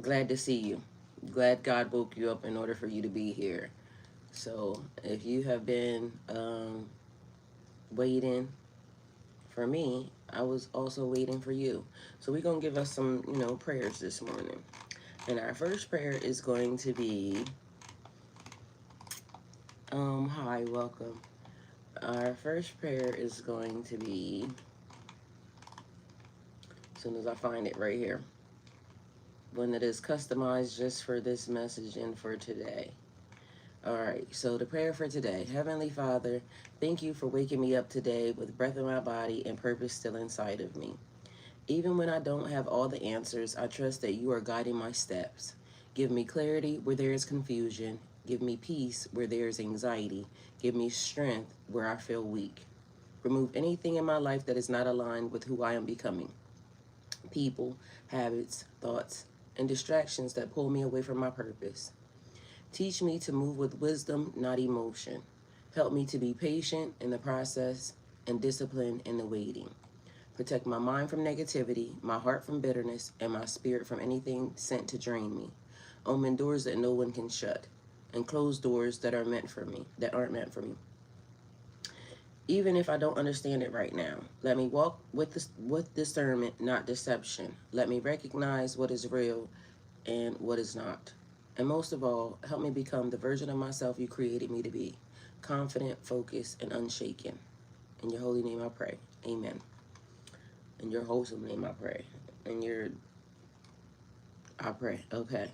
Glad to see you. Glad God woke you up in order for you to be here. So, if you have been waiting for me, I was also waiting for you. So, we're going to give us some, prayers this morning. And our first prayer is going to be, hi, welcome. Our first prayer is going to be, as soon as I find it right here, one that is customized just for this message and for today. All right, so the prayer for today. Heavenly Father, thank you for waking me up today with breath in my body and purpose still inside of me. Even when I don't have all the answers, I trust that you are guiding my steps. Give me clarity where there is confusion. Give me peace where there is anxiety. Give me strength where I feel weak. Remove anything in my life that is not aligned with who I am becoming. People, habits, thoughts, and distractions that pull me away from my purpose. Teach me to move with wisdom, not emotion. Help me to be patient in the process and disciplined in the waiting. Protect my mind from negativity, my heart from bitterness, and my spirit from anything sent to drain me. Open doors that no one can shut, and close doors that aren't meant for me. Even if I don't understand it right now, let me walk with discernment, not deception. Let me recognize what is real and what is not. And most of all, help me become the version of myself you created me to be, confident, focused, and unshaken. In your holy name I pray. Amen. In your wholesome name I pray. I pray. Okay.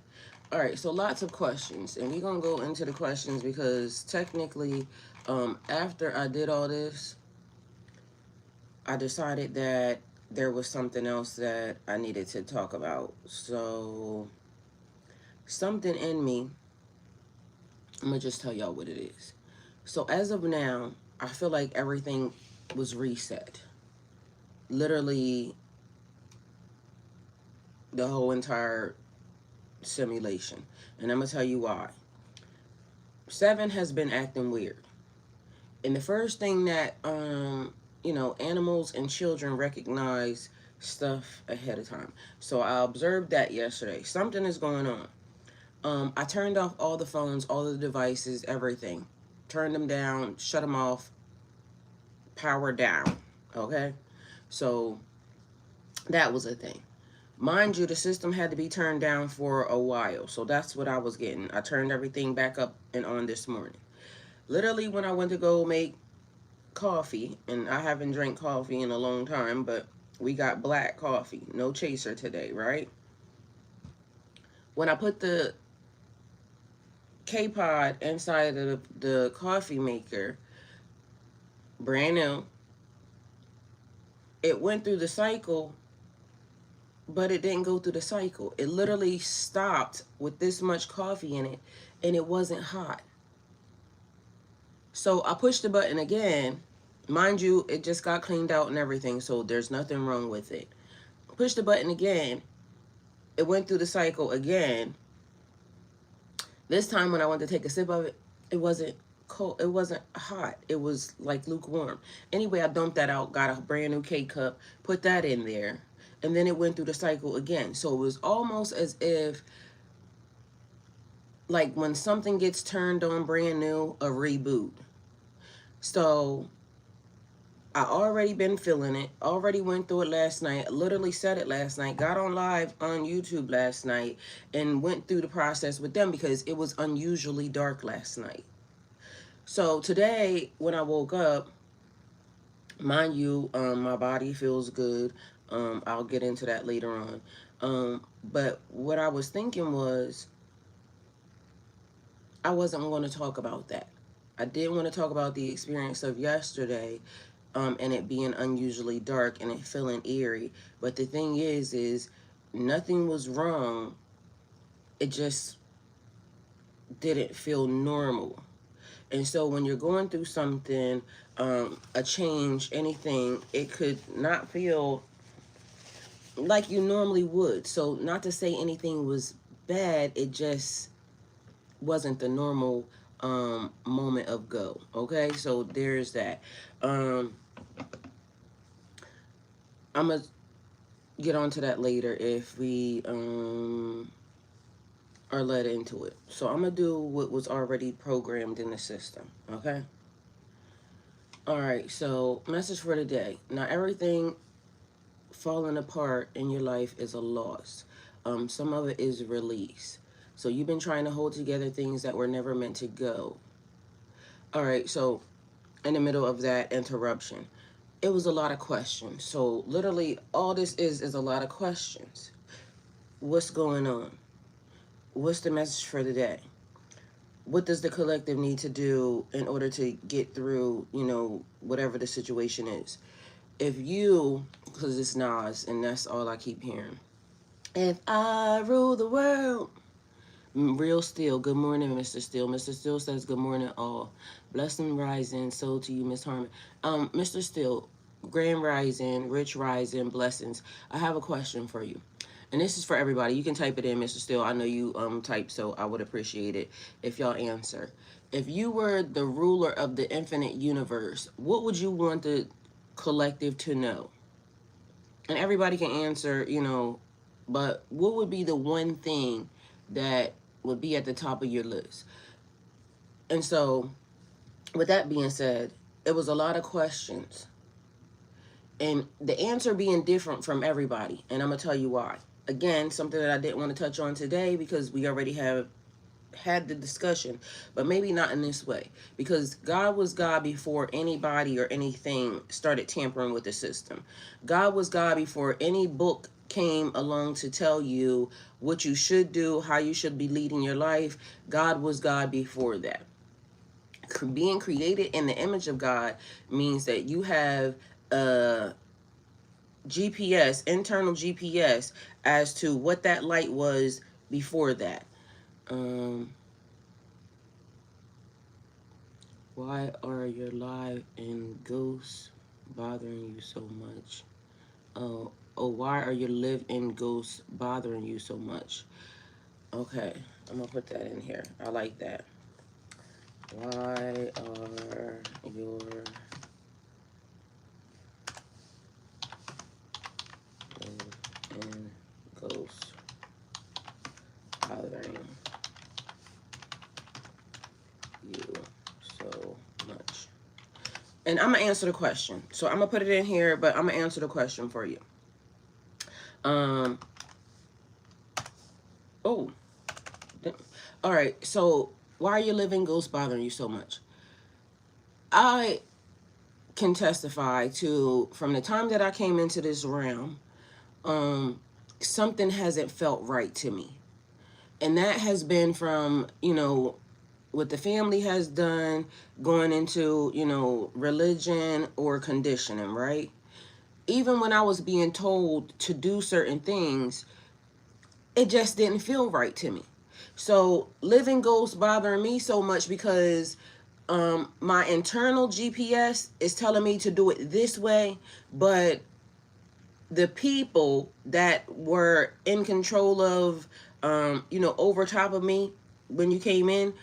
All right, so lots of questions. And we're going to go into the questions because technically, after I did all this, I decided that there was something else that I needed to talk about. So, something in me, I'm going to just tell y'all what it is. So, as of now, I feel like everything was reset. Literally, the whole entire simulation. And I'm going to tell you why. 7 has been acting weird. And the first thing that, animals and children recognize stuff ahead of time. So I observed that yesterday. Something is going on. I turned off all the phones, all the devices, everything. Turned them down, shut them off, power down. Okay? So that was a thing. Mind you, the system had to be turned down for a while. So that's what I was getting. I turned everything back up and on this morning. Literally, when I went to go make coffee, and I haven't drank coffee in a long time, but we got black coffee, no chaser today, right? When I put the K-Pod inside of the coffee maker, brand new, it went through the cycle, but it didn't go through the cycle. It literally stopped with this much coffee in it, and it wasn't hot. So I pushed the button again. Mind you, it just got cleaned out and everything, so there's nothing wrong with it. Push the button again. It went through the cycle again. This time when I went to take a sip of it, it wasn't cold. It wasn't hot. It was like lukewarm. Anyway, I dumped that out, got a brand new K cup, put that in there, and then it went through the cycle again. So it was almost as if, like when something gets turned on brand new, a reboot. So I already been feeling it, already went through it last night, literally said it last night, got on live on YouTube last night, and went through the process with them because it was unusually dark last night. So today, when I woke up, mind you, my body feels good. I'll get into that later on. But what I was thinking was, I wasn't going to talk about that. I did want to talk about the experience of yesterday, and it being unusually dark and it feeling eerie. But the thing is nothing was wrong. It just didn't feel normal. And so when you're going through something, a change, anything, it could not feel like you normally would. So not to say anything was bad, it just wasn't the normal moment of go. Okay, so there's that. I'm gonna get onto that later if we are led into it. So I'm going to do what was already programmed in the system, okay? All right, so message for today. Not everything falling apart in your life is a loss. Some of it is release. So you've been trying to hold together things that were never meant to go. All right, so in the middle of that interruption, it was a lot of questions. So literally all this is a lot of questions. What's going on? What's the message for today? What does the collective need to do in order to get through, whatever the situation is? If you, because it's Nas, and that's all I keep hearing. If I rule the world. Real Steel, good morning, Mr. Steel. Mr. Steel says, good morning, all. Blessing rising, soul to you, Miss Harmon. Mr. Steel, grand rising, rich rising, blessings. I have a question for you. And this is for everybody. You can type it in, Mr. Steel. I know you type, so I would appreciate it if y'all answer. If you were the ruler of the infinite universe, what would you want the collective to know? And everybody can answer, but what would be the one thing that would be at the top of your list? And so, with that being said, it was a lot of questions. And the answer being different from everybody. And I'm going to tell you why. Again, something that I didn't want to touch on today because we already have had the discussion, but maybe not in this way. Because God was God before anybody or anything started tampering with the system. God was God before any book came along to tell you what you should do, how you should be leading your life. God was God before that. Being created in the image of God means that you have a GPS, internal GPS, as to what that light was before that. Why are your live and ghosts bothering you so much? Why are your live-in ghosts bothering you so much? Okay, I'm gonna put that in here. I like that. Why are your live-in ghosts bothering you so much? And I'm gonna answer the question. So I'm gonna put it in here, but I'm gonna answer the question for you. All right. So why are your living ghosts bothering you so much? I can testify to, from the time that I came into this realm, something hasn't felt right to me. And that has been from, what the family has done, going into, religion or conditioning, right? Even when I was being told to do certain things, it just didn't feel right to me. So living ghosts bothering me so much because my internal GPS is telling me to do it this way, but the people that were in control of, over top of me when you came in,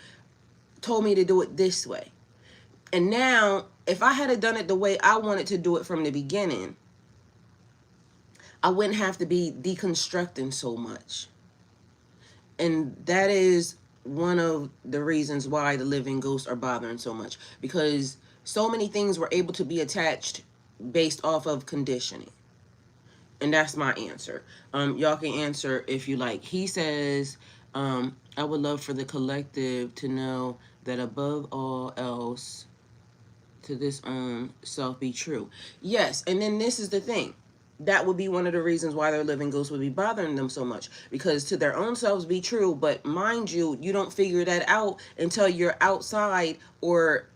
told me to do it this way. And now, if I had done it the way I wanted to do it from the beginning, I wouldn't have to be deconstructing so much. And that is one of the reasons why the living ghosts are bothering so much, because so many things were able to be attached based off of conditioning. And that's my answer. Y'all can answer if you like. He says, I would love for the collective to know that above all else, to this own self be true. Yes, and then this is the thing. That would be one of the reasons why their living ghosts would be bothering them so much. Because to their own selves be true, but mind you, you don't figure that out until you're outside, or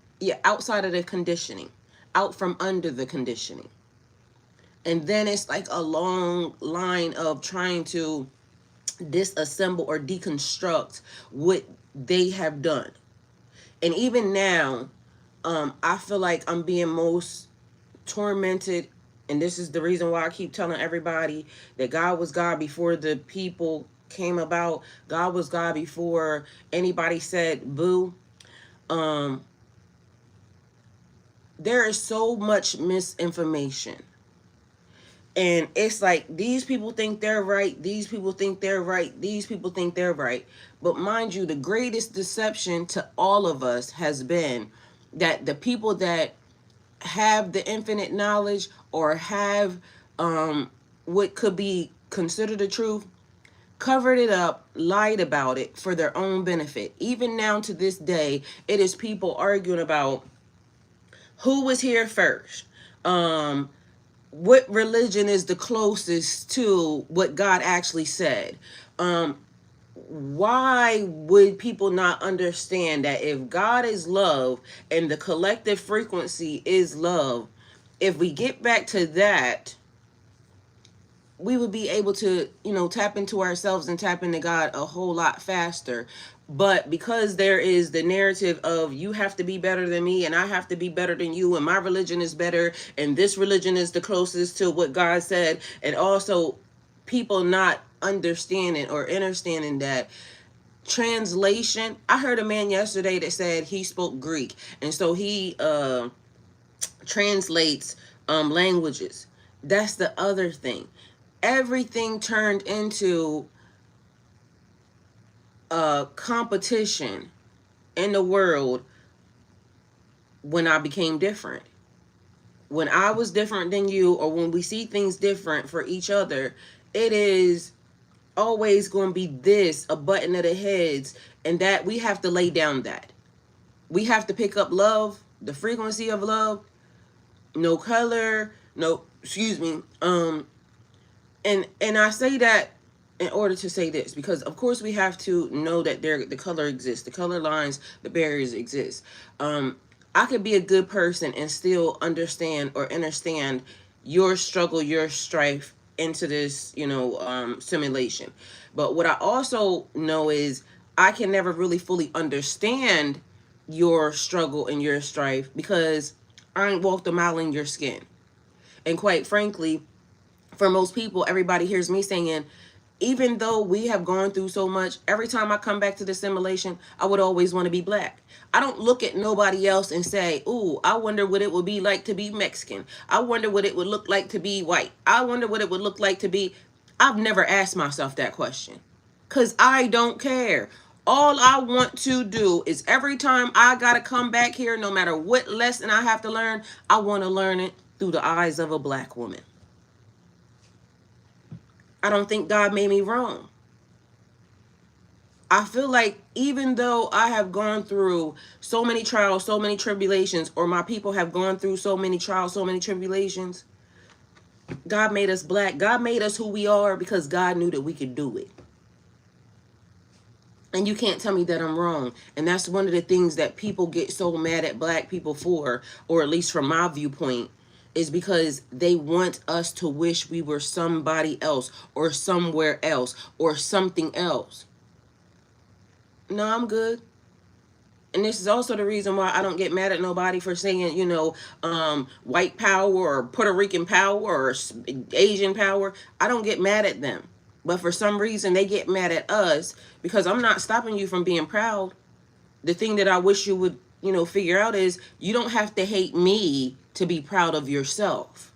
outside of the conditioning, out from under the conditioning. And then it's like a long line of trying to disassemble or deconstruct what they have done. And even now, I feel like I'm being most tormented, and this is the reason why I keep telling everybody that God was God before the people came about. God was God before anybody said boo. There is so much misinformation. And it's like these people think they're right, these people think they're right, these people think they're right. But mind you, the greatest deception to all of us has been that the people that have the infinite knowledge or have what could be considered the truth covered it up, lied about it for their own benefit. Even now to this day, it is people arguing about who was here first. What religion is the closest to what God actually said? Why would people not understand that if God is love and the collective frequency is love, if we get back to that, we would be able to, tap into ourselves and tap into God a whole lot faster. But because there is the narrative of you have to be better than me and I have to be better than you and my religion is better and this religion is the closest to what God said, and also people not understanding or understanding that translation. I heard a man yesterday that said he spoke Greek, and so he translates languages. That's the other thing. Everything turned into a competition in the world when I became different. When I was different than you, or when we see things different for each other, it is always going to be this, a button of the heads, and that we have to lay down that. We have to pick up love, the frequency of love, no color, no, excuse me, and I say that in order to say this, because of course we have to know that the color exists, the color lines, the barriers exist. I could be a good person and still understand your struggle, your strife into this, simulation. But what I also know is I can never really fully understand your struggle and your strife because I ain't walked a mile in your skin. And quite frankly, for most people, everybody hears me saying, even though we have gone through so much, every time I come back to the simulation, I would always want to be black. I don't look at nobody else and say, ooh, I wonder what it would be like to be Mexican. I wonder what it would look like to be white. I wonder what it would look like to be. I've never asked myself that question because I don't care. All I want to do is every time I got to come back here, no matter what lesson I have to learn, I want to learn it through the eyes of a black woman. I don't think God made me wrong. I feel like even though I have gone through so many trials, so many tribulations, or my people have gone through so many trials, so many tribulations, God made us black. God made us who we are because God knew that we could do it. And you can't tell me that I'm wrong. And that's one of the things that people get so mad at black people for, or at least from my viewpoint, is because they want us to wish we were somebody else or somewhere else or something else. No, I'm good. And this is also the reason why I don't get mad at nobody for saying, white power or Puerto Rican power or Asian power. I don't get mad at them. But for some reason, they get mad at us because I'm not stopping you from being proud. The thing that I wish you would, figure out is you don't have to hate me to be proud of yourself.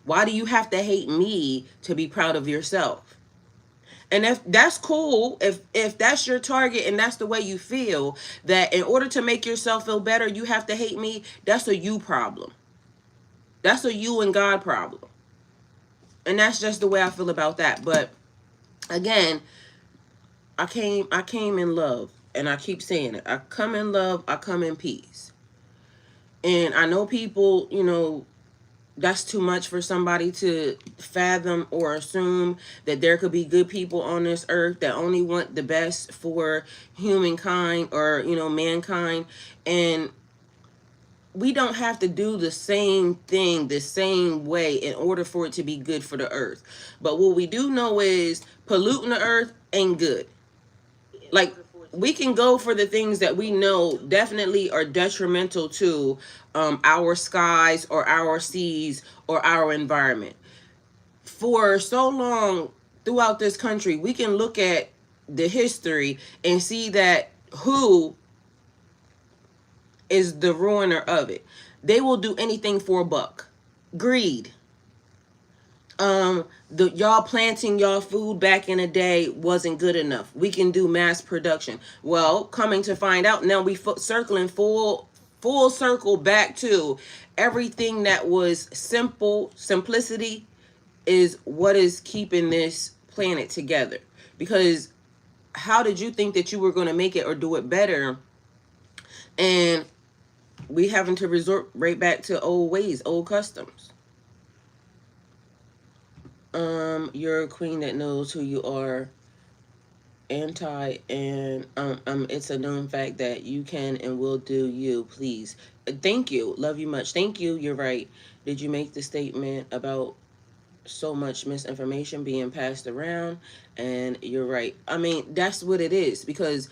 Why do you have to hate me to be proud of yourself? And if that's cool, if that's your target and that's the way you feel, that in order to make yourself feel better, you have to hate me, that's a you problem. That's a you and God problem. And that's just the way I feel about that. But again, I came in love, and I keep saying it. I come in love, I come in peace. And I know people, that's too much for somebody to fathom or assume that there could be good people on this earth that only want the best for humankind or, mankind. And we don't have to do the same thing the same way in order for it to be good for the earth. But what we do know is polluting the earth ain't good. Like, we can go for the things that we know definitely are detrimental to our skies or our seas or our environment. For so long throughout this country, we can look at the history and see that who is the ruiner of it. They will do anything for a buck. Greed. The y'all planting y'all food back in the day wasn't good enough. We can do mass production. Well, coming to find out, now we circling full circle back to everything that was simplicity is what is keeping this planet together. Because how did you think that you were going to make it or do it better, and we having to resort right back to old ways, old customs? You're a queen that knows who you are. Anti and it's a known fact that you can and will do you. Please, thank you, love you much. Thank you. You're right. Did you make the statement about so much misinformation being passed around? And you're right. I mean, that's what it is, because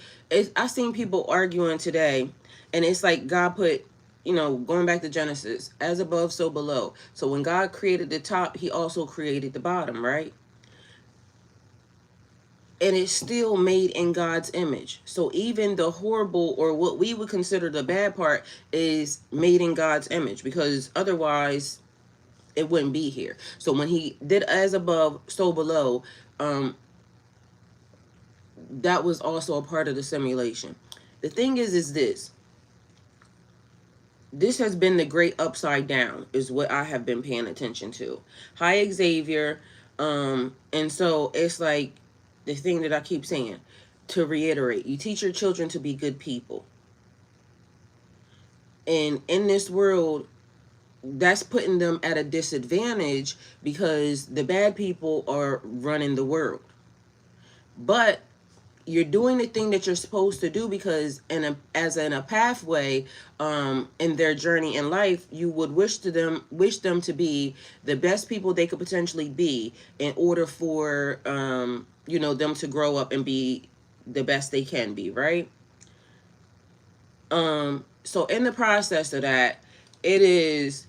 I seen people arguing today, and it's like God put, going back to Genesis, as above so below. So when God created the top, he also created the bottom, right? And it's still made in God's image. So even the horrible, or what we would consider the bad part, is made in God's image, because otherwise it wouldn't be here. So when he did as above so below, that was also a part of the simulation. The thing is this has been the great upside down, is what I have been paying attention to. Hi, Xavier. And so it's like the thing that I keep saying, to reiterate, you teach your children to be good people. And in this world, that's putting them at a disadvantage, because the bad people are running the world. But you're doing the thing that you're supposed to do, because as in a pathway in their journey in life, you would wish them to be the best people they could potentially be, in order for them to grow up and be the best they can be, right? So in the process of that, it is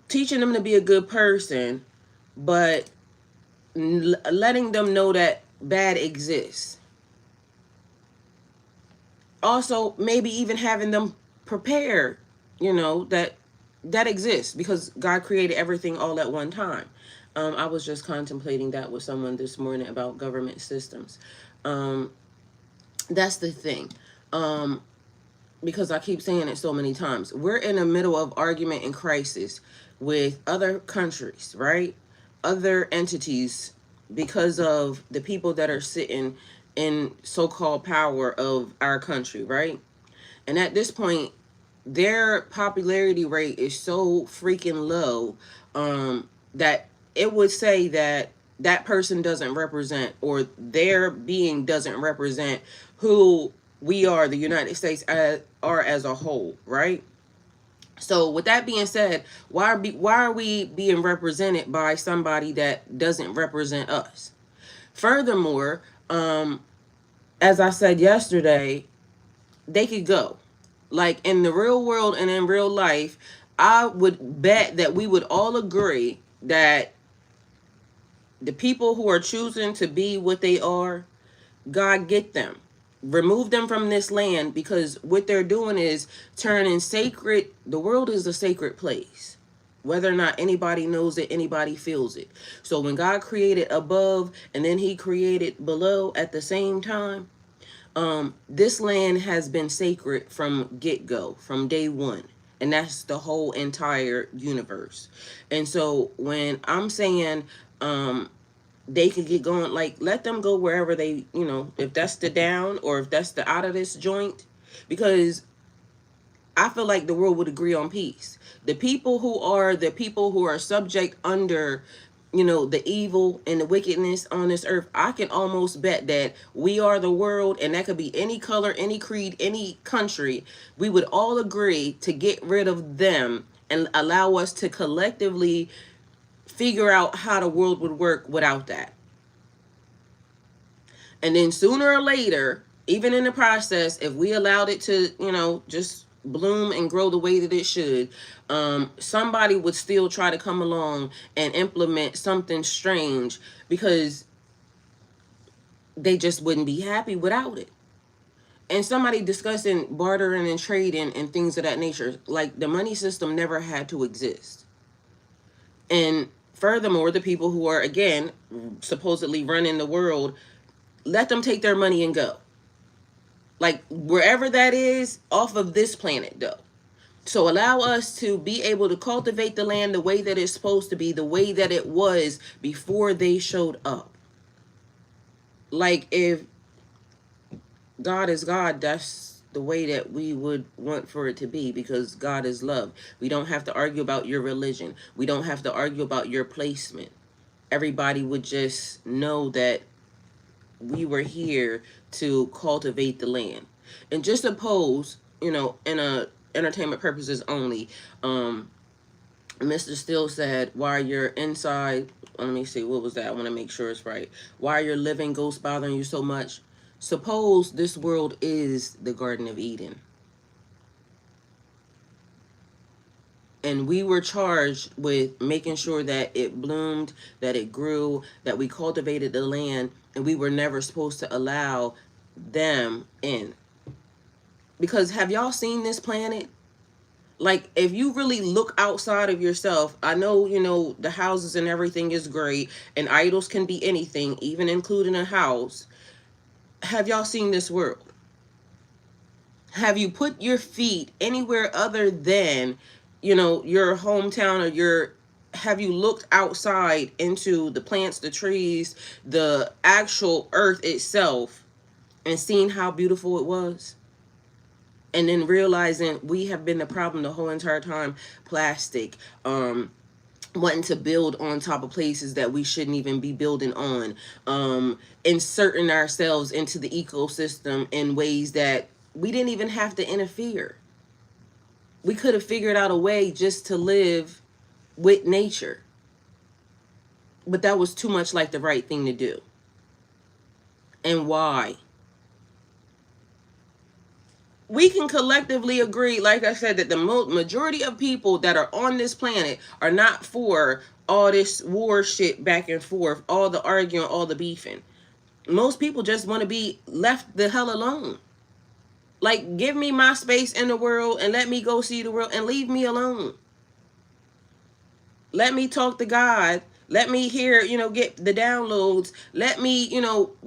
teaching them to be a good person, but letting them know that bad exists. Also, maybe even having them prepare, that exists, because God created everything all at one time. I was just contemplating that with someone this morning about government systems. That's the thing. Because I keep saying it so many times. We're in the middle of argument and crisis with other countries, right? Other entities, because of the people that are sitting in so-called power of our country, right? And at this point, their popularity rate is so freaking low, that it would say that that person doesn't represent, or their being doesn't represent who we are, the United States, are as a whole, right? So with that being said, why are we being represented by somebody that doesn't represent us? Furthermore, as I said yesterday, they could go. Like in the real world and in real life, I would bet that we would all agree that the people who are choosing to be what they are, God get them. Remove them from this land, because what they're doing is turning sacred. The world is a sacred place, whether or not anybody knows it, anybody feels it. So when God created above and then he created below at the same time, this land has been sacred from get-go, from day one. And that's the whole entire universe. And so when I'm saying they could get going, like, let them go wherever they, if that's the down, or if that's the out of this joint, because I feel like the world would agree on peace. The people who are subject under, the evil and the wickedness on this earth, I can almost bet that we are the world, and that could be any color, any creed, any country. We would all agree to get rid of them and allow us to collectively figure out how the world would work without that. And then sooner or later, even in the process, if we allowed it to, just bloom and grow the way that it should, somebody would still try to come along and implement something strange, because they just wouldn't be happy without it. And somebody discussing bartering and trading and things of that nature, like the money system never had to exist. And furthermore, the people who are, again, supposedly running the world, let them take their money and go. Like, wherever that is, off of this planet, though. So allow us to be able to cultivate the land the way that it's supposed to be, the way that it was before they showed up. Like, if God is God, that's the way that we would want for it to be, because God is love. We don't have to argue about your religion. We don't have to argue about your placement. Everybody would just know that we were here to cultivate the land. And just suppose, in a entertainment purposes only, Mr. Steele said, while you're inside, let me see, what was that? I want to make sure it's right. Why you're living ghosts bothering you so much? Suppose this world is the Garden of Eden. And we were charged with making sure that it bloomed, that it grew, that we cultivated the land, and we were never supposed to allow them in. Because have y'all seen this planet? Like, if you really look outside of yourself, I know, the houses and everything is great, and idols can be anything, even including a house. Have y'all seen this world? Have you put your feet anywhere other than, your hometown, or have you looked outside into the plants, the trees, the actual earth itself, and seen how beautiful it was? And then realizing we have been the problem the whole entire time. Plastic, wanting to build on top of places that we shouldn't even be building on, inserting ourselves into the ecosystem in ways that we didn't even have to interfere. We could have figured out a way just to live with nature. But that was too much like the right thing to do. And why? We can collectively agree, like I said, that the majority of people that are on this planet are not for all this war shit back and forth, all the arguing, all the beefing. Most people just want to be left the hell alone. Like, give me my space in the world and let me go see the world and leave me alone. Let me talk to God. Let me hear, get the downloads. Let me,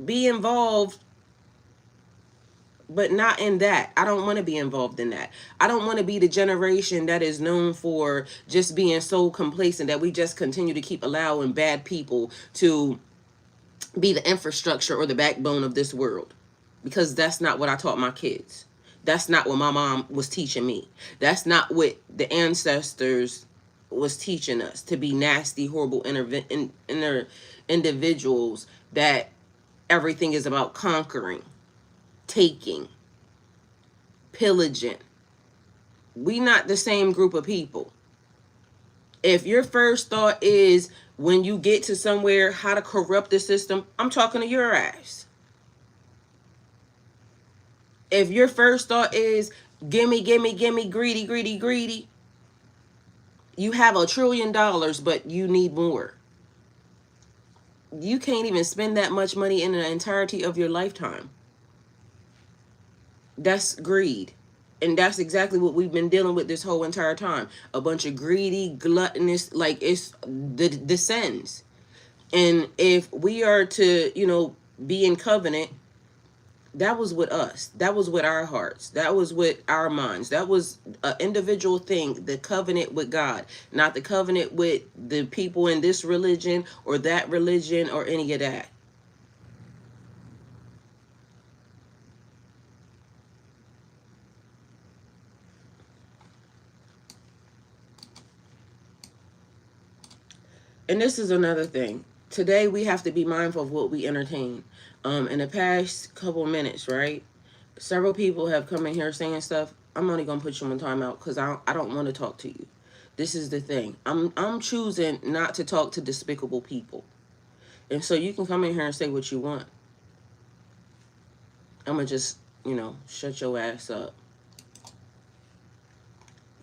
be involved, but not in that. I don't want to be involved in that. I don't want to be the generation that is known for just being so complacent that we just continue to keep allowing bad people to be the infrastructure or the backbone of this world. Because that's not what I taught my kids. That's not what my mom was teaching me. That's not what the ancestors was teaching us, to be nasty, horrible individuals that everything is about conquering, taking, pillaging. We not the same group of people. If your first thought is, when you get to somewhere, how to corrupt the system, I'm talking to your ass. If your first thought is, gimme, greedy, greedy, greedy, you have $1 trillion, but you need more. You can't even spend that much money in the entirety of your lifetime. That's greed. And that's exactly what we've been dealing with this whole entire time. A bunch of greedy, gluttonous, like, it's the sins. And if we are to, be in covenant, that was with us. That was with our hearts. That was with our minds. That was an individual thing, the covenant with God, not the covenant with the people in this religion or that religion or any of that. And this is another thing. Today we have to be mindful of what we entertain. In the past couple minutes, right? Several people have come in here saying stuff. I'm only gonna put you on timeout because I don't want to talk to you. This is the thing. I'm choosing not to talk to despicable people. And so you can come in here and say what you want. I'm gonna just, shut your ass up.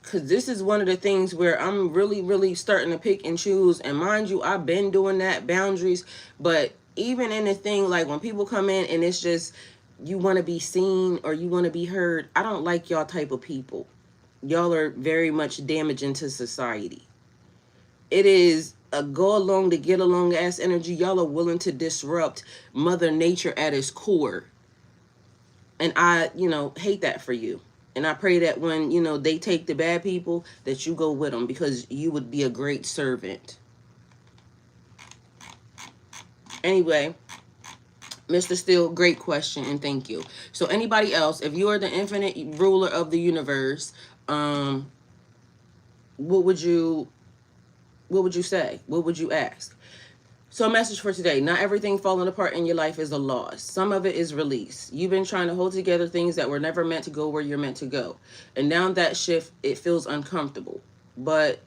Because this is one of the things where I'm really, really starting to pick and choose. And mind you, I've been doing that, boundaries. But even in the thing, like when people come in and it's just, you want to be seen or you want to be heard, I don't like y'all type of people. Y'all are very much damaging to society. It is a go along to get along ass energy. Y'all are willing to disrupt Mother Nature at its core. And I, hate that for you. And I pray that when, they take the bad people, that you go with them, because you would be a great servant. Anyway, Mr. Steele, great question, and thank you. So anybody else, if you are the infinite ruler of the universe, what would you say? What would you ask? So a message for today: not everything falling apart in your life is a loss. Some of it is release. You've been trying to hold together things that were never meant to go where you're meant to go. And now that shift, it feels uncomfortable. But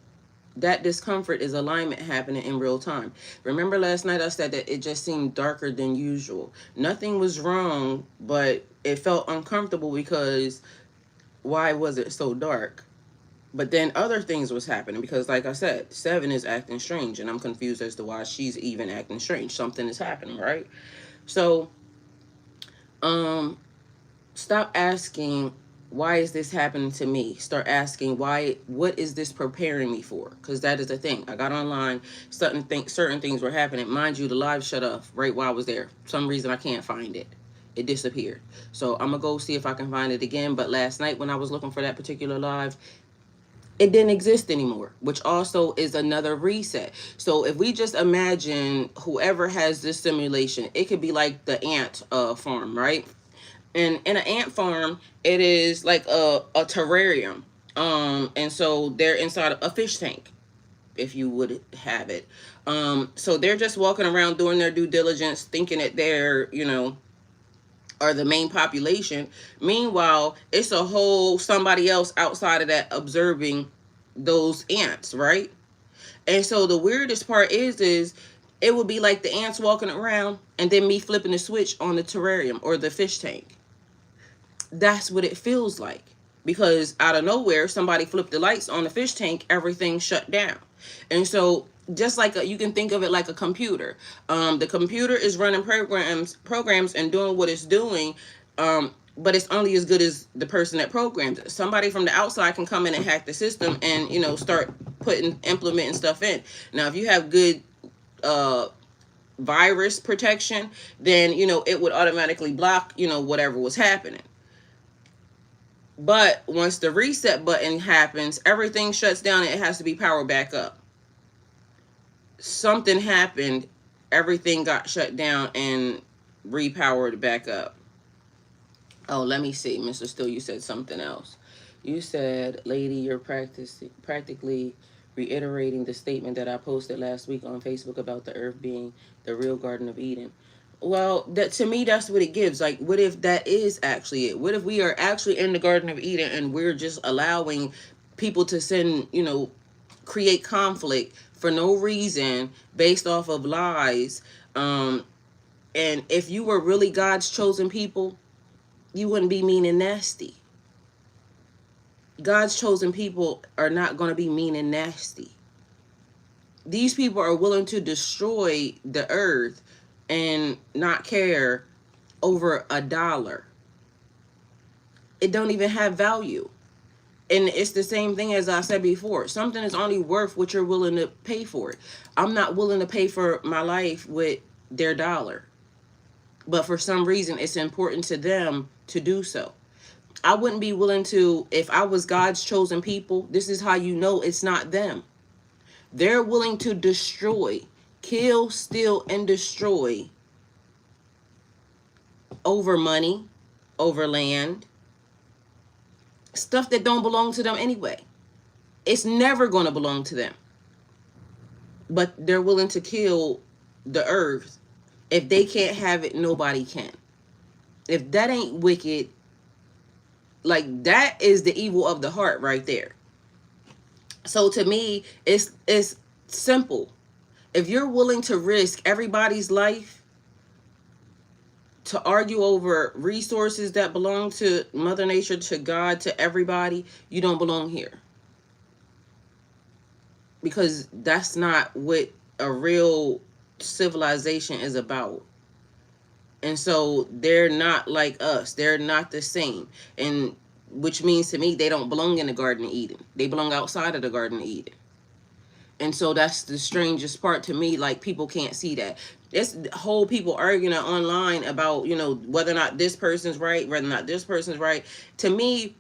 that discomfort is alignment happening in real time. Remember last night I said that it just seemed darker than usual. Nothing was wrong, but it felt uncomfortable because why was it so dark? But then other things was happening because, like I said, 7 is acting strange, and I'm confused as to why she's even acting strange. Something is happening, right? So, stop asking, why is this happening to me? Start asking, what is this preparing me for? Because that is the thing. I got online, certain things were happening. Mind you, the live shut off right while I was there. For some reason I can't find it. It disappeared. So I'm going to go see if I can find it again. But last night when I was looking for that particular live, it didn't exist anymore, which also is another reset. So if we just imagine whoever has this simulation, it could be like the ant farm, right? And in an ant farm, it is like a terrarium. And so they're inside a fish tank, if you would have it. So they're just walking around doing their due diligence, thinking that they're, are the main population. Meanwhile, it's a whole somebody else outside of that observing those ants, right? And so the weirdest part is it would be like the ants walking around and then me flipping the switch on the terrarium or the fish tank. That's what it feels like. Because out of nowhere, somebody flipped the lights on the fish tank, everything shut down. And so just like you can think of it like a computer. The computer is running programs and doing what it's doing, but it's only as good as the person that programs it. Somebody from the outside can come in and hack the system and, start implementing stuff in. Now, if you have good virus protection, then, it would automatically block, whatever was happening. But once the reset button happens, everything shuts down and it has to be powered back up. Something happened, everything got shut down and repowered back up. Oh, let me see. Mr. Steele, you said something else. You said, lady, you're practically reiterating the statement that I posted last week on Facebook about the earth being the real Garden of Eden. Well, that to me, that's what it gives. Like, what if that is actually it? What if we are actually in the Garden of Eden and we're just allowing people to create conflict for no reason based off of lies? And if you were really God's chosen people, you wouldn't be mean and nasty. God's chosen people are not going to be mean and nasty. These people are willing to destroy the earth and not care over $1. It don't even have value. And it's the same thing as I said before. Something is only worth what you're willing to pay for it. I'm not willing to pay for my life with their dollar. But for some reason, it's important to them to do so. I wouldn't be willing to, if I was God's chosen people, this is how you know it's not them. They're willing to destroy, kill, steal, and destroy over money, over land, stuff that don't belong to them anyway. It's never going to belong to them. But they're willing to kill the earth. If they can't have it, nobody can. If that ain't wicked, like that is the evil of the heart right there. So to me, it's simple. If you're willing to risk everybody's life to argue over resources that belong to Mother Nature, to God, to everybody, you don't belong here. Because that's not what a real civilization is about. And so they're not like us. They're not the same. And which means to me, they don't belong in the Garden of Eden. They belong outside of the Garden of Eden. And so that's the strangest part to me. Like, people can't see that. It's whole people arguing online about, whether or not this person's right, whether or not this person's right. To me,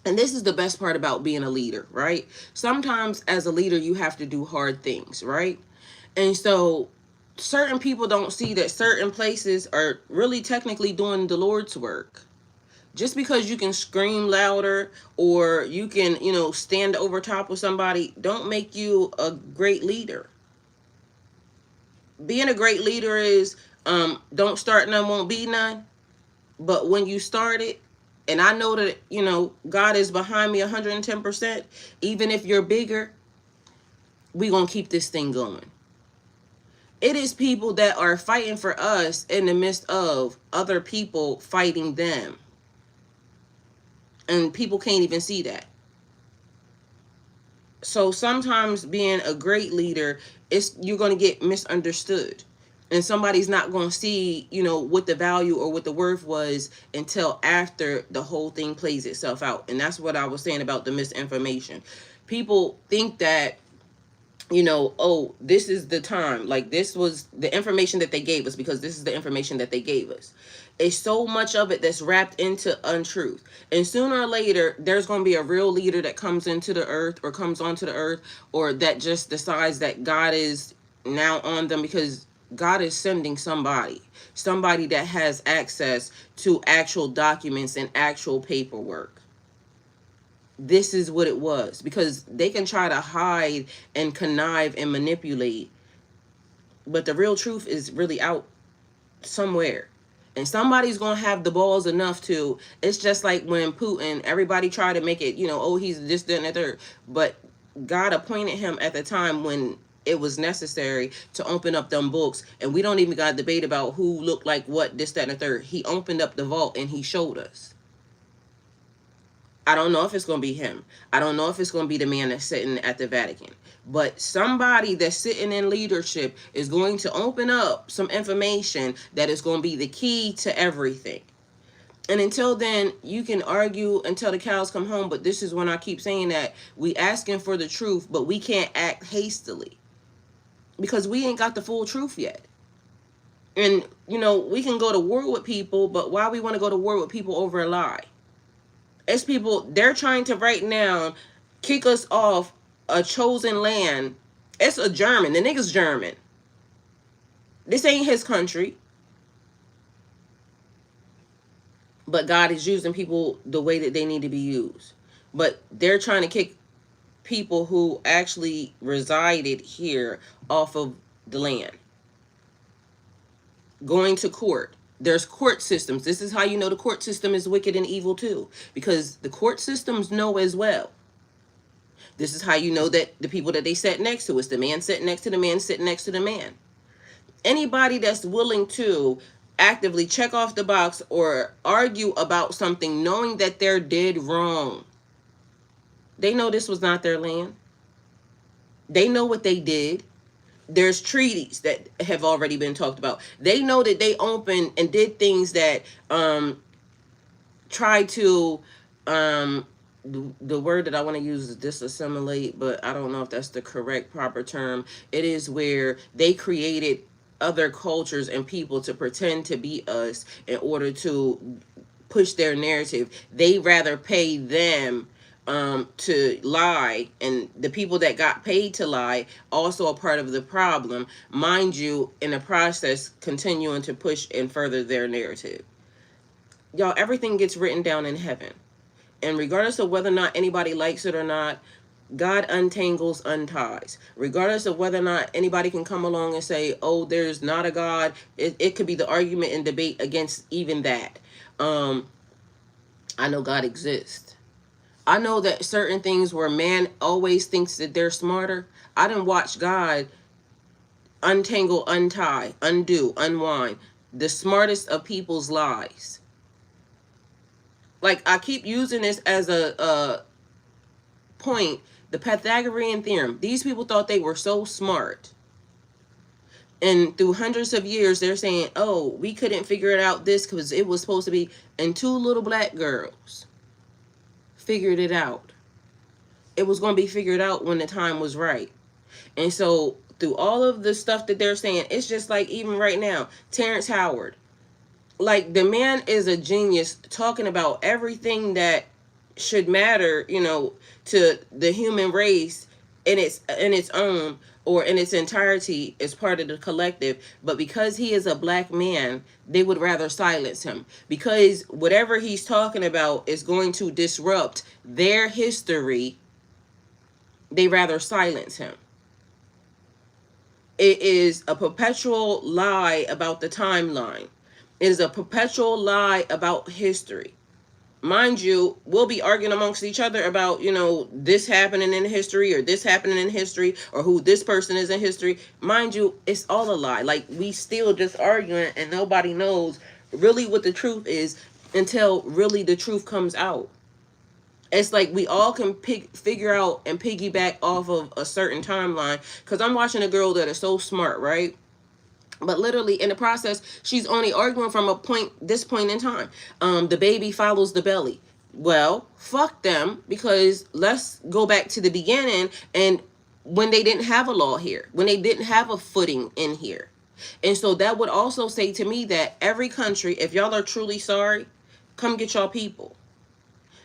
and this is the best part about being a leader, right? Sometimes as a leader, you have to do hard things, right? And so certain people don't see that certain places are really technically doing the Lord's work. Just because you can scream louder or you can, stand over top of somebody, don't make you a great leader. Being a great leader is, don't start none, won't be none. But when you start it, and I know that, God is behind me 110%, even if you're bigger, we gonna keep this thing going. It is people that are fighting for us in the midst of other people fighting them. And people can't even see that. So sometimes being a great leader, you're going to get misunderstood. And somebody's not going to see, what the value or what the worth was until after the whole thing plays itself out. And that's what I was saying about the misinformation. People think that, oh, this is the time. Like, this was the information that they gave us because this is the information that they gave us. It's so much of it that's wrapped into untruth. And sooner or later, there's going to be a real leader that comes into the earth or comes onto the earth, or that just decides that God is now on them, because God is sending somebody that has access to actual documents and actual paperwork. This is what it was, because they can try to hide and connive and manipulate, but the real truth is really out somewhere. And somebody's going to have the balls enough to, it's just like when Putin, everybody tried to make it, oh, he's this, that, and the third. But God appointed him at the time when it was necessary to open up them books. And we don't even got to debate about who looked like what, this, that, and the third. He opened up the vault and he showed us. I don't know if it's going to be him. I don't know if it's going to be the man that's sitting at the Vatican. But somebody that's sitting in leadership is going to open up some information that is going to be the key to everything. And until then, you can argue until the cows come home. But this is when I keep saying that we asking for the truth, but we can't act hastily because we ain't got the full truth yet. And, we can go to war with people, but why we want to go to war with people over a lie? It's people, they're trying to right now kick us off a chosen land. It's a German. The nigga's German. This ain't his country. But God is using people the way that they need to be used. But they're trying to kick people who actually resided here off of the land. Going to court. There's court systems. This is how you know the court system is wicked and evil too, because the court systems know as well. This is how you know that the people that they sat next to is the man sitting next to the man sitting next to the man. Anybody that's willing to actively check off the box or argue about something knowing that they're dead wrong, they know this was not their land. They know what they did. There's treaties that have already been talked about. They know that they opened and did things that try to, the word that I want to use is disassimilate, but I don't know if that's the correct proper term. It is where they created other cultures and people to pretend to be us in order to push their narrative. They rather pay them to lie, and the people that got paid to lie also a part of the problem, mind you, in the process continuing to push and further their narrative. Y'all, everything gets written down in heaven, and regardless of whether or not anybody likes it or not, God untangles, unties. Regardless of whether or not anybody can come along and say, oh, there's not a God, it could be the argument and debate against even that. I know God exists. I know that certain things where man always thinks that they're smarter, I done watched God untangle, untie, undo, unwind the smartest of people's lies. Like, I keep using this as a point, the Pythagorean theorem. These people thought they were so smart. And through hundreds of years, they're saying, oh, we couldn't figure it out this because it was supposed to be, and two little black girls figured it out. It was going to be figured out when the time was right. And so through all of the stuff that they're saying, it's just like even right now, Terrence Howard, like the man is a genius talking about everything that should matter, to the human race in its own or in its entirety as part of the collective. But because he is a black man, they would rather silence him because whatever he's talking about is going to disrupt their history. They rather silence him. It is a perpetual lie about the timeline. It is a perpetual lie about history. Mind you, we'll be arguing amongst each other about, this happening in history or this happening in history or who this person is in history. Mind you, it's all a lie. Like, we still just arguing and nobody knows really what the truth is until really the truth comes out. It's like we all can figure out and piggyback off of a certain timeline. Because I'm watching a girl that is so smart, right? But literally in the process, she's only arguing from this point in time. The baby follows the belly. Well, fuck them, because let's go back to the beginning and when they didn't have a law here, when they didn't have a footing in here. And so that would also say to me that every country, if y'all are truly sorry, come get y'all people.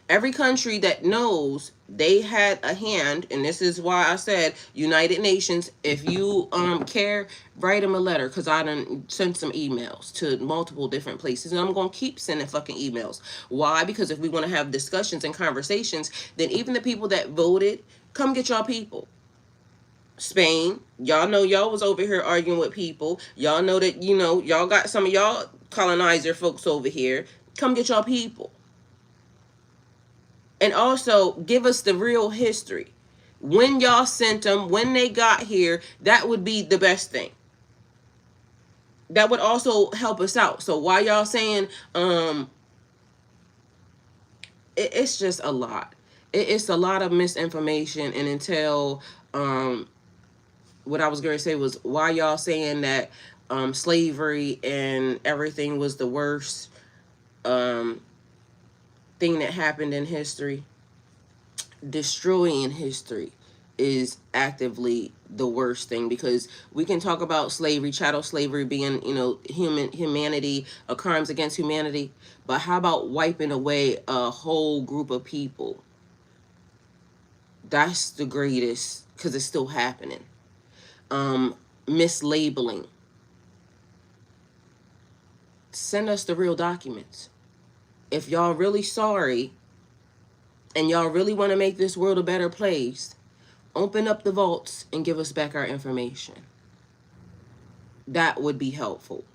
Every country that knows they had a hand, and this is why I said United Nations, if you care, write them a letter, because I done sent some emails to multiple different places, and I'm going to keep sending fucking emails. Why? Because if we want to have discussions and conversations, then even the people that voted, come get y'all people. Spain, y'all know y'all was over here arguing with people. Y'all know that, y'all got some of y'all colonizer folks over here. Come get y'all people. And also give us the real history. When y'all sent them, when they got here, that would be the best thing. That would also help us out. So why y'all saying, it's just a lot. It's a lot of misinformation. And until, what I was going to say was why y'all saying that slavery and everything was the worst thing that happened in history. Destroying history is actively the worst thing, because we can talk about slavery, chattel slavery being, humanity, crimes against humanity, but how about wiping away a whole group of people? That's the greatest, because it's still happening. Mislabeling. Send us the real documents. If y'all really sorry and y'all really want to make this world a better place, open up the vaults and give us back our information. That would be helpful.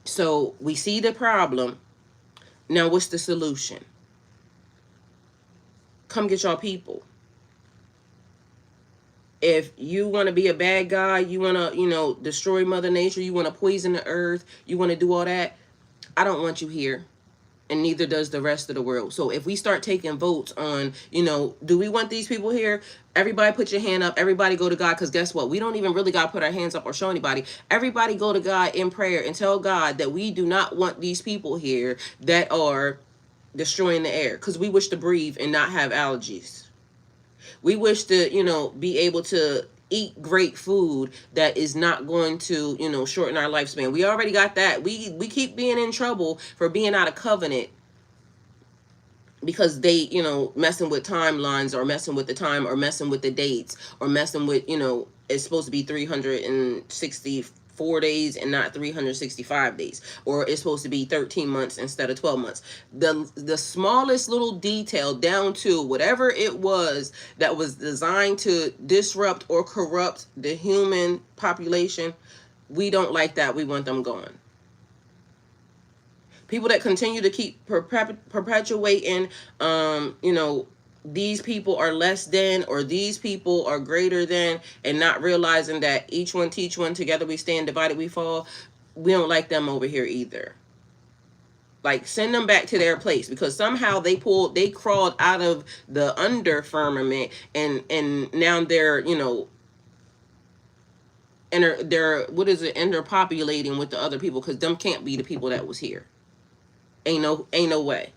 So we see the problem. Now what's the solution? Come get y'all people. If you want to be a bad guy, you want to, destroy Mother Nature, you want to poison the earth, you want to do all that, I don't want you here. And neither does the rest of the world. So if we start taking votes on, do we want these people here? Everybody put your hand up. Everybody go to God. Because guess what? We don't even really got to put our hands up or show anybody. Everybody go to God in prayer and tell God that we do not want these people here that are destroying the air. Because we wish to breathe and not have allergies. We wish to, be able to eat great food that is not going to, shorten our lifespan. We already got that. We keep being in trouble for being out of covenant because they, messing with timelines or messing with the time or messing with the dates or messing with, it's supposed to be 364 days and not 365 days, or it's supposed to be 13 months instead of 12 months. The smallest little detail down to whatever it was that was designed to disrupt or corrupt the human population, we don't like that. We want them gone. People that continue to keep perpetuating, these people are less than, or these people are greater than, and not realizing that each one teach one, together we stand, divided we fall. We don't like them over here either. Like, send them back to their place, because somehow they crawled out of the under firmament, and now they're, and they're interpopulating with the other people, because them can't be the people that was here. Ain't no way.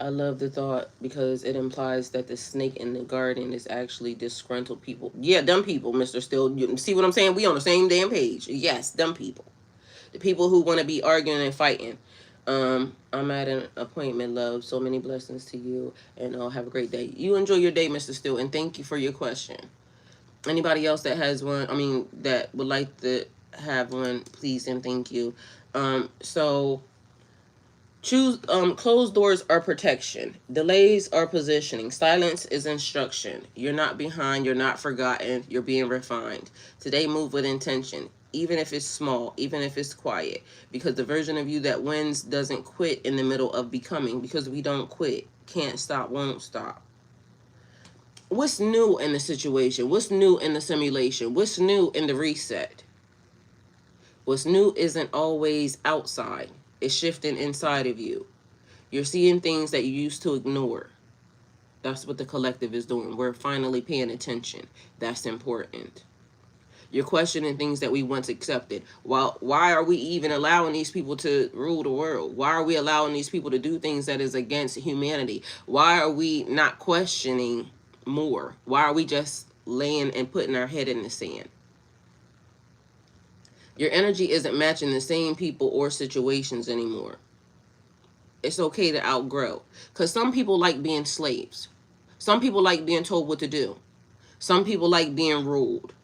I love the thought because it implies that the snake in the garden is actually disgruntled people. Yeah, dumb people, Mr. Still. You see what I'm saying? We on the same damn page. Yes, dumb people. The people who want to be arguing and fighting. I'm at an appointment, love. So many blessings to you, and I'll have a great day. You enjoy your day, Mr. Still, and thank you for your question. Anybody else that has one, that would like to have one, please and thank you. So choose closed doors are protection. Delays are positioning. Silence is instruction. You're not behind, you're not forgotten, you're being refined. Today move with intention. Even if it's small, even if it's quiet. Because the version of you that wins doesn't quit in the middle of becoming. Because we don't quit. Can't stop, won't stop. What's new in the situation? What's new in the simulation? What's new in the reset? What's new isn't always outside. It's shifting inside of you. You're seeing things that you used to ignore. That's what the collective is doing. We're finally paying attention. That's important. You're questioning things that we once accepted. Why are we even allowing these people to rule the world? Why are we allowing these people to do things that is against humanity? Why are we not questioning more? Why are we just laying and putting our head in the sand? Your energy isn't matching the same people or situations anymore. It's okay to outgrow. Because some people like being slaves. Some people like being told what to do. Some people like being ruled.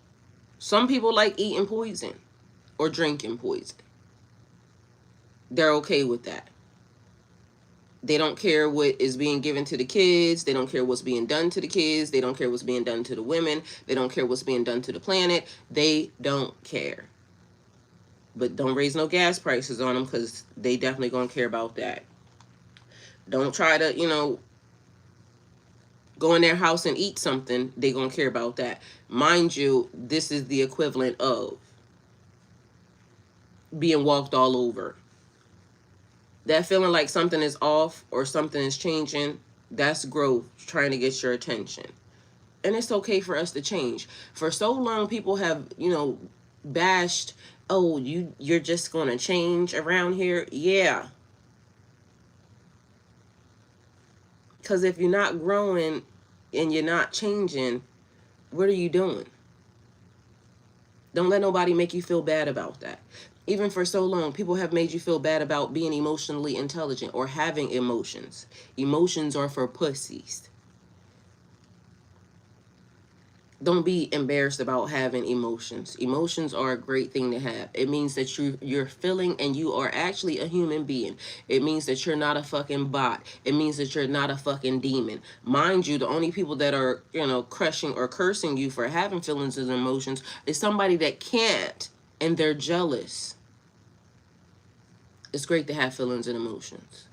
Some people like eating poison or drinking poison. They're okay with that. They don't care what is being given to the kids. They don't care what's being done to the kids. They don't care what's being done to the women. They don't care what's being done to the planet. They don't care. But don't raise no gas prices on them because they definitely going to care about that. Don't try to, go in their house and eat something. They going to care about that. Mind you, this is the equivalent of being walked all over. That feeling like something is off or something is changing, that's growth trying to get your attention. And it's okay for us to change. For so long, people have, bashed, oh, you're just going to change around here. Yeah. Because if you're not growing and you're not changing, what are you doing? Don't let nobody make you feel bad about that. Even for so long, people have made you feel bad about being emotionally intelligent or having emotions. Emotions are for pussies. Don't be embarrassed about having emotions. Emotions are a great thing to have. It means that you're feeling and you are actually a human being. It means that you're not a fucking bot. It means that you're not a fucking demon. Mind you, the only people that are, crushing or cursing you for having feelings and emotions is somebody that can't and they're jealous. It's great to have feelings and emotions.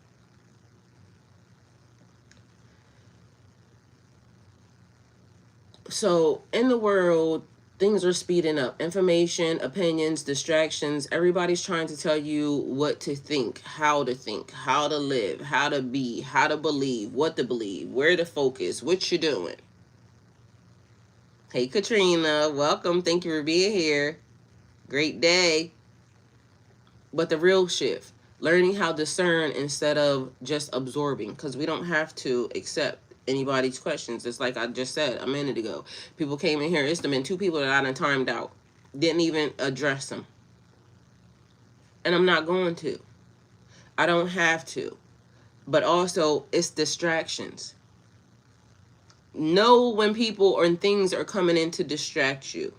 So in the world, things are speeding up. Information, opinions, distractions. Everybody's trying to tell you what to think, how to live, how to be, how to believe, what to believe, where to focus, what you're doing. Hey, Katrina, welcome. Thank you for being here. Great day. But the real shift, learning how to discern instead of just absorbing, because we don't have to accept anybody's questions. It's like I just said a minute ago. People came in here. It's been 2 people that I done timed out. Didn't even address them. And I'm not going to. I don't have to. But also, it's distractions. Know when people or things are coming in to distract you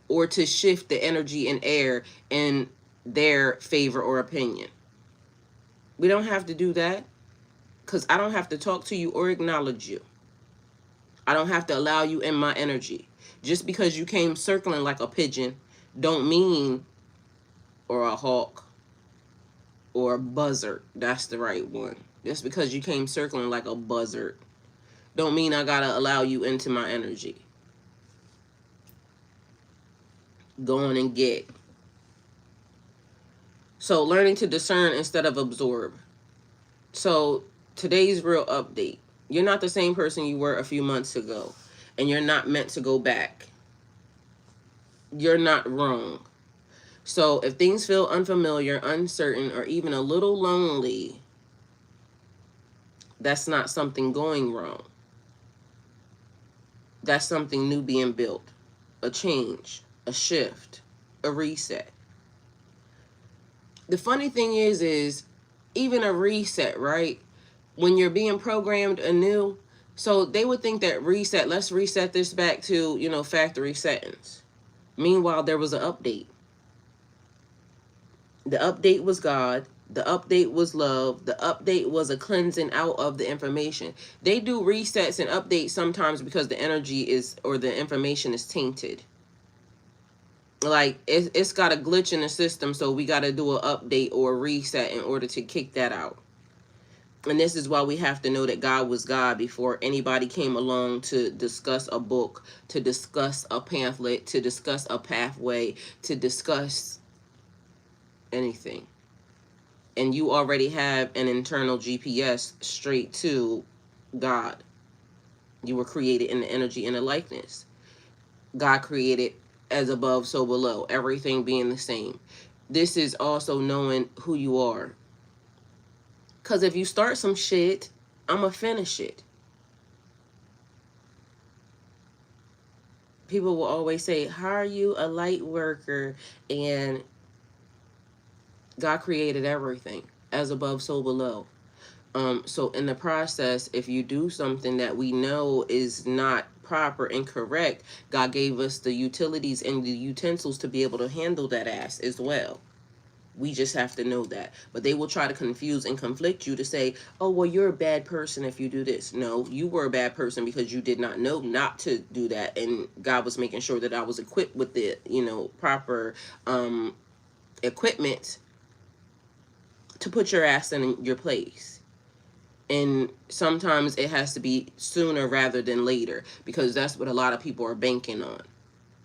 or to shift the energy and air in their favor or opinion. We don't have to do that because I don't have to talk to you or acknowledge you. I don't have to allow you in my energy. Just because you came circling like a pigeon don't mean, or a hawk, or a buzzard. That's the right one. Just because you came circling like a buzzard don't mean I gotta allow you into my energy. Go on and get. So learning to discern instead of absorb. So today's real update. You're not the same person you were a few months ago. And you're not meant to go back. You're not wrong. So if things feel unfamiliar, uncertain, or even a little lonely, That's not something going wrong. That's something new being built. A change, a shift, a reset. The funny thing is even a reset, right? When you're being programmed anew, so they would think that reset, let's reset this back to, factory settings. Meanwhile, there was an update. The update was God. The update was love. The update was a cleansing out of the information. They do resets and updates sometimes because the energy is, or the information is tainted. Like it's got a glitch in the system, so we got to do an update or a reset in order to kick that out. And this is why we have to know that God was God before anybody came along to discuss a book, to discuss a pamphlet, to discuss a pathway, to discuss anything. And you already have an internal GPS straight to God. You were created in the energy and the likeness. God created as above, so below, everything being the same. This is also knowing who you are. Because if you start some shit, I'm going to finish it. People will always say, how are you a light worker? And God created everything as above, so below. So in the process, if you do something that we know is not proper and correct, God gave us the utilities and the utensils to be able to handle that ass as well. We just have to know that. But they will try to confuse and conflict you to say, oh, well, you're a bad person if you do this. No, you were a bad person because you did not know not to do that. And God was making sure that I was equipped with the, proper equipment to put your ass in your place. And sometimes it has to be sooner rather than later, because that's what a lot of people are banking on.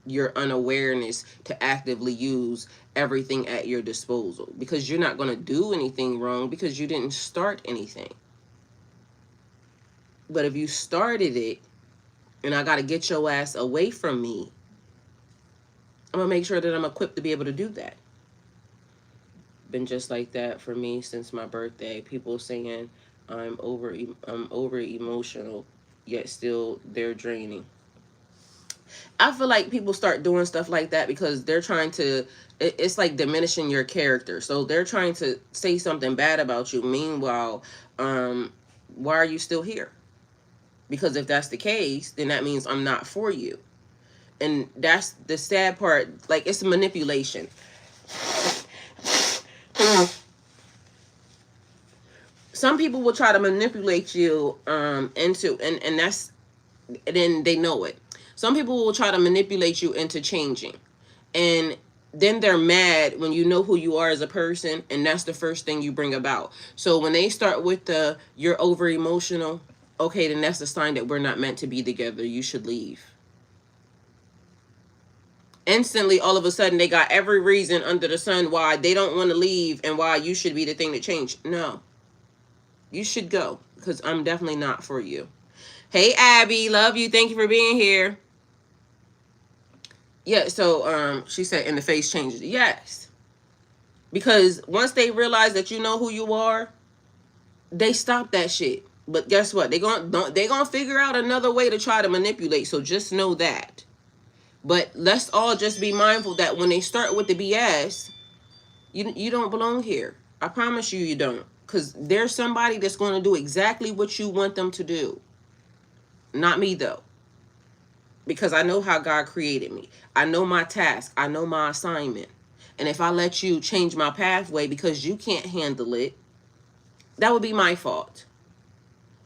Your unawareness to actively use everything at your disposal, because you're not going to do anything wrong because you didn't start anything. But if you started it and I got to get your ass away from me, I'm going to make sure that I'm equipped to be able to do that. Been just like that for me since my birthday. People saying I'm over emotional, yet still they're draining. I feel like people start doing stuff like that because they're trying to, it's like diminishing your character. So they're trying to say something bad about you. Meanwhile, why are you still here? Because if that's the case, then that means I'm not for you. And that's the sad part. Like, it's manipulation. Some people will try to manipulate you into, and that's, and then they know it. Some people will try to manipulate you into changing. And then they're mad when you know who you are as a person, and that's the first thing you bring about. So when they start with the, you're over emotional, okay, then that's a sign that we're not meant to be together. You should leave. Instantly, all of a sudden, they got every reason under the sun why they don't want to leave and why you should be the thing to change. No. You should go, because I'm definitely not for you. Hey, Abby, love you. Thank you for being here. Yeah, so she said, and the face changes. Yes. Because once they realize that you know who you are, they stop that shit. But guess what? They're gonna figure out another way to try to manipulate. So just know that. But let's all just be mindful that when they start with the BS, you don't belong here. I promise you, you don't. Because there's somebody that's going to do exactly what you want them to do. Not me, though. Because I know how God created me. I know my task. I know my assignment. And if I let you change my pathway because you can't handle it, that would be my fault.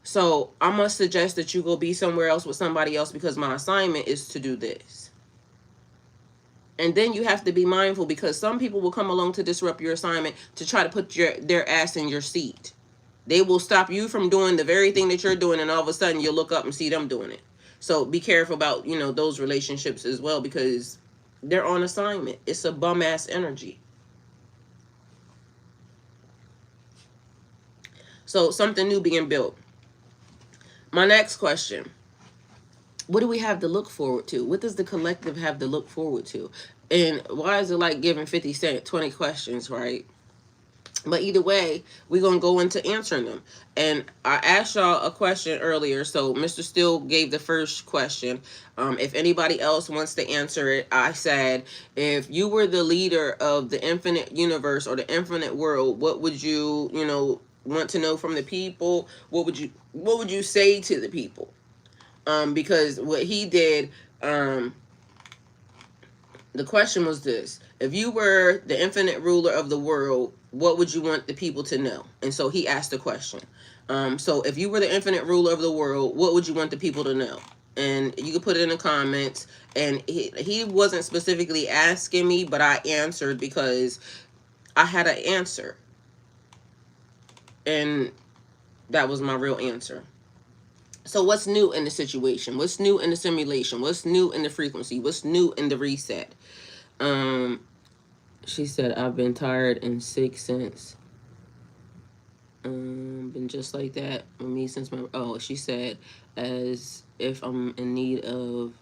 So I must suggest that you go be somewhere else with somebody else because my assignment is to do this. And then you have to be mindful, because some people will come along to disrupt your assignment to try to put their ass in your seat. They will stop you from doing the very thing that you're doing, and all of a sudden you'll look up and see them doing it. So be careful about, those relationships as well, because they're on assignment. It's a bum ass energy. So something new being built. My next question. What do we have to look forward to? What does the collective have to look forward to? And why is it like giving 50 Cent 20 questions, right? But either way, we're going to go into answering them. And I asked y'all a question earlier. So Mr. Steele gave the first question. If anybody else wants to answer it, I said, if you were the leader of the infinite universe or the infinite world, what would you, want to know from the people? What would you say to the people? Because what he did, the question was this: if you were the infinite ruler of the world, what would you want the people to know? And so he asked the question. So if you were the infinite ruler of the world, what would you want the people to know? And you could put it in the comments. And he wasn't specifically asking me, but I answered because I had an answer. And that was my real answer. So what's new in the situation? What's new in the simulation? What's new in the frequency? What's new in the reset? She said, I've been tired and sick since. Been just like that with me since my... Oh, she said, as if I'm in need of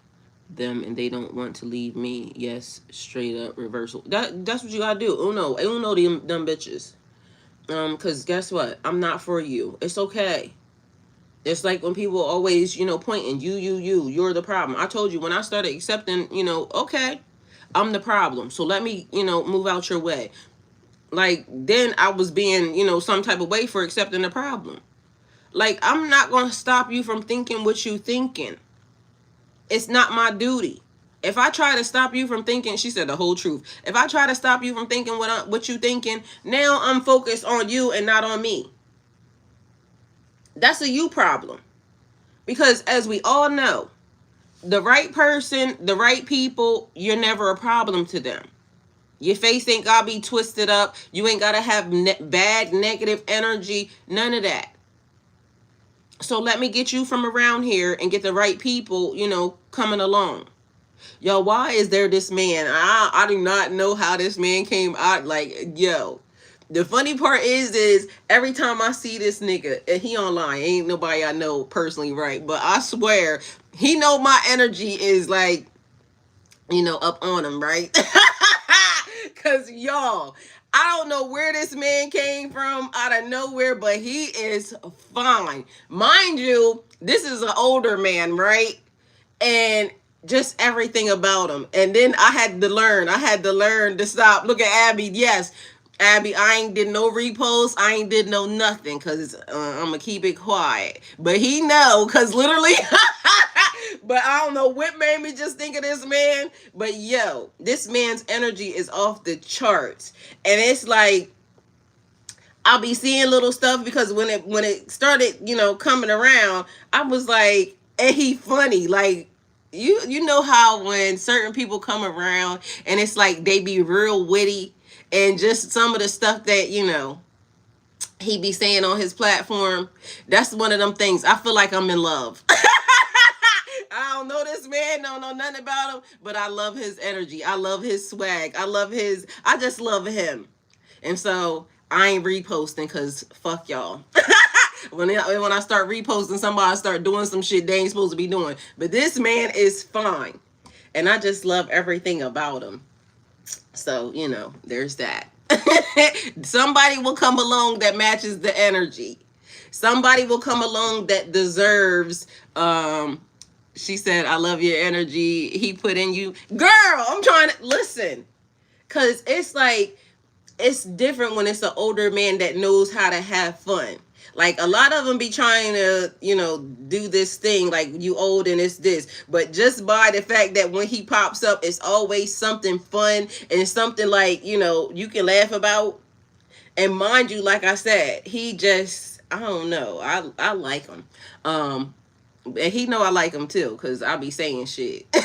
them and they don't want to leave me. Yes, straight up reversal. That's what you gotta do. Uno them bitches. Because guess what? I'm not for you. It's okay. It's like when people always, pointing, you're the problem. I told you when I started accepting, okay, I'm the problem. So let me, move out your way. Like, then I was being, some type of way for accepting the problem. Like, I'm not going to stop you from thinking what you thinking. It's not my duty. If I try to stop you from thinking, she said the whole truth. If I try to stop you from thinking what you thinking, now I'm focused on you and not on me. That's a you problem. Because as we all know, the right person, the right people, you're never a problem to them. Your face ain't gotta be twisted up. You ain't gotta have bad, negative energy. None of that. So let me get you from around here and get the right people, coming along. Yo, why is there this man? I do not know how this man came out. Like, yo. The funny part is every time I see this nigga, and he online, ain't nobody I know personally, right? But I swear, he know my energy is like, up on him, right? Because, y'all, I don't know where this man came from out of nowhere, but he is fine. Mind you, this is an older man, right? And just everything about him. And then I had to learn to stop. Look at Abby. Yes, Abby, I ain't did no reposts. I ain't did no nothing because I'm going to keep it quiet. But he know because literally... But I don't know what made me just think of this man. But yo, this man's energy is off the charts. And it's like, I'll be seeing little stuff because when it started, coming around, I was like, and he funny. Like, you know how when certain people come around and it's like they be real witty and just some of the stuff that, he be saying on his platform, that's one of them things. I feel like I'm in love. I don't know this man, don't know nothing about him, but I love his energy. I love his swag. I just love him. And so I ain't reposting because fuck y'all. When I start reposting, somebody start doing some shit they ain't supposed to be doing. But this man is fine. And I just love everything about him. So, there's that. Somebody will come along that matches the energy. Somebody will come along that deserves... She said, I love your energy. He put in you. Girl, I'm trying to listen. Because it's like, it's different when it's an older man that knows how to have fun. Like, a lot of them be trying to, do this thing. Like, you old and it's this. But just by the fact that when he pops up, it's always something fun. And something like, you can laugh about. And mind you, like I said, he just, I don't know. I like him. And he know I like him too, because I be saying shit. But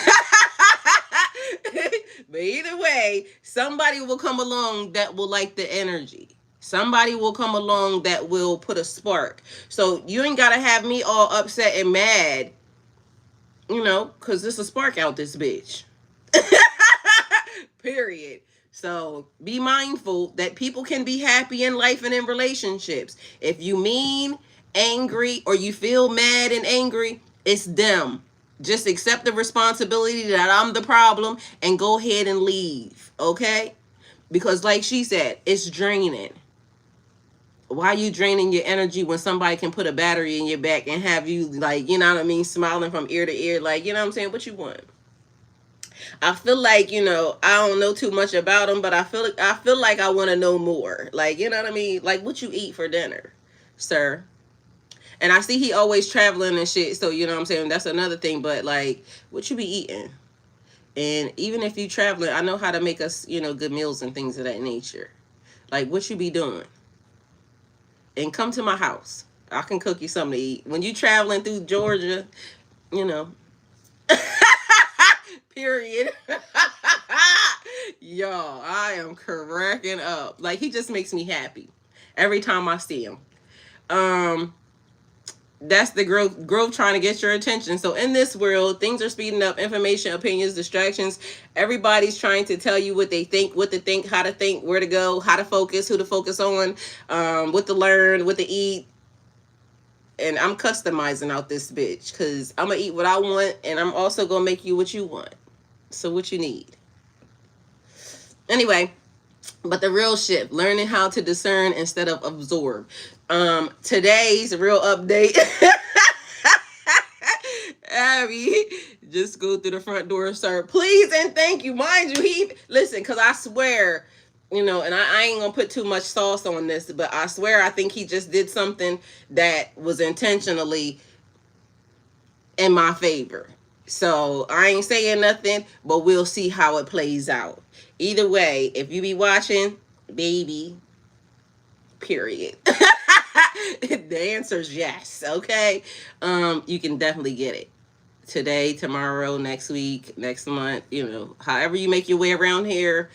either way, somebody will come along that will like the energy. Somebody will come along that will put a spark. So you ain't got to have me all upset and mad, because there's a spark out this bitch. Period. So be mindful that people can be happy in life and in relationships. If you mean... angry or you feel mad and angry, it's them. Just accept the responsibility that I'm the problem and go ahead and leave, okay? Because like she said, it's draining. Why you draining your energy when somebody can put a battery in your back and have you, like, you know what I mean, smiling from ear to ear, like, you know what I'm saying? What you want? I feel like, I don't know too much about them, but I feel like I want to know more. Like, you know what I mean? Like, what you eat for dinner, sir? And I see he always traveling and shit, so you know what I'm saying? That's another thing, but like, what you be eating? And even if you traveling, I know how to make us, good meals and things of that nature. Like, what you be doing? And come to my house. I can cook you something to eat. When you traveling through Georgia, you know. Period. Y'all, I am cracking up. Like, he just makes me happy every time I see him. Um, that's the growth trying to get your attention. So in this world, things are speeding up. Information, opinions, distractions. Everybody's trying to tell you what they think, what to think, how to think, where to go, how to focus, who to focus on, what to learn, what to eat. And I'm customizing out this bitch because I'm gonna eat what I want, and I'm also gonna make you what you want. So what you need? Anyway, but the real shit, learning how to discern instead of absorb. Today's real update. Abby, just go through the front door, sir. Please and thank you. Mind you, listen, because I swear, and I ain't gonna put too much sauce on this, but I swear I think he just did something that was intentionally in my favor. So I ain't saying nothing, but we'll see how it plays out. Either way, if you be watching, baby, period. The answer is yes, okay? You can definitely get it. Today, tomorrow, next week, next month, however you make your way around here,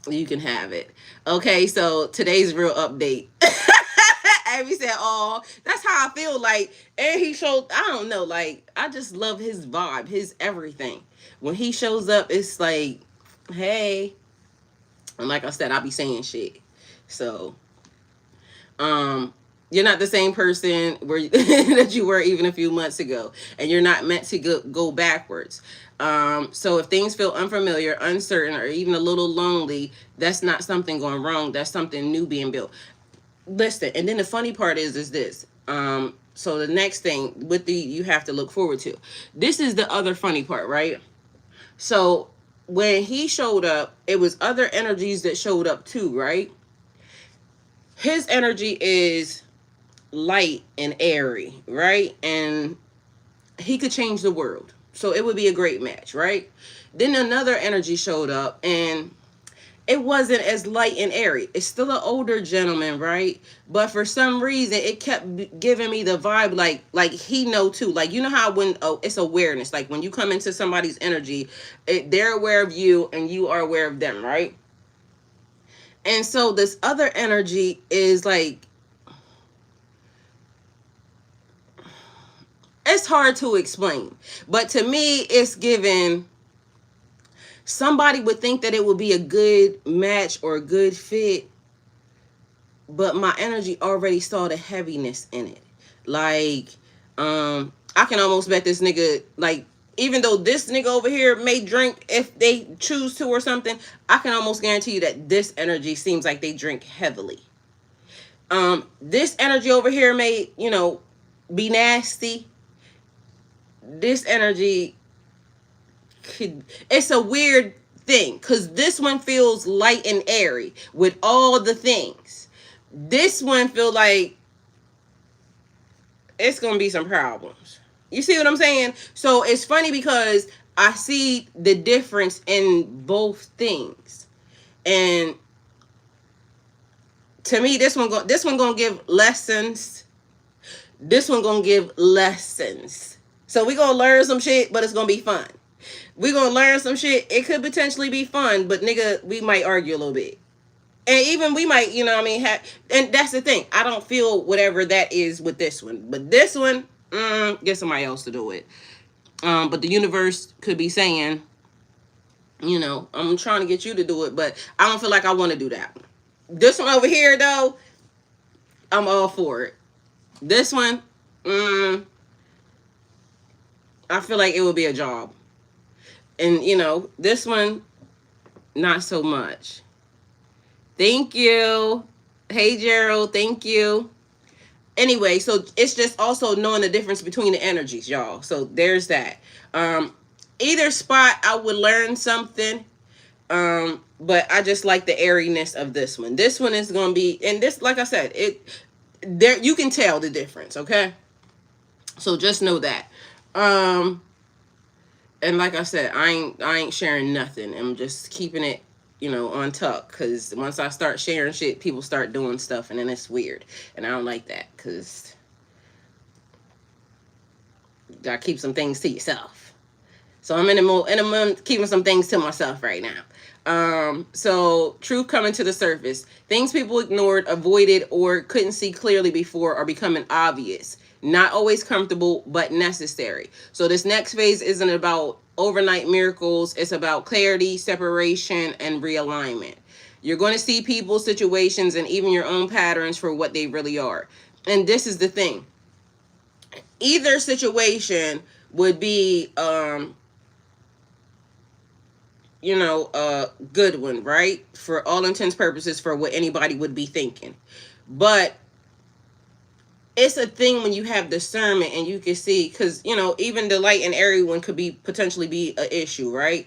you can have it. Okay, so today's real update. Abby said, "Oh, that's how I feel." Like, and he showed. I don't know. Like, I just love his vibe, his everything. When he shows up, it's like, hey. And like I said, I'll be saying shit. So, you're not the same person that you were even a few months ago, and you're not meant to go backwards. So if things feel unfamiliar, uncertain, or even a little lonely, that's not something going wrong. That's something new being built. Listen, and then the funny part is this. So the next thing you have to look forward to. This is the other funny part, right? So when he showed up, it was other energies that showed up too, right? His energy is light and airy, right? And he could change the world. So it would be a great match, right? Then another energy showed up, and it wasn't as light and airy. It's still an older gentleman, right? But for some reason, it kept giving me the vibe like he know too. Like, you know how it's awareness. Like when you come into somebody's energy, they're aware of you and you are aware of them, right? And so this other energy is like, it's hard to explain. But to me, it's given, somebody would think that it would be a good match or a good fit, but my energy already saw the heaviness in it. Like, I can almost bet this nigga, like, even though this nigga over here may drink if they choose to or something, I can almost guarantee you that this energy seems like they drink heavily. This energy over here may, be nasty. This energy it's a weird thing because this one feels light and airy with all the things. This one feel like it's gonna be some problems. You see what I'm saying? So it's funny because I see the difference in both things, and to me, this one gonna give lessons. This one gonna give lessons. So we gonna learn some shit, but it's gonna be fun. We gonna learn some shit. It could potentially be fun, but nigga, we might argue a little bit. And even we might, and that's the thing. I don't feel whatever that is with this one. But this one, get somebody else to do it. But the universe could be saying, I'm trying to get you to do it, but I don't feel like I want to do that one. This one over here, though, I'm all for it. This one, I feel like it would be a job. And, this one, not so much. Thank you. Hey, Gerald. Thank you. Anyway, so it's just also knowing the difference between the energies, y'all. So there's that. Um, Either spot, I would learn something. But I just like the airiness of this one. This one is gonna be, and this, like I said, it there you can tell the difference. Okay, so just know that. Um, and like I said, I ain't sharing nothing. I'm just keeping it, on tuck. Cause once I start sharing shit, people start doing stuff, and then it's weird, and I don't like that. Cause you gotta keep some things to yourself. So I'm in a keeping some things to myself right now. So truth coming to the surface. Things people ignored, avoided, or couldn't see clearly before are becoming obvious. Not always comfortable, but necessary. So this next phase isn't about overnight miracles. It's about clarity, separation, and realignment. You're going to see people, situations, and even your own patterns for what they really are. And this is the thing. Either situation would be a good one, right? For all intents purposes, for what anybody would be thinking. But it's a thing when you have discernment and you can see, because even the light and airy one could be potentially be an issue, right?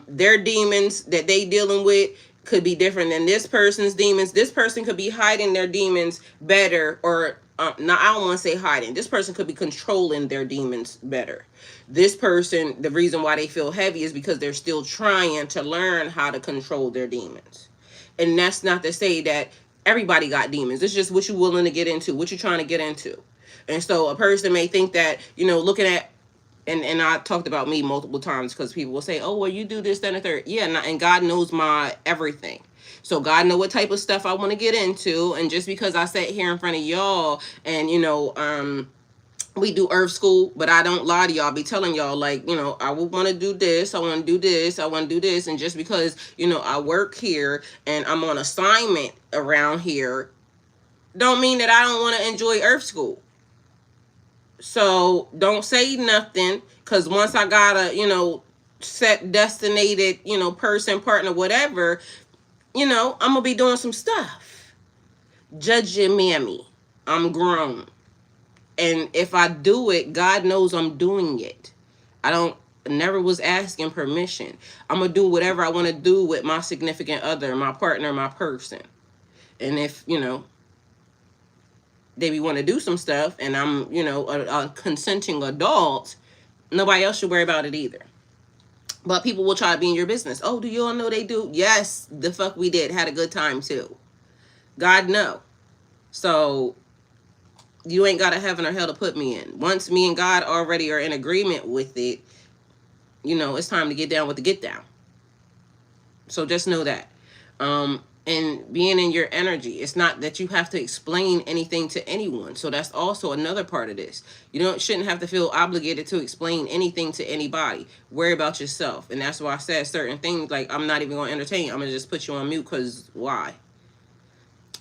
Their demons that they dealing with could be different than this person's demons. This person could be hiding their demons better, or no, I don't want to say hiding. This person could be controlling their demons better. This person, the reason why they feel heavy is because they're still trying to learn how to control their demons. And that's not to say that everybody got demons. It's just what you're willing to get into, what you're trying to get into. And so a person may think that, looking at, and I talked about me multiple times, because people will say, oh, well, you do this, then, and third. Yeah, and God knows my everything. So God know what type of stuff I want to get into. And just because I sat here in front of y'all and, we do earth school, but I don't lie to y'all. I be telling y'all, like, I would want to do this, I want to do this, I want to do this. And just because, I work here and I'm on assignment around here, don't mean that I don't want to enjoy earth school. So don't say nothing, because once I got a, set destinated, person, partner, whatever, I'm going to be doing some stuff. Judge your mammy. I'm grown. And if I do it, God knows I'm doing it. I never was asking permission. I'm going to do whatever I want to do with my significant other, my partner, my person. And if, they want to do some stuff and I'm, a consenting adult, nobody else should worry about it either. But people will try to be in your business. Oh, do you all know they do? Yes, the fuck we did. Had a good time too. God know. So you ain't got a heaven or hell to put me in. Once me and God already are in agreement with it, it's time to get down with the get down. So just know that. And being in your energy, it's not that you have to explain anything to anyone. So that's also another part of this. You shouldn't have to feel obligated to explain anything to anybody. Worry about yourself. And that's why I said certain things like, I'm not even going to entertain. I'm going to just put you on mute, because why?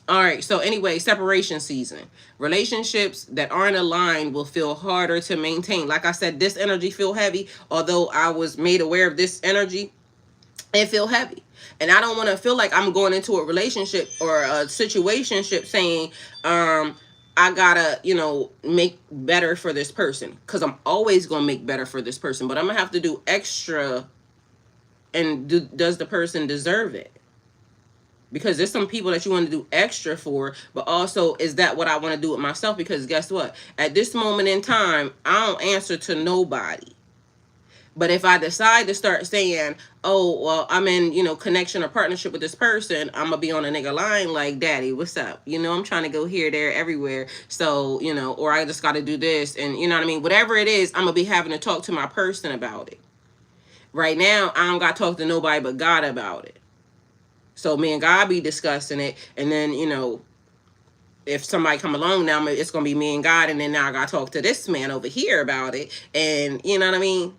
All right, so anyway, separation season. Relationships that aren't aligned will feel harder to maintain. Like I said, this energy feel heavy. Although I was made aware of this energy, it feel heavy. And I don't want to feel like I'm going into a relationship or a situationship saying, I gotta, make better for this person. Because I'm always going to make better for this person. But I'm going to have to do extra. And does the person deserve it? Because there's some people that you want to do extra for, but also, is that what I want to do with myself? Because guess what? At this moment in time, I don't answer to nobody. But if I decide to start saying, oh, well, I'm in, connection or partnership with this person, I'm going to be on a nigga line like, daddy, what's up? I'm trying to go here, there, everywhere. So, or I just got to do this. And you know what I mean? Whatever it is, I'm going to be having to talk to my person about it. Right now, I don't got to talk to nobody but God about it. So me and God be discussing it. And then, if somebody come along now, it's going to be me and God. And then now I got to talk to this man over here about it. And you know what I mean?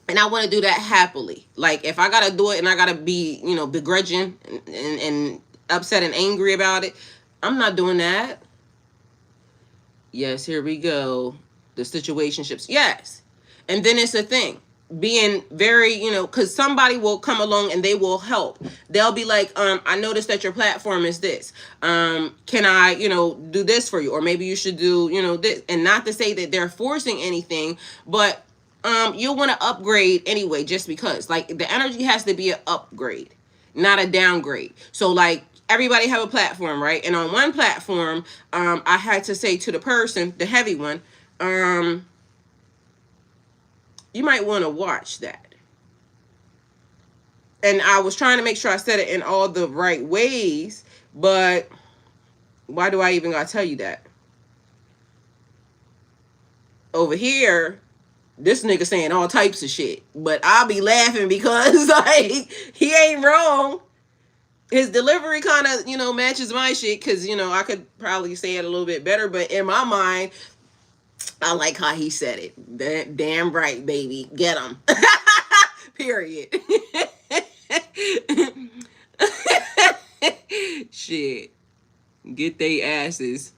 And I want to do that happily. Like, if I got to do it and I got to be, begrudging and upset and angry about it, I'm not doing that. Yes, here we go. The situationships. Yes. And then it's a thing. being very, because somebody will come along and they will help. They'll be like, I noticed that your platform is this. Can I, do this for you? Or maybe you should do, this. And not to say that they're forcing anything, but you'll want to upgrade anyway, just because. Like, the energy has to be an upgrade, not a downgrade. So, like, everybody have a platform, right? And on one platform, I had to say to the person, the heavy one, you might want to watch that. And I was trying to make sure I said it in all the right ways, but why do I even gotta tell you that? Over here, this nigga saying all types of shit, but I'll be laughing because, like, he ain't wrong. His delivery kind of, matches my shit, because, I could probably say it a little bit better, but in my mind, I like how he said it. Damn right, baby. Get him. Period. Shit. Get they asses.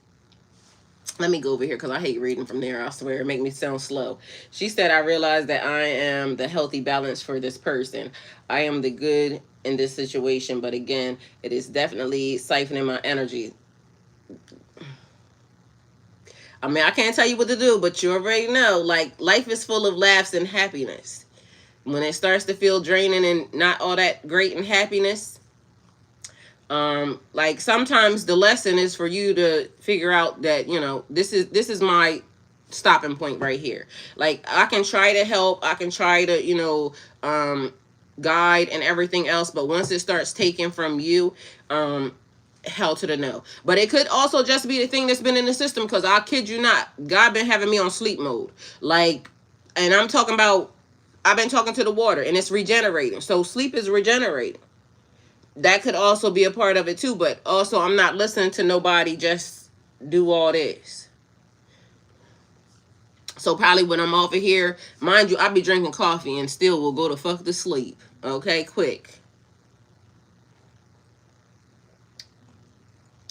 Let me go over here because I hate reading from there. I swear it make me sound slow. She said, I realize that I am the healthy balance for this person. I am the good in this situation. But again, it is definitely siphoning my energy. I mean, I can't tell you what to do, but you already know. Like, life is full of laughs and happiness. When it starts to feel draining and not all that great and happiness, like, sometimes the lesson is for you to figure out that, this is my stopping point right here. Like, I can try to help, I can try to, guide and everything else, but once it starts taking from you, hell to the no. But it could also just be the thing that's been in the system, because I kid you not, God been having me on sleep mode. Like, and I'm talking about, I've been talking to the water and it's regenerating. So sleep is regenerating. That could also be a part of it too. But also, I'm not listening to nobody just do all this. So probably when I'm off of here, mind you, I'll be drinking coffee and still will go to fuck to sleep. Okay, quick.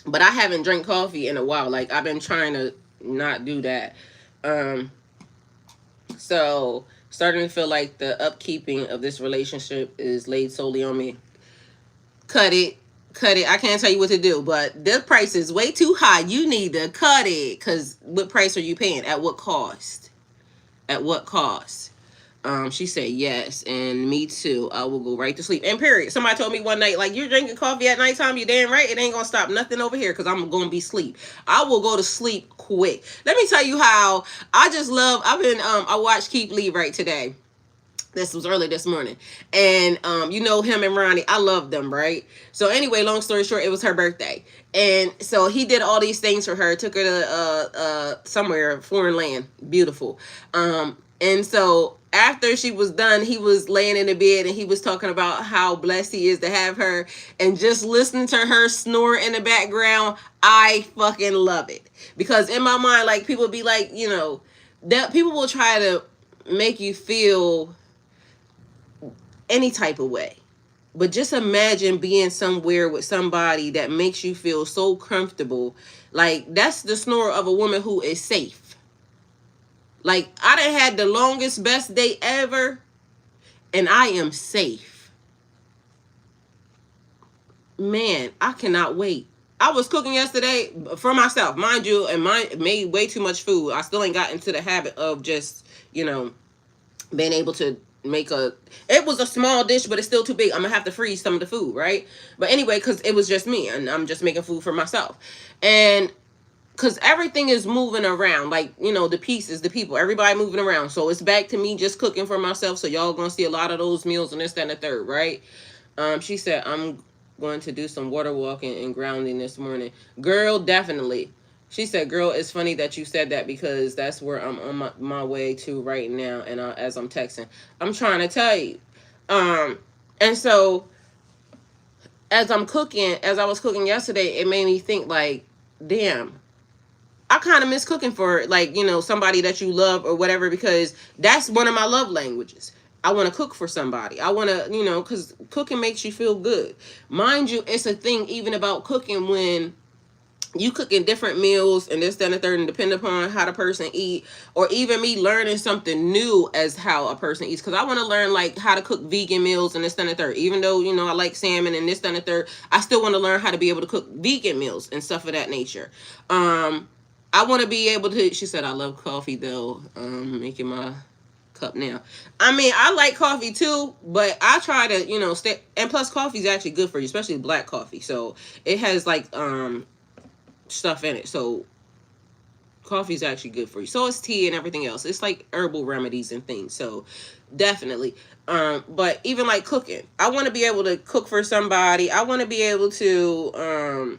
But I haven't drank coffee in a while. Like, I've been trying to not do that. So starting to feel like the upkeeping of this relationship is laid solely on me. Cut it. I can't tell you what to do, but the price is way too high. You need to cut it, because what price are you paying? At what cost? At what cost? She said yes, and me too. I will go right to sleep. And period. Somebody told me one night, like, you're drinking coffee at nighttime, you damn right. It ain't gonna stop nothing over here, because I'm gonna be asleep. I will go to sleep quick. Let me tell you how I just love, I watched Keep Leave right today. This was early this morning. And him and Ronnie, I love them, right? So anyway, long story short, it was her birthday. And so he did all these things for her, took her to somewhere, foreign land, beautiful. And so after she was done, he was laying in the bed and he was talking about how blessed he is to have her, and just listening to her snore in the background. I fucking love it, because in my mind, like, people be like, that people will try to make you feel any type of way. But just imagine being somewhere with somebody that makes you feel so comfortable. Like, that's the snore of a woman who is safe. Like, I done had the longest, best day ever, and I am safe. Man, I cannot wait. I was cooking yesterday for myself, mind you, and made way too much food. I still ain't got into the habit of just, being able to make it was a small dish, but it's still too big. I'm gonna have to freeze some of the food, right? But anyway, because it was just me, and I'm just making food for myself. And because everything is moving around, like, the pieces, the people, everybody moving around. So it's back to me just cooking for myself. So y'all gonna see a lot of those meals and this, that, and the third, right? She said, I'm going to do some water walking and grounding this morning. Girl, definitely. She said, girl, it's funny that you said that, because that's where I'm on my way to right now. And as I'm texting, I'm trying to tell you. And so as I was cooking yesterday, it made me think, like, damn, I kind of miss cooking for, like, somebody that you love or whatever, because that's one of my love languages. I want to cook for somebody. I want to, because cooking makes you feel good. Mind you, it's a thing even about cooking when you cooking different meals and this, that, and the third, and depend upon how the person eat, or even me learning something new as how a person eats. Because I want to learn like how to cook vegan meals and this, that, and the third. Even though, you know, I like salmon and this, that, and the third, I still want to learn how to be able to cook vegan meals and stuff of that nature. I want to be able to, she said, I love coffee though. Making my cup now. I mean, I like coffee too, but I try to, you know, stay, and plus coffee is actually good for you, especially black coffee. So it has like, stuff in it. So coffee is actually good for you. So is tea and everything else. It's like herbal remedies and things. So definitely. But even like cooking, I want to be able to cook for somebody. I want to be able to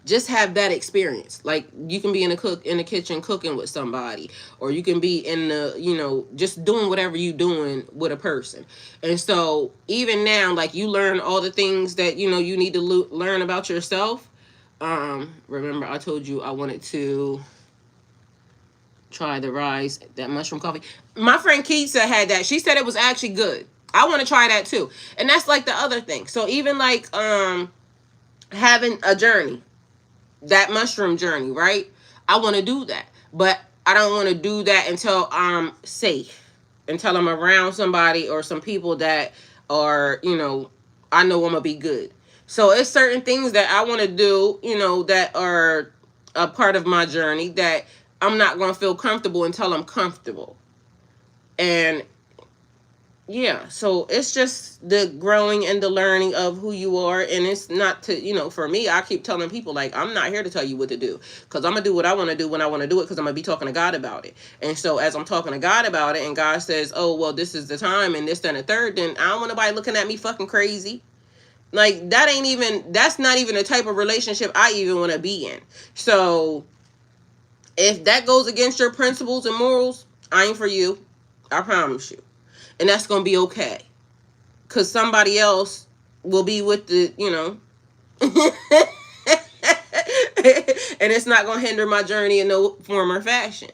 just have that experience. Like you can be in the kitchen cooking with somebody, or you can be in the, you know, just doing whatever you doing with a person. And so even now, like you learn all the things that, you know, you need to learn about yourself. Remember I told you I wanted to try the rise, that mushroom coffee. My friend Keisha had that. She said it was actually good. I want to try that too. And that's like the other thing. So even like having a journey, that mushroom journey, right? I want to do that. But I don't want to do that until I'm safe, until I'm around somebody or some people that are, you know, I know I'm gonna be good. So it's certain things that I want to do, you know, that are a part of my journey that I'm not going to feel comfortable until I'm comfortable. And yeah, so it's just the growing and the learning of who you are. And it's not to, you know, for me, I keep telling people, like, I'm not here to tell you what to do, because I'm going to do what I want to do when I want to do it, because I'm going to be talking to God about it. And so as I'm talking to God about it and God says, oh, well, this is the time and this, then, and the third, then I don't want nobody looking at me fucking crazy. Like, that's not even the type of relationship I even want to be in. So if that goes against your principles and morals, I ain't for you. I promise you. And that's going to be okay. Because somebody else will be with the, you know. And it's not going to hinder my journey in no form or fashion.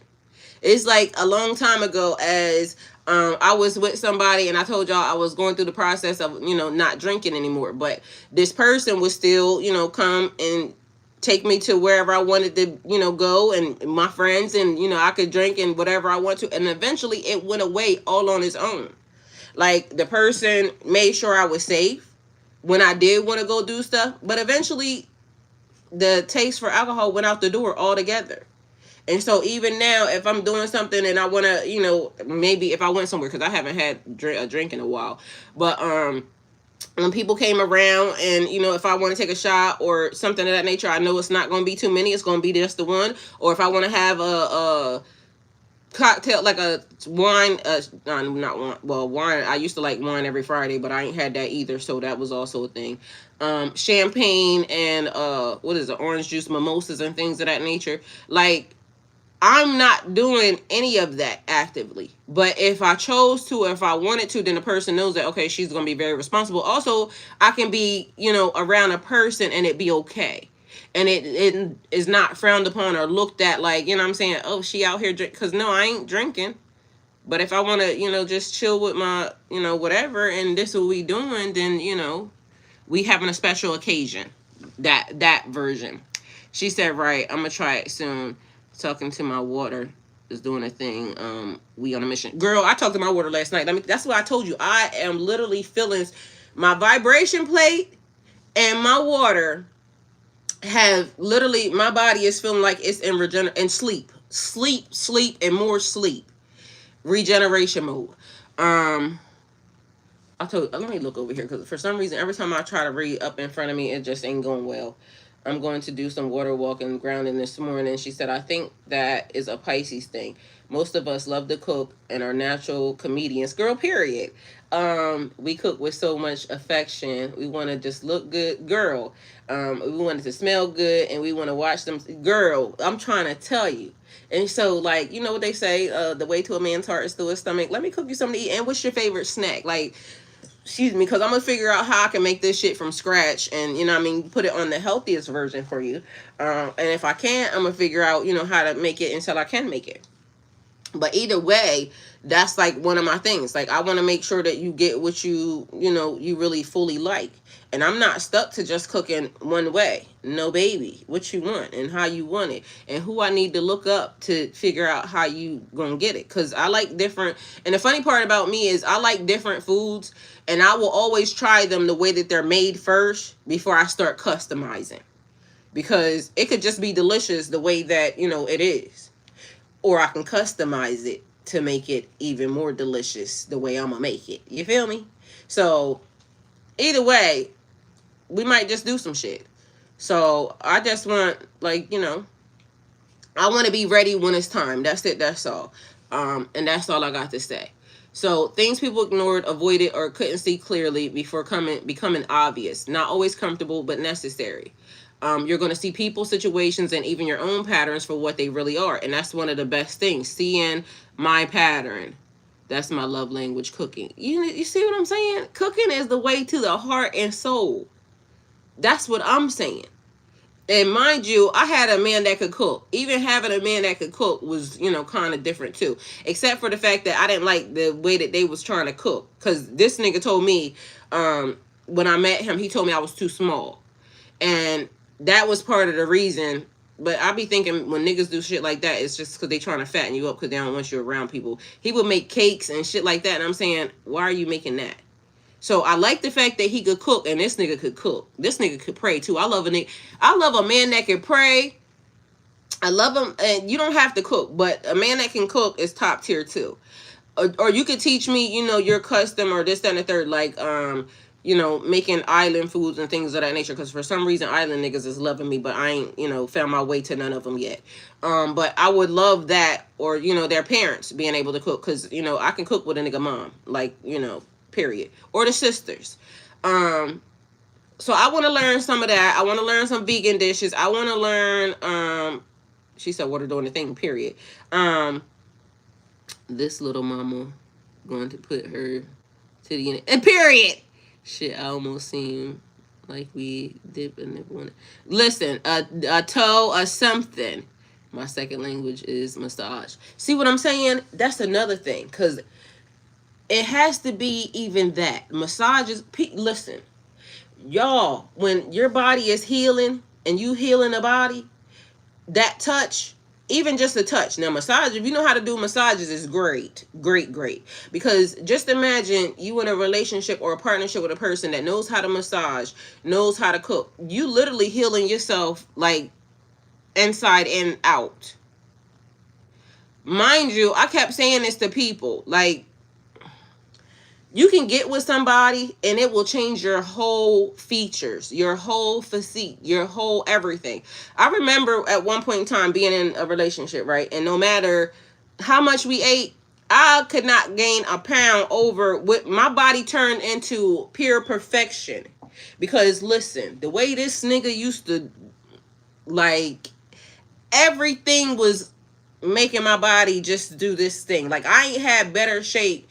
It's like a long time ago, as I was with somebody and I told y'all I was going through the process of, you know, not drinking anymore. But this person would still, you know, come and take me to wherever I wanted to, you know, go, and my friends, and, you know, I could drink and whatever I want to. And eventually it went away all on its own. Like, the person made sure I was safe when I did want to go do stuff. But eventually the taste for alcohol went out the door altogether. And so even now, if I'm doing something and I want to, you know, maybe if I went somewhere, because I haven't had a drink in a while, but when people came around and, you know, if I want to take a shot or something of that nature, I know it's not going to be too many. It's going to be just the one. Or if I want to have a cocktail, like a wine, not wine, well, wine, I used to like wine every Friday, but I ain't had that either, so that was also a thing. Champagne and what is it, orange juice, mimosas and things of that nature. Like, I'm not doing any of that actively. But if I chose to, or if I wanted to, then the person knows that, okay, she's going to be very responsible. Also, I can be, you know, around a person and it be okay. And it is not frowned upon or looked at like, you know what I'm saying, oh, she out here drink. Because no, I ain't drinking. But if I want to, you know, just chill with my, you know, whatever, and this is what we doing, then, you know, we having a special occasion. That version. She said, right, I'm going to try it soon. Talking to my water is doing a thing. We on a mission. Girl, I talked to my water last night. That's what I told you. I am literally feeling my vibration plate and my water have literally, my body is feeling like it's in and sleep, and more sleep. Regeneration mode. I told you, let me look over here, because for some reason, every time I try to read up in front of me, it just ain't going well. I'm going to do some water walking, grounding this morning. She said, I think that is a Pisces thing. Most of us love to cook and are natural comedians. Girl, period. We cook with so much affection. We want to just look good. Girl, we want it to smell good, and we want to watch them. Girl, I'm trying to tell you. And so, like, you know what they say, the way to a man's heart is through his stomach. Let me cook you something to eat. And what's your favorite snack? Like, excuse me, because I'm going to figure out how I can make this shit from scratch and, you know what I mean, put it on the healthiest version for you. And if I can't, I'm going to figure out, you know, how to make it until I can make it. But either way, that's like one of my things. Like, I want to make sure that you get what you really fully like. And I'm not stuck to just cooking one way. No, baby. What you want and how you want it. And who I need to look up to figure out how you gonna get it. Because I like different. And the funny part about me is I like different foods. And I will always try them the way that they're made first before I start customizing. Because it could just be delicious the way that, it is. Or I can customize it to make it even more delicious the way I'm gonna make it. You feel me? So either way, we might just do some shit. So I just want, like, I want to be ready when it's time. That's it. That's all. And that's all I got to say. So things people ignored, avoided, or couldn't see clearly before becoming obvious. Not always comfortable, but necessary. You're going to see people, situations, and even your own patterns for what they really are. And that's one of the best things. Seeing my pattern. That's my love language, cooking. You see what I'm saying? Cooking is the way to the heart and soul. That's what I'm saying. And mind you, I had a man that could cook. Even having a man that could cook was, kind of different too. Except for the fact that I didn't like the way that they was trying to cook. Because this nigga told me, when I met him, he told me I was too small. And that was part of the reason. But I be thinking when niggas do shit like that, it's just because they trying to fatten you up because they don't want you around people. He would make cakes and shit like that. And I'm saying, why are you making that? So I like the fact that he could cook, and this nigga could cook. This nigga could pray too. I love a man that can pray. I love him, and you don't have to cook, but a man that can cook is top tier too. Or you could teach me, your custom or this, that, and the third, like making island foods and things of that nature. Because for some reason, island niggas is loving me, but I ain't found my way to none of them yet. But I would love that, or their parents being able to cook, because I can cook with a nigga mom, like period, or the sisters. So I want to learn some of that. I want to learn some vegan dishes. I want to learn she said water doing the thing, period. This little mama going to put her titty in it, and period. Shit, I almost seem like we dip in it. Listen, a toe, a something. My second language is massage. See what I'm saying? That's another thing, because it has to be even that. Massages, listen, y'all, when your body is healing and you healing the body, that touch, even just a touch. Now, massage, if you know how to do massages, is great. Great, great. Because just imagine you in a relationship or a partnership with a person that knows how to massage, knows how to cook. You literally healing yourself, like, inside and out. Mind you, I kept saying this to people, like, you can get with somebody and it will change your whole features, your whole physique, your whole everything. I remember at one point in time being in a relationship, right? And no matter how much we ate, I could not gain a pound over what my body turned into pure perfection. Because listen, the way this nigga used to, like, everything was making my body just do this thing. Like, I ain't had better shape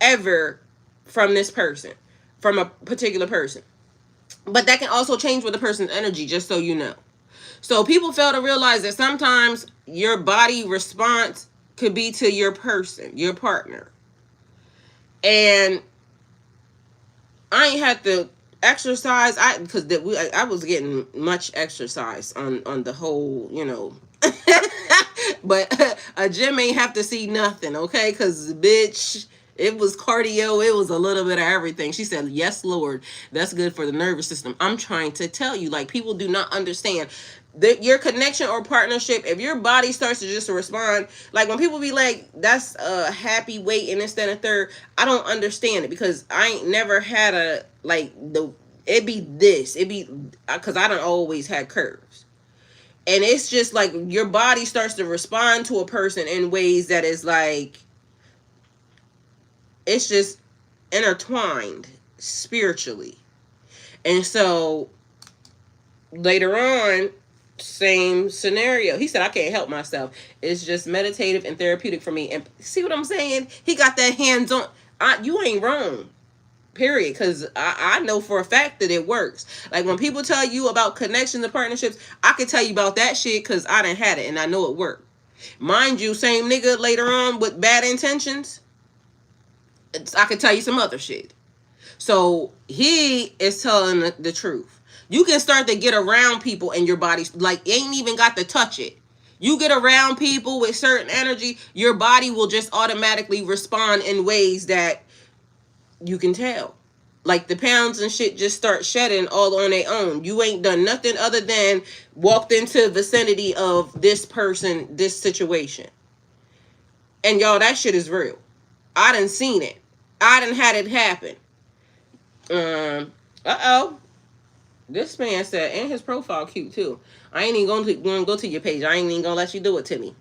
ever from this person, from a particular person. But that can also change with the person's energy, just so you know. So people fail to realize that sometimes your body response could be to your person, your partner. And I ain't had to exercise, because I was getting much exercise on the whole, but a gym ain't have to see nothing, okay? Because bitch, it was cardio. It was a little bit of everything. She said, yes, Lord, that's good for the nervous system. I'm trying to tell you, like, people do not understand that your connection or partnership, if your body starts to just respond, like when people be like, that's a happy weight and this, that, and third, I don't understand it, because I ain't never had it be this. It be, because I don't always had curves. And it's just like your body starts to respond to a person in ways that is like, it's just intertwined spiritually. And so later on, same scenario. He said, I can't help myself. It's just meditative and therapeutic for me. And see what I'm saying? He got that hands on. You ain't wrong. Period. Because I know for a fact that it works. Like when people tell you about connections and partnerships, I can tell you about that shit because I done had it and I know it worked. Mind you, same nigga later on with bad intentions, I could tell you some other shit. So he is telling the truth. You can start to get around people and your body, like, ain't even got to touch it. You get around people with certain energy, your body will just automatically respond in ways that you can tell. Like the pounds and shit just start shedding all on their own. You ain't done nothing other than walked into vicinity of this person, this situation. And y'all, that shit is real. I done seen it. I done had it happen. Uh-oh. This man said, and his profile cute too. I ain't even gonna go to your page. I ain't even gonna let you do it to me.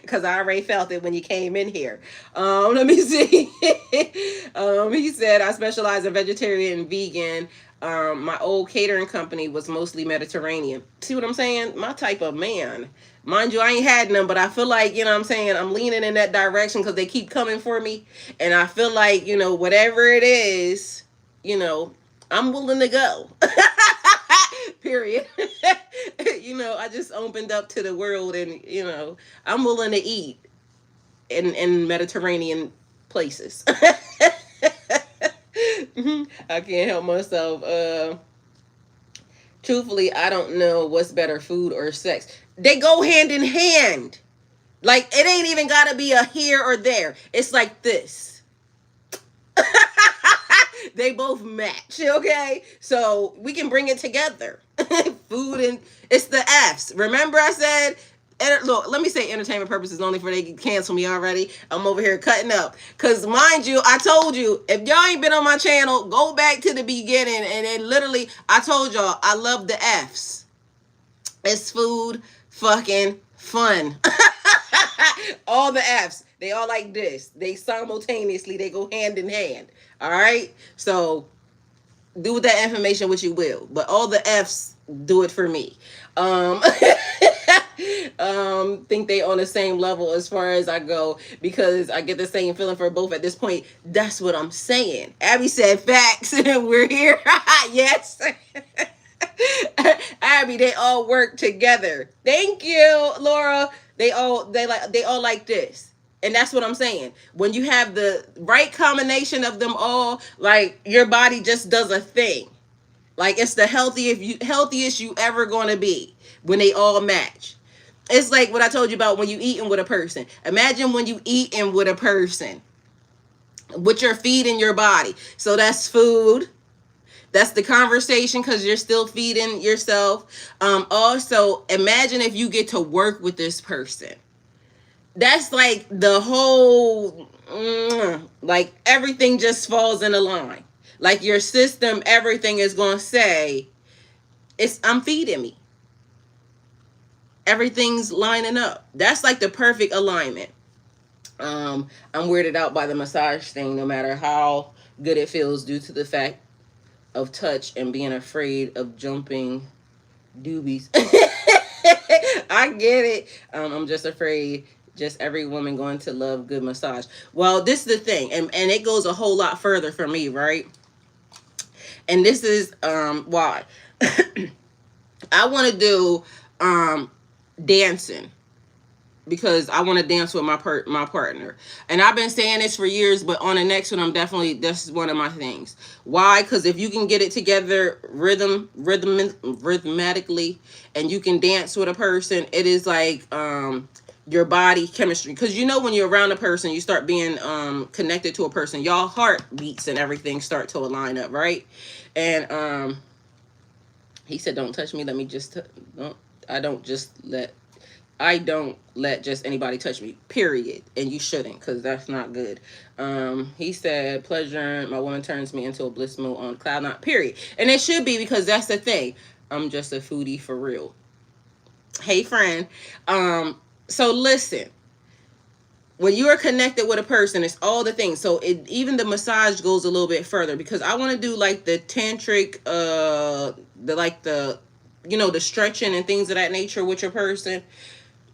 Because I already felt it when you came in here. Let me see. He said, I specialize in vegetarian and vegan. My old catering company was mostly Mediterranean. See what I'm saying? My type of man. Mind you, I ain't had none, but I feel like, you know what I'm saying, I'm leaning in that direction because they keep coming for me. And I feel like, you know, whatever it is, you know, I'm willing to go. Period. You know, I just opened up to the world and, you know, I'm willing to eat in Mediterranean places. I can't help myself. Truthfully, I don't know what's better, food or sex. They go hand in hand. Like, it ain't even gotta be a here or there. It's like this. They both match, okay? So we can bring it together. Food and it's the F's. Remember I said, look, let me say entertainment purposes only for they can cancel me already. I'm over here cutting up. Because mind you, I told you, if y'all ain't been on my channel, go back to the beginning. And then literally, I told y'all, I love the F's. It's food, fucking fun. All the F's. They all like this. They simultaneously, they go hand in hand. All right? So do with that information what you will. But all the F's do it for me. Think they on the same level as far as I go because I get the same feeling for both at this point. That's what I'm saying. Abby said facts. We're here. Yes. Abby, they all work together. Thank you, Laura. They all like this. And that's what I'm saying. When you have the right combination of them all, like your body just does a thing. Like it's the healthiest you ever gonna be when they all match. It's like what I told you about when you eating with a person. Imagine when you eating with a person, what you're feeding your body. So that's food. That's the conversation because you're still feeding yourself. Also, imagine if you get to work with this person. That's like the whole, like everything just falls in a line. Like your system, everything is going to say, I'm feeding me. Everything's lining up. That's like the perfect alignment. I'm weirded out by the massage thing, no matter how good it feels due to the fact of touch and being afraid of jumping doobies. I get it. I'm just afraid just every woman going to love good massage. Well, this is the thing, and it goes a whole lot further for me, right? And this is why I want to do dancing, because I want to dance with my partner. And I've been saying this for years, but on the next one, this is one of my things. Why? Because if you can get it together rhythmatically, and you can dance with a person, it is like your body chemistry. Because you know when you're around a person, you start being connected to a person. Y'all heartbeats and everything start to align up, right? And he said, "Don't touch me. Let me just I don't let just anybody touch me, period. And you shouldn't, because that's not good." He said, "Pleasure, my woman turns me into a bliss mode on cloud nine, period." And it should be, because that's the thing. I'm just a foodie for real. Hey, friend. So listen. When you are connected with a person, it's all the things. So even the massage goes a little bit further, because I want to do like the tantric, the stretching and things of that nature with your person.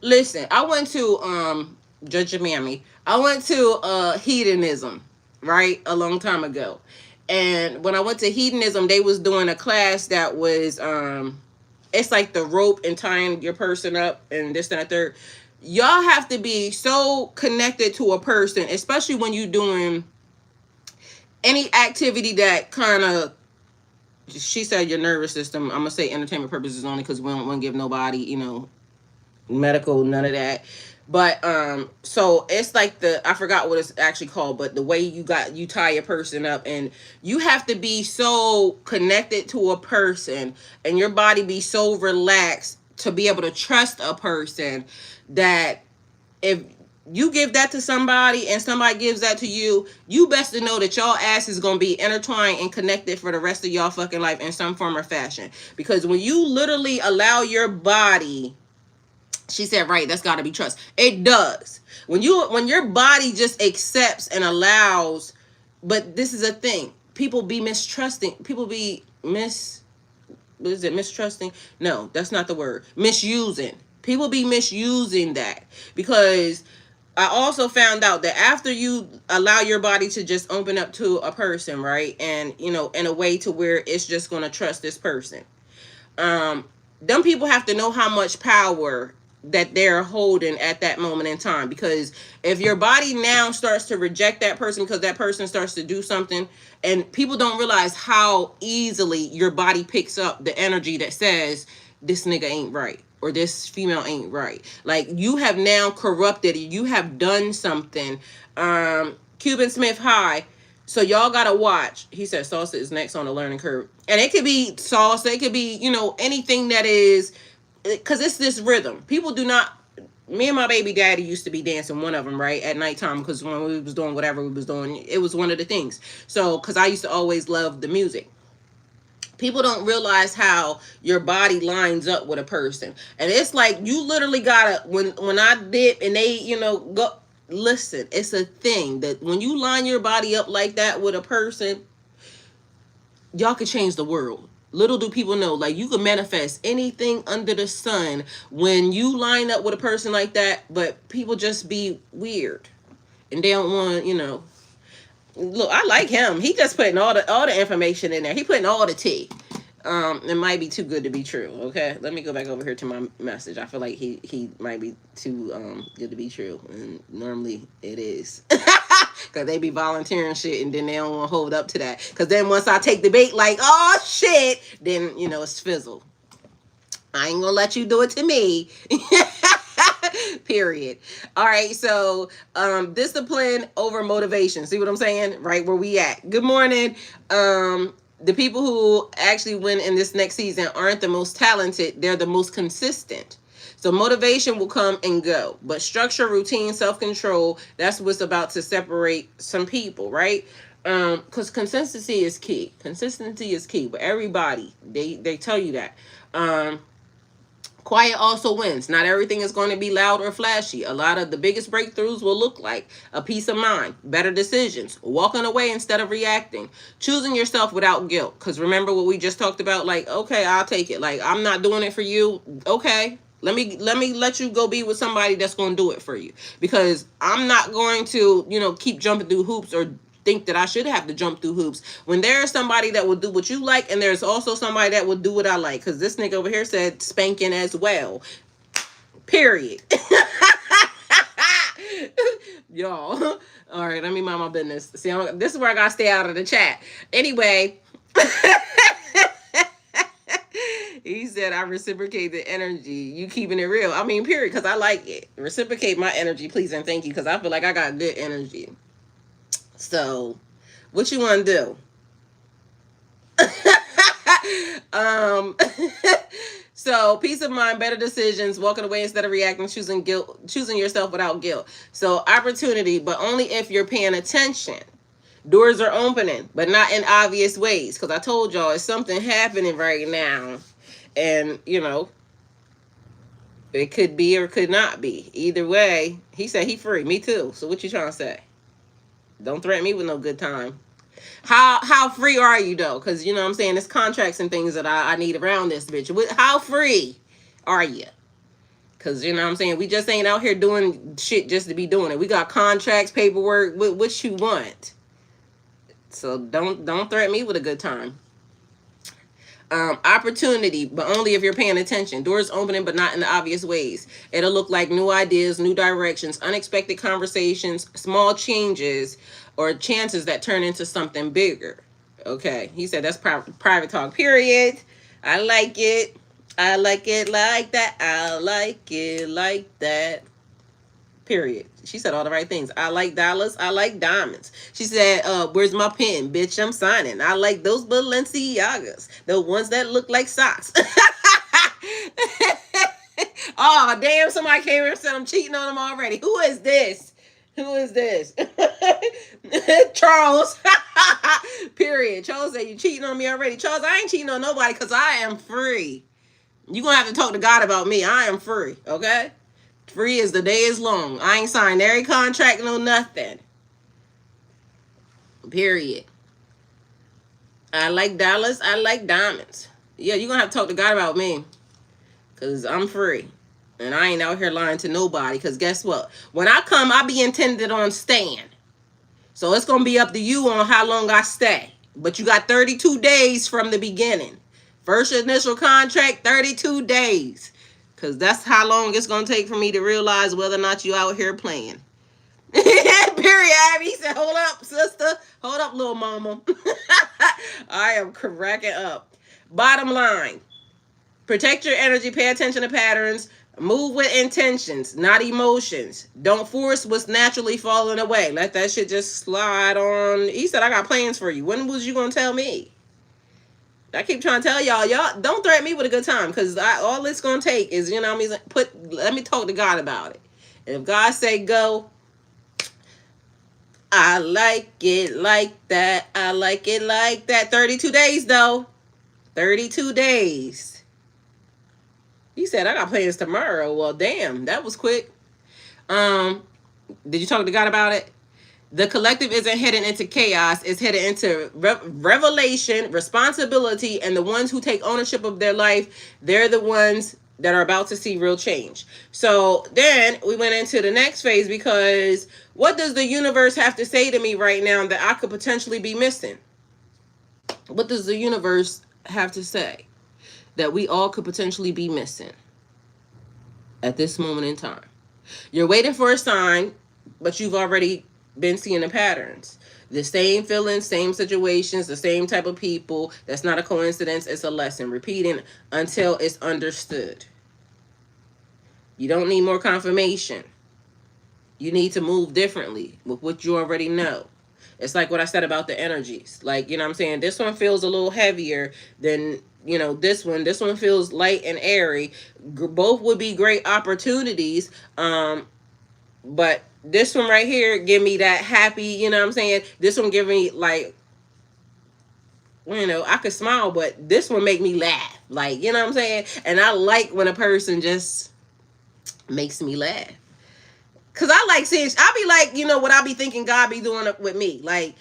Listen, I went to Judge your mammy. I went to hedonism, right, a long time ago. And when I went to hedonism, they was doing a class that was it's like the rope and tying your person up and this and that third. y'all have to be so connected to a person, especially when you're doing any activity that kind of, she said your nervous system. I'm gonna say entertainment purposes only because we don't want to give nobody, medical, none of that. But so it's like I forgot what it's actually called, but the way you tie a person up, and you have to be so connected to a person, and your body be so relaxed to be able to trust a person, that if you give that to somebody and somebody gives that to you, you best to know that y'all ass is gonna be intertwined and connected for the rest of y'all fucking life in some form or fashion. Because when you literally allow your body, she said, right, that's got to be trust. It does. When your body just accepts and allows, but this is a thing. People be mistrusting. People be what is it, mistrusting? No, that's not the word. Misusing. People be misusing that, because I also found out that after you allow your body to just open up to a person, right? And, in a way to where it's just going to trust this person. Them people have to know how much power that they're holding at that moment in time. Because if your body now starts to reject that person because that person starts to do something, and people don't realize how easily your body picks up the energy that says this nigga ain't right or this female ain't right. Like, you have now corrupted, you have done something. Cuban Smith High. So y'all gotta watch. He said salsa is next on the learning curve. And it could be salsa, it could be, anything that is, because it's this rhythm. People do not, me and my baby daddy used to be dancing, one of them, right, at nighttime, because when we was doing whatever we was doing, it was one of the things. So, because I used to always love the music. People don't realize how your body lines up with a person. And it's like, you literally gotta, when I did, and they, go, listen, it's a thing that when you line your body up like that with a person, y'all can change the world. Little do people know, like, you can manifest anything under the sun when you line up with a person like that. But people just be weird, and they don't want, look, I like him. He just putting all the information in there. He putting all the tea. It might be too good to be true. Okay, let me go back over here to my message. I feel like he might be too good to be true, and normally it is. Because they be volunteering shit, and then they don't want to hold up to that. Because then once I take the bait, like, oh shit, then it's fizzle. I ain't gonna let you do it to me. Period. All right, so discipline over motivation. See what I'm saying? Right where we at. Good morning. The people who actually win in this next season aren't the most talented, they're the most consistent. So motivation will come and go, but structure, routine, self-control, that's what's about to separate some people, right? Because consistency is key. Consistency is key with everybody. They tell you that. Quiet also wins. Not everything is going to be loud or flashy. A lot of the biggest breakthroughs will look like a peace of mind, better decisions, walking away instead of reacting, choosing yourself without guilt. Because remember what we just talked about? Like, okay, I'll take it. Like, I'm not doing it for you. Okay, let me let you go be with somebody that's going to do it for you. Because I'm not going to, keep jumping through hoops or think that I should have to jump through hoops when there's somebody that will do what you like, and there's also somebody that will do what I like. Because this nigga over here said spanking as well. Period. Y'all. All right, let me mind my business. See, this is where I gotta stay out of the chat. Anyway. He said, I reciprocate the energy. You keeping it real. I mean, period, because I like it. Reciprocate my energy, please, and thank you, because I feel like I got good energy. So, what you want to do? So, peace of mind, better decisions, walking away instead of reacting, choosing yourself without guilt. So, opportunity, but only if you're paying attention. Doors are opening, but not in obvious ways. Because I told y'all, it's something happening right now. And, it could be or could not be. Either way, he said he free. Me too. So, what you trying to say? Don't threaten me with no good time. How free are you though? Because what I'm saying, there's contracts and things that I need around this bitch. How free are you? Because what I'm saying, we just ain't out here doing shit just to be doing it. We got contracts, paperwork, what you want. So don't threaten me with a good time. Opportunity, but only if you're paying attention. Doors opening, but not in the obvious ways. It'll look like new ideas, new directions, unexpected conversations, small changes, or chances that turn into something bigger. Okay, he said that's private talk, period. I like it. I like it like that. I like it like that. Period. She said all the right things. I like dollars. I like diamonds. She said, where's my pen? Bitch, I'm signing. I like those Balenciagas. The ones that look like socks. Oh, damn. Somebody came here and said I'm cheating on them already. Who is this? Who is this? Charles. Period. Charles said, you cheating on me already. Charles, I ain't cheating on nobody because I am free. You're going to have to talk to God about me. I am free. Okay? Free as the day is long. I ain't signed every contract, no nothing. Period. I like dollars. I like diamonds. Yeah, you're going to have to talk to God about me. Because I'm free. And I ain't out here lying to nobody. Because guess what? When I come, I be intended on staying. So it's going to be up to you on how long I stay. But you got 32 days from the beginning. First initial contract, 32 days. Because that's how long it's going to take for me to realize whether or not you out here playing. Period, Abby. He said, hold up, sister. Hold up, little mama. I am cracking up. Bottom line. Protect your energy. Pay attention to patterns. Move with intentions, not emotions. Don't force what's naturally falling away. Let that shit just slide on. He said, I got plans for you. When was you going to tell me? I keep trying to tell y'all don't threaten me with a good time, because all it's going to take is, you know what I mean, let me talk to God about it. If God say go, I like it like that. I like it like that. 32 days, though. 32 days. He said, I got plans tomorrow. Well, damn, that was quick. Did you talk to God about it? The collective isn't heading into chaos. It's headed into revelation, responsibility, and the ones who take ownership of their life, they're the ones that are about to see real change. So then we went into the next phase, because what does the universe have to say to me right now that I could potentially be missing? What does the universe have to say that we all could potentially be missing at this moment in time? You're waiting for a sign, but you've already been seeing the patterns. The same feelings, same situations, the same type of people. That's not a coincidence. It's a lesson. Repeating until it's understood. You don't need more confirmation. You need to move differently with what you already know. It's like what I said about the energies. Like, you know what I'm saying? This one feels a little heavier than, you know, this one. This one feels light and airy. Both would be great opportunities. But this one right here give me that happy, you know what I'm saying? This one give me, like, you know, I could smile, but this one make me laugh. Like, you know what I'm saying? And I like when a person just makes me laugh. Because I like seeing, I be like, you know, what I be thinking God be doing with me. Like,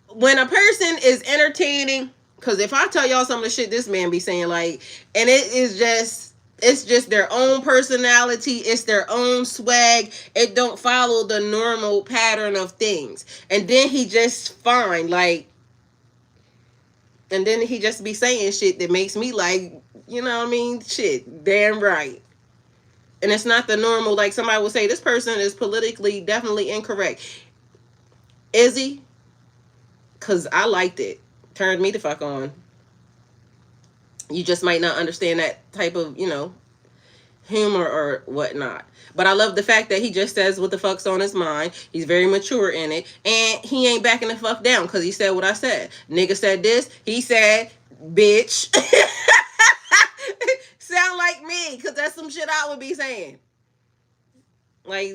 when a person is entertaining, because if I tell y'all some of the shit this man be saying, like, and it is just, it's just their own personality. It's their own swag. It don't follow the normal pattern of things. And then he just fine, like, and then he just be saying shit that makes me like, you know what I mean? Shit, damn right. And it's not the normal, like somebody will say, this person is politically definitely incorrect. Is he? Because I liked it. Turned me the fuck on. You just might not understand that type of, you know, humor or whatnot. But I love the fact that he just says what the fuck's on his mind. He's very mature in it. And he ain't backing the fuck down, because he said what I said. Nigga said this. He said, bitch. Sound like me, because that's some shit I would be saying. Like,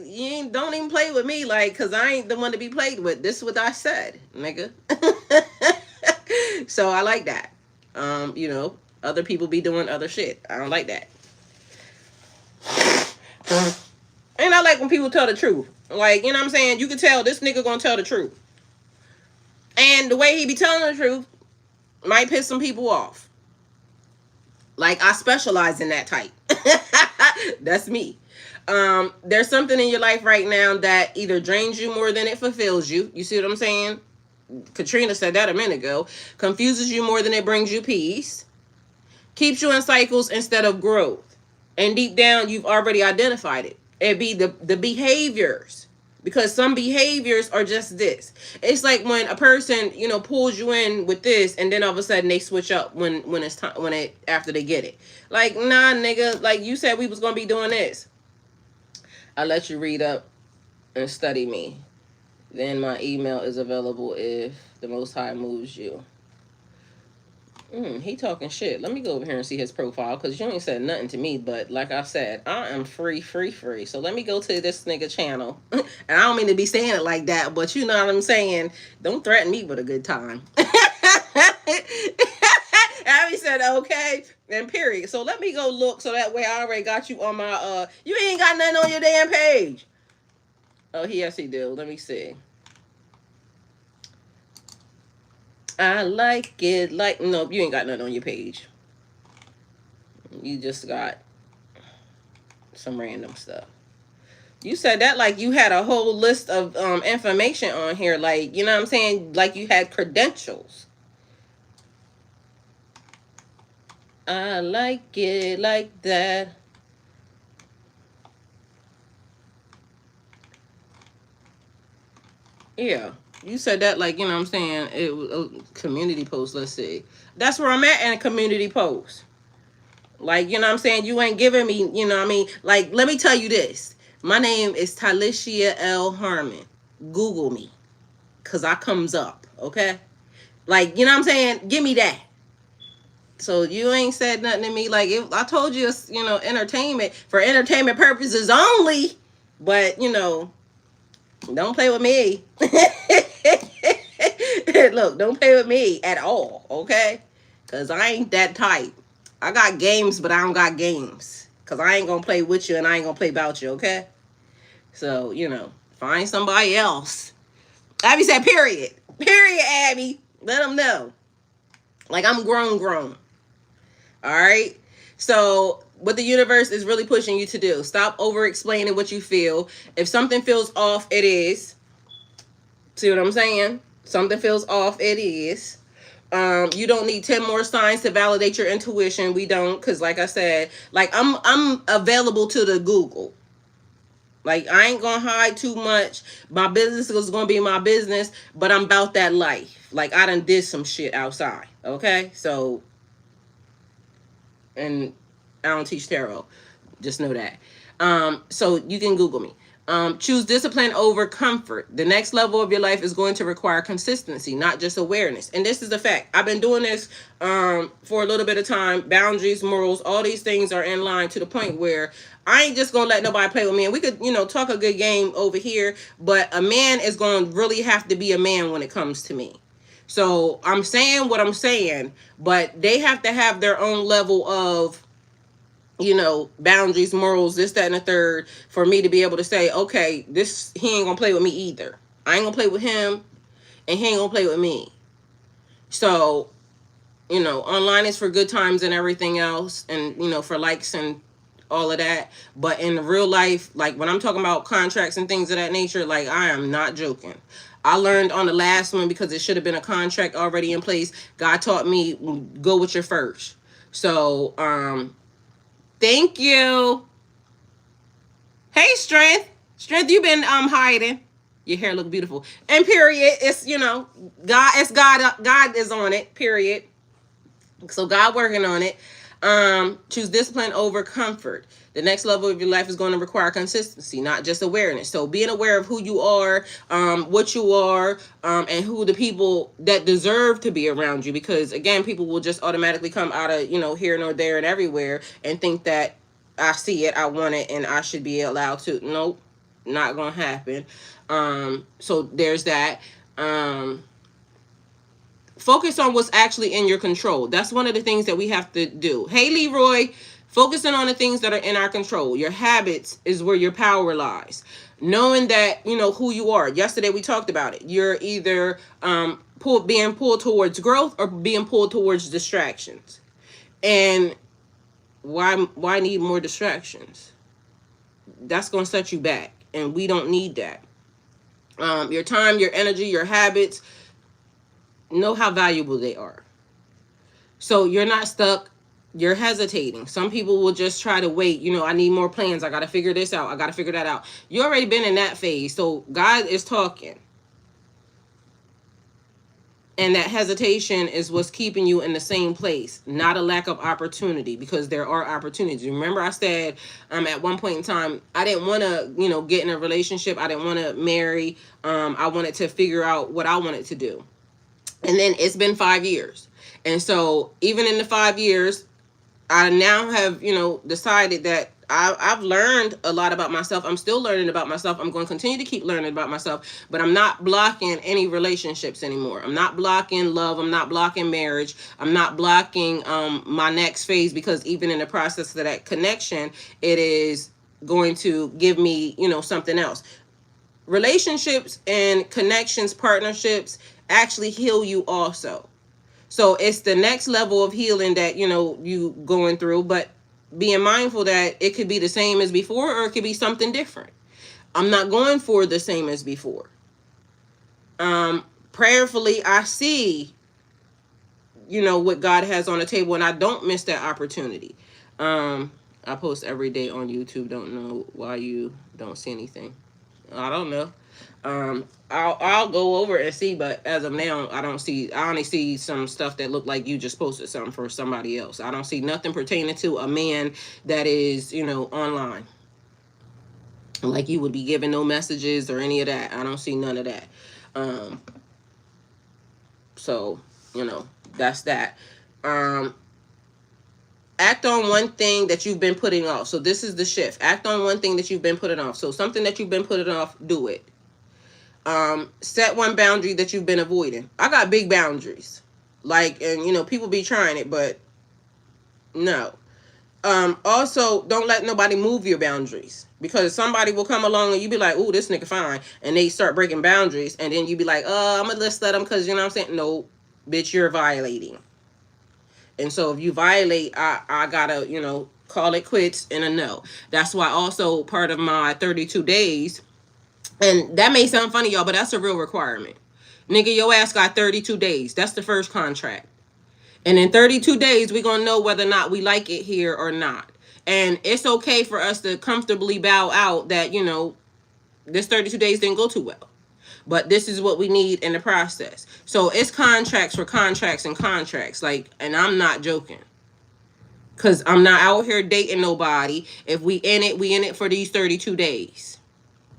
don't even play with me, like, because I ain't the one to be played with. This is what I said, nigga. So I like that. You know, other people be doing other shit. I don't like that. And I like when people tell the truth. Like, you know what I'm saying? You can tell this nigga gonna tell the truth. And the way he be telling the truth might piss some people off. Like, I specialize in that type. That's me. There's something in your life right now that either drains you more than it fulfills you. You see what I'm saying? Katrina said that a minute ago. Confuses you more than it brings you peace. Keeps you in cycles instead of growth. And deep down, you've already identified it. It'd be the behaviors. Because some behaviors are just this. It's like when a person, pulls you in with this, and then all of a sudden they switch up when it's time, after they get it. Like, nah, nigga, like you said we was gonna be doing this. I let you read up and study me. Then my email is available if the Most High moves you. He talking shit. Let me go over here and see his profile, because you ain't said nothing to me. But like I said, I am free. So let me go to this nigga channel. And I don't mean to be saying it like that, but you know what I'm saying. Don't threaten me with a good time. Abby said, okay, and period. So let me go look, so that way I already got you on my, you ain't got nothing on your damn page. Oh, yes, he do. Let me see. I like it. Nope, you ain't got nothing on your page. You just got some random stuff. You said that like you had a whole list of information on here. Like, you know what I'm saying? Like you had credentials. I like it like that. Yeah. You said that like, you know what I'm saying? It was a community post. Let's see. That's where I'm at in a community post. Like, you know what I'm saying? You ain't giving me, you know what I mean? Like, let me tell you this. My name is Tylishia LHarmon. Google me. Because I comes up, okay? Like, you know what I'm saying? Give me that. So you ain't said nothing to me. Like, I told you it's, entertainment. For entertainment purposes only. But, don't play with me. Look, don't play with me at all, okay? Because I ain't that type. I got games, but I don't got games. Because I ain't going to play with you, and I ain't going to play about you, okay? So, find somebody else. Abby said, period. Period, Abby. Let them know. Like, I'm grown. All right? So, what the universe is really pushing you to do. Stop over-explaining what you feel. If something feels off, it is. See what I'm saying? Something feels off, it is. You don't need 10 more signs to validate your intuition. We don't, because like I said, like I'm available to the Google. Like, I ain't gonna hide too much. My business is gonna be my business, but I'm about that life. Like, I done did some shit outside. Okay? So, and I don't teach tarot. Just know that. So you can Google me. Choose discipline over comfort. The next level of your life is going to require consistency, not just awareness. And this is the fact. I've been doing this for a little bit of time. Boundaries, morals, all these things are in line to the point where I ain't just going to let nobody play with me. And we could, talk a good game over here. But a man is going to really have to be a man when it comes to me. So I'm saying what I'm saying, but they have to have their own level of, boundaries, morals, this, that, and the third, for me to be able to say, okay, he ain't gonna play with me either. I ain't gonna play with him, and he ain't gonna play with me. So, online is for good times and everything else, and, for likes and all of that. But in real life, like when I'm talking about contracts and things of that nature, like I am not joking. I learned on the last one, because it should have been a contract already in place. God taught me, go with your first. So, thank you. Hey, Strength, you been hiding. Your hair look beautiful. And period, it's, God is on it, period. So God working on it. Choose discipline over comfort. The next level of your life is going to require consistency, not just awareness. So being aware of who you are, what you are, and who the people that deserve to be around you. Because again, people will just automatically come out of, here nor there and everywhere and think that I see it, I want it, and I should be allowed to. Nope, not gonna happen. So there's that. Focus on what's actually in your control. That's one of the things that we have to do. Hey, Leroy, focusing on the things that are in our control. Your habits is where your power lies. Knowing that, who you are. Yesterday we talked about it. You're either being pulled towards growth or being pulled towards distractions. And why need more distractions? That's going to set you back, and we don't need that. Your time, your energy, your habits, know how valuable they are. So you're not stuck You're hesitating. Some people will just try to wait. I need more plans. I got to figure this out. I got to figure that out. You already been in that phase. So God is talking. And that hesitation is what's keeping you in the same place, not a lack of opportunity, because there are opportunities. Remember I said at one point in time, I didn't want to, get in a relationship. I didn't want to marry. I wanted to figure out what I wanted to do. And then it's been 5 years. And so even in the 5 years, I now have, decided that I've learned a lot about myself. I'm still learning about myself. I'm going to continue to keep learning about myself, but I'm not blocking any relationships anymore. I'm not blocking love. I'm not blocking marriage. I'm not blocking my next phase, because even in the process of that connection, it is going to give me, something else. Relationships and connections, partnerships actually heal you also. So it's the next level of healing that, you going through, but being mindful that it could be the same as before, or it could be something different. I'm not going for the same as before. Prayerfully, I see, what God has on the table, and I don't miss that opportunity. I post every day on YouTube. Don't know why you don't see anything. I don't know. I'll go over and see, but as of now, I don't see. I only see some stuff that look like you just posted something for somebody else. I don't see nothing pertaining to a man that is, online. Like you would be giving no messages or any of that. I don't see none of that. So, that's that. Act on one thing that you've been putting off. So this is the shift. Act on one thing that you've been putting off. So something that you've been putting off, do it. Set one boundary that you've been avoiding. I got big boundaries. And people be trying it, but no. Also, don't let nobody move your boundaries, because somebody will come along and you be like, "Ooh, this nigga fine," and they start breaking boundaries, and then you be like, I'm gonna just let them, because you know what I'm saying. No, bitch, you're violating. And so if you violate, I gotta, call it quits and a no. That's why also part of my 32 days, and that may sound funny, y'all, but that's a real requirement. Nigga, your ass got 32 days. That's the first contract. And in 32 days, we're going to know whether or not we like it here or not. And it's okay for us to comfortably bow out that, this 32 days didn't go too well. But this is what we need in the process. So it's contracts for contracts and contracts. And I'm not joking. Because I'm not out here dating nobody. If we in it, we in it for these 32 days.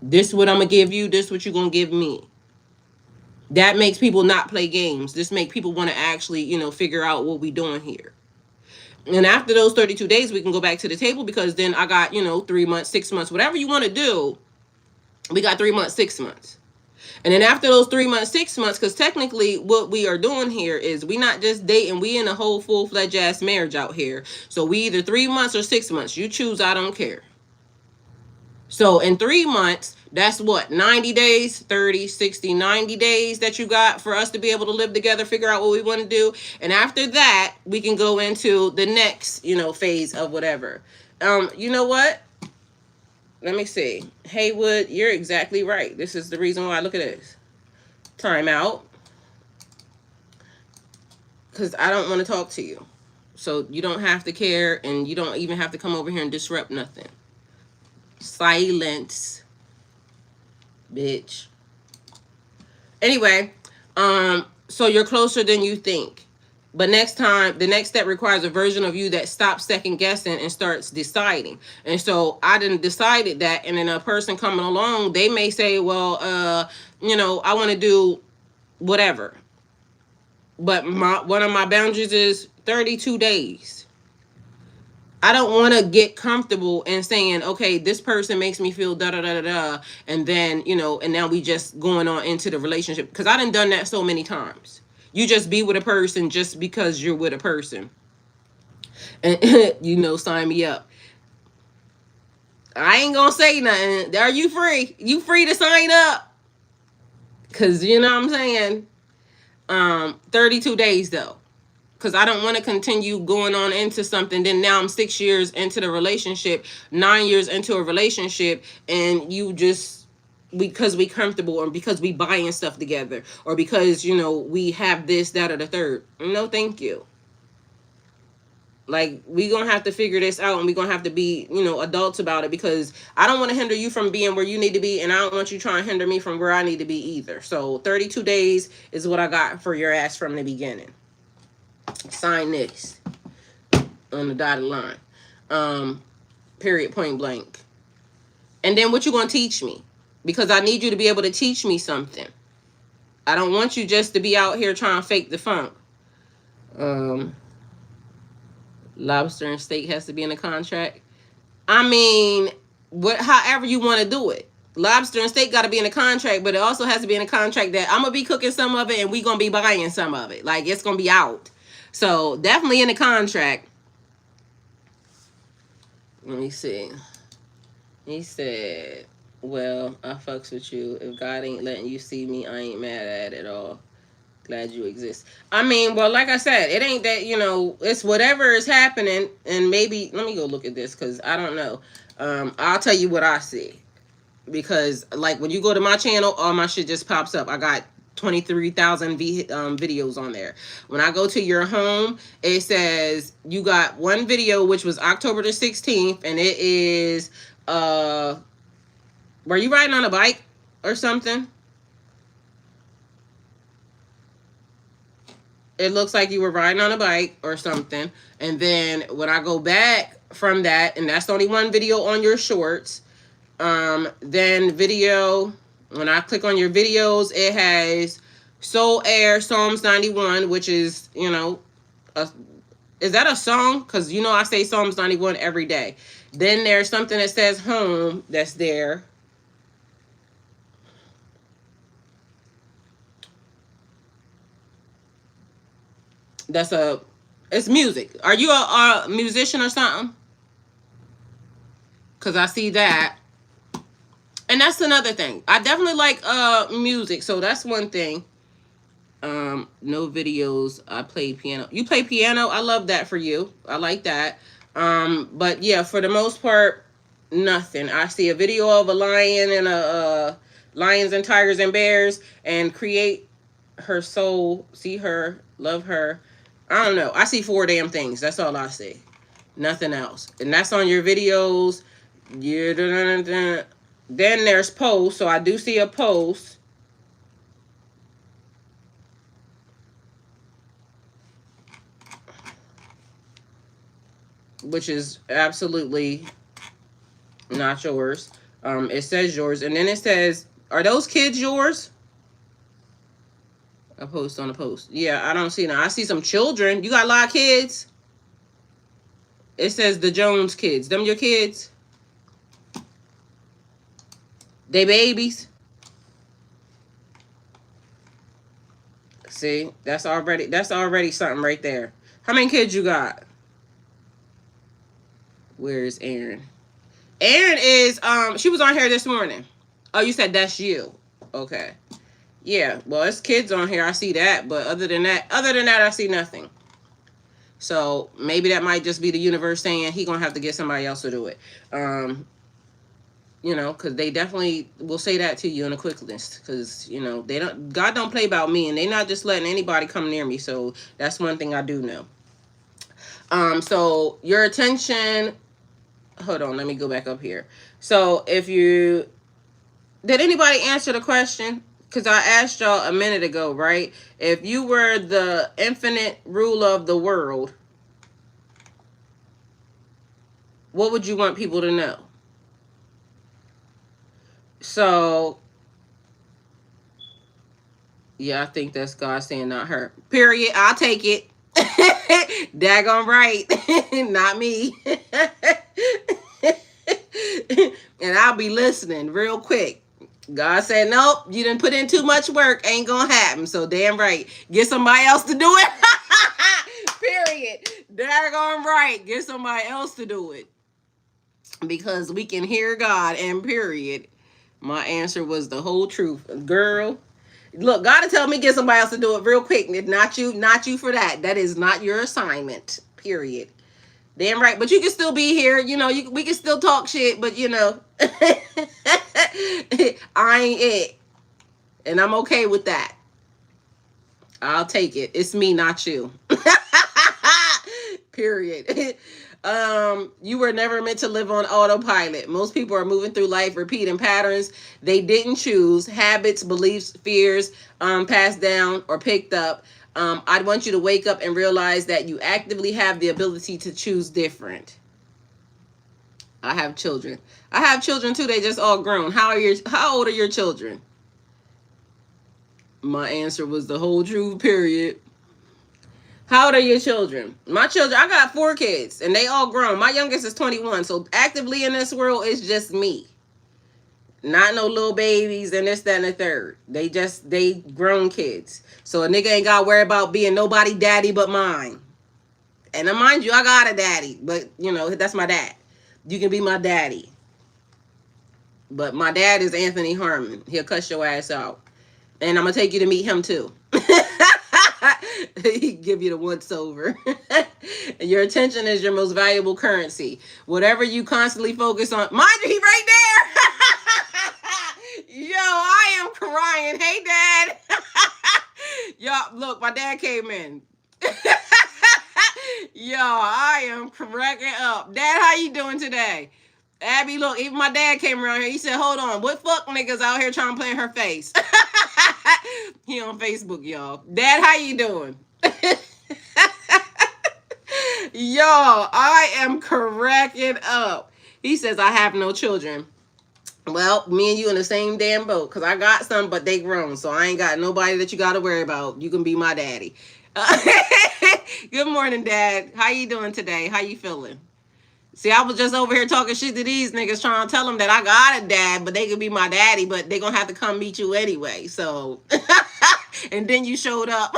This what I'm going to give you. This what you're going to give me. That makes people not play games. This makes people want to actually, figure out what we doing here. And after those 32 days, we can go back to the table, because then I got, 3 months, 6 months, whatever you want to do. We got 3 months, 6 months. And then after those 3 months, 6 months, because technically what we are doing here is we not just dating, we in a whole full-fledged ass marriage out here. So we either 3 months or 6 months. You choose, I don't care. So in 3 months, that's what, 90 days, 30, 60, 90 days that you got for us to be able to live together, figure out what we want to do. And after that, we can go into the next, phase of whatever. You know what? Let me see. Haywood, you're exactly right. This is the reason why. Look at this. Time out. Because I don't want to talk to you. So you don't have to care, and you don't even have to come over here and disrupt nothing. Silence, bitch. Anyway, so you're closer than you think. But next time, the next step requires a version of you that stops second guessing and starts deciding. And so I done decided that, and then a person coming along, they may say, well, I want to do whatever. But one of my boundaries is 32 days. I don't want to get comfortable in saying, okay, this person makes me feel da da da da da, and then, and now we just going on into the relationship. Because I done that so many times. You just be with a person just because you're with a person. And, sign me up. I ain't gonna say nothing. Are you free? You free to sign up? Because, you know what I'm saying? 32 days, though. Because I don't want to continue going on into something. Then now I'm 6 years into the relationship, 9 years into a relationship, and you just, because we comfortable, or because we buying stuff together, or because, we have this, that, or the third. No, thank you. Like, we gonna have to figure this out, and we gonna have to be, adults about it, because I don't want to hinder you from being where you need to be, and I don't want you trying to hinder me from where I need to be either. So 32 days is what I got for your ass from the beginning. Sign this on the dotted line. Period, point blank. And then what you gonna teach me? Because I need you to be able to teach me something. I don't want you just to be out here trying to fake the funk. Lobster and steak has to be in the contract. I mean, however you want to do it. Lobster and steak got to be in the contract, but it also has to be in the contract that I'm going to be cooking some of it and we going to be buying some of it. Like, it's going to be out. So, definitely in the contract. Let me see. He said, well, I fucks with you. If God ain't letting you see me, I ain't mad at it all. Glad you exist. I mean, well, like I said, it ain't that, it's whatever is happening. And maybe, let me go look at this, because I don't know. I'll tell you what I see. Because, like, when you go to my channel, all my shit just pops up. I got 23,000 videos on there. When I go to your home, it says you got one video, which was October the 16th. And it is, were you riding on a bike or something? It looks like you were riding on a bike or something. And then when I go back from that, and that's only one video on your shorts, then video, when I click on your videos, it has Soul Air, Psalms 91, which is, is that a song? Because, I say Psalms 91 every day. Then there's something that says home that's there. It's music. Are you a musician or something? Because I see that. And that's another thing. I definitely like music, so that's one thing. No videos. I play piano. You play piano? I love that for you. I like that. But yeah, for the most part, nothing. I see a video of a lion and a lions and tigers and bears, and create her soul, see her, love her. I don't know. I see 4 damn things. That's all I see. Nothing else. And that's on your videos. Then there's posts. So I do see a post. Which is absolutely not yours. It says yours. And then it says, are those kids yours? A post on a post. Yeah, I don't see now. I see some children. You got a lot of kids. It says the Jones kids. Them your kids? They babies? See, that's already something right there. How many kids you got? Where's Aaron? Aaron is she was on here this morning. Oh, you said that's you. Okay. Yeah, well, it's kids on here. I see that, but other than that, I see nothing. So maybe that might just be the universe saying he gonna have to get somebody else to do it. Because they definitely will say that to you in a quick list. Because God don't play about me, and they not just letting anybody come near me. So that's one thing I do know. So your attention. Hold on, let me go back up here. So did anybody answer the question? Because I asked y'all a minute ago, right? If you were the infinite ruler of the world, what would you want people to know? So, yeah, I think that's God saying not her. Period. I'll take it. Daggone right. Not me. And I'll be listening real quick. God said, nope, you didn't put in too much work. Ain't gonna happen. So damn right. Get somebody else to do it. Period. Daggone right. Get somebody else to do it. Because we can hear God, and period. My answer was the whole truth. Girl, look, God will tell me get somebody else to do it real quick. Not you for that. That is not your assignment. Period. Damn right. But you can still be here. We can still talk shit, but I ain't it. And I'm okay with that. I'll take it. It's me, not you. Period. You were never meant to live on autopilot. Most people are moving through life repeating patterns they didn't choose, habits, beliefs, fears, passed down or picked up. I want you to wake up and realize that you actively have the ability to choose different. I have children. I have children too. They just all grown. How old are your children? My answer was the whole truth, period. How old are your children? My children, I got 4 kids and they all grown. My youngest is 21. So actively in this world, it's just me. Not no little babies and this, that, and the third. They grown kids. So a nigga ain't got to worry about being nobody daddy but mine. And mind you, I got a daddy, but you know, that's my dad. You can be my daddy. But my dad is LHarmon. He'll cuss your ass out. And I'm going to take you to meet him too. He give you the once over. Your attention is your most valuable currency. Whatever you constantly focus on. Mind you, he right there. Yo, I am crying. Hey, Dad. Y'all, look, my dad came in. Yo, I am cracking up. Dad, how you doing today? Abby, look, even my dad came around here. He said, hold on, what fuck niggas out here trying to play in her face? He on Facebook, y'all. Dad, how you doing? Yo, I am cracking up. He says, I have no children. Well, me and you in the same damn boat, because I got some, but they grown, so I ain't got nobody that you got to worry about. You can be my daddy. Good morning, Dad. How you doing today? How you feeling? See, I was just over here talking shit to these niggas, trying to tell them that I got a dad, but they could be my daddy, but they gonna have to come meet you anyway. So, and then you showed up.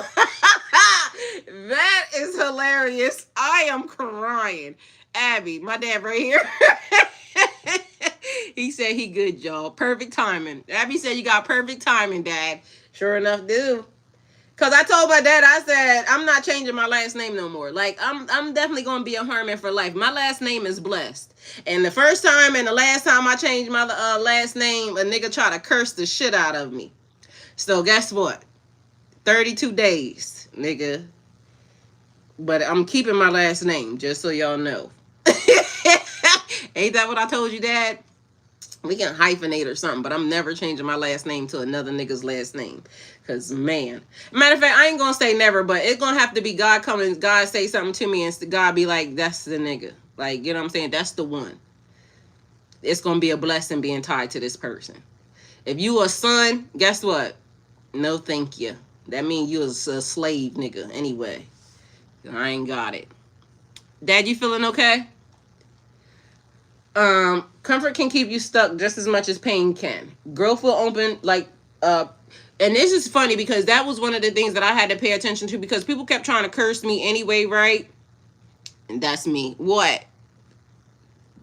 That is hilarious. I am crying. Abby, my dad right here. He said he good, y'all. Perfect timing. Abby said you got perfect timing, Dad. Sure enough, do. Cause I told my dad, I said, I'm not changing my last name no more. Like, I'm definitely gonna be a Harmon for life. My last name is Blessed. And the first time and the last time I changed my last name, a nigga tried to curse the shit out of me. So guess what? 32 days, nigga. But I'm keeping my last name, just so y'all know. Ain't that what I told you, Dad? We can hyphenate or something, but I'm never changing my last name to another nigga's last name. Because, man. Matter of fact, I ain't going to say never, but it's going to have to be God coming, God say something to me, and God be like, that's the nigga. Like, you know what I'm saying? That's the one. It's going to be a blessing being tied to this person. If you a son, guess what? No, thank you. That means you a slave nigga anyway. I ain't got it. Dad, you feeling okay? Comfort can keep you stuck just as much as pain can. Growth will open, like, and this is funny because that was one of the things that I had to pay attention to because people kept trying to curse me anyway, right? And that's me. What?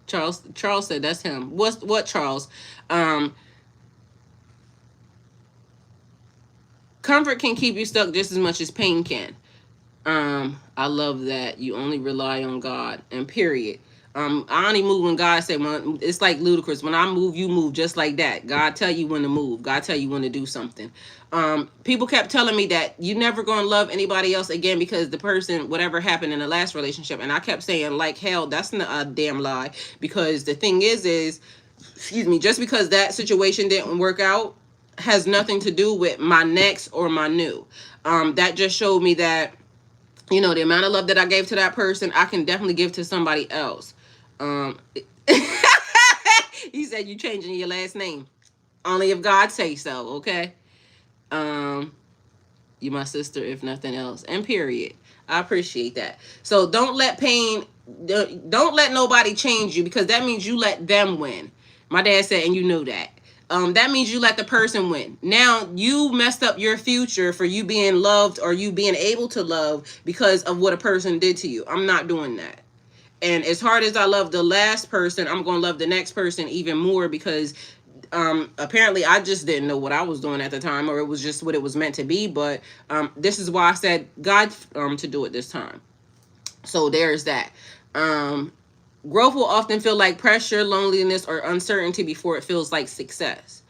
Charles said that's him. What Charles? Comfort can keep you stuck just as much as pain can. I love that. You only rely on God, and period. I only move when God say, well, it's like ludicrous. When I move, you move just like that. God tell you when to move. God tell you when to do something. People kept telling me that you never going to love anybody else again because the person, whatever happened in the last relationship. And I kept saying, like, hell, that's a damn lie. Because the thing is, excuse me, just because that situation didn't work out has nothing to do with my next or my new. That just showed me that, you know, the amount of love that I gave to that person, I can definitely give to somebody else. He said you changing your last name only if God say so. Okay. You my sister if nothing else, and period. I appreciate that. So don't let nobody change you, because that means you let them win. My dad said, and you know that. That means you let the person win. Now you messed up your future for you being loved or you being able to love because of what a person did to you. I'm not doing that. And as hard as I love the last person, I'm going to love the next person even more because apparently I just didn't know what I was doing at the time, or it was just what it was meant to be. But this is why I said God to do it this time. So there's that. Growth will often feel like pressure, loneliness, or uncertainty before it feels like success.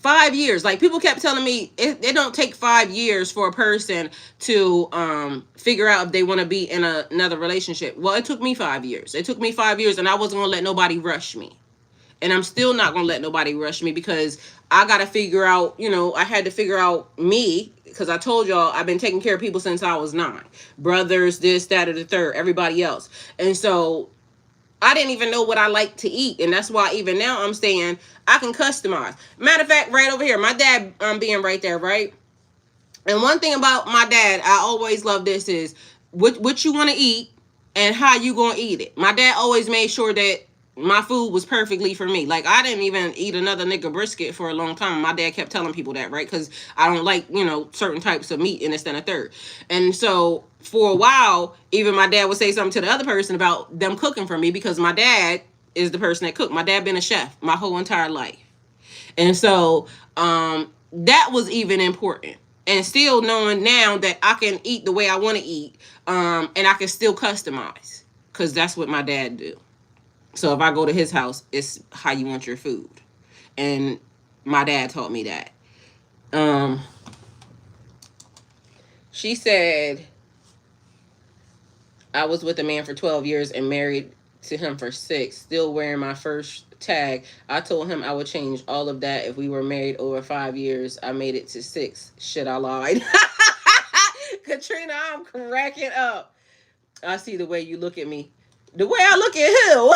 5 years. Like, people kept telling me it don't take 5 years for a person to figure out if they want to be in another relationship. Well, it took me 5 years. It took me 5 years, and I wasn't gonna let nobody rush me. And I'm still not gonna let nobody rush me, because I gotta figure out, I had to figure out me, because I told y'all I've been taking care of people since I was 9. Brothers, this, that, or the third, everybody else. And so I didn't even know what I like to eat. And that's why even now I'm saying I can customize. Matter of fact, right over here, my dad being right there, right? And one thing about my dad, I always love this, is what you want to eat and how you gonna eat it. My dad always made sure that my food was perfectly for me. Like, I didn't even eat another nigga brisket for a long time. My dad kept telling people that, right? Because I don't like, certain types of meat, and this, and a third. And so for a while, even my dad would say something to the other person about them cooking for me, because my dad is the person that cooked. My dad been a chef my whole entire life. And so that was even important. And still knowing now that I can eat the way I want to eat, and I can still customize, because that's what my dad do. So if I go to his house, it's how you want your food. And my dad taught me that. She said, I was with a man for 12 years and married to him for 6, still wearing my first tag. I told him I would change all of that if we were married over 5 years. I made it to 6. Shit, I lied. Katrina, I'm cracking up. I see the way you look at me. The way I look at him.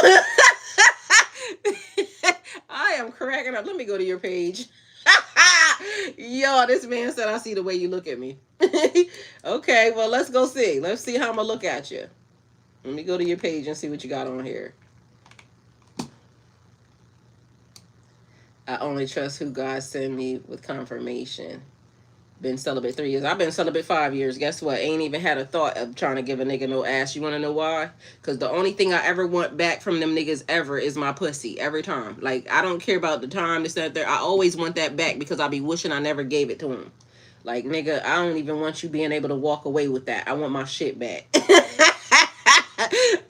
I am cracking up. Let me go to your page. Yo, this man said, I see the way you look at me. Okay, well, let's go see. Let's see how I'm going to look at you. Let me go to your page and see what you got on here. I only trust who God send me with confirmation. Been celibate 3 years. I've been celibate 5 years. Guess what? Ain't even had a thought of trying to give a nigga no ass. You want to know why? Because the only thing I ever want back from them niggas ever is my pussy. Every time. Like, I don't care about the time, this, that, there. I always want that back, because I be wishing I never gave it to him. Like, nigga, I don't even want you being able to walk away with that. I want my shit back.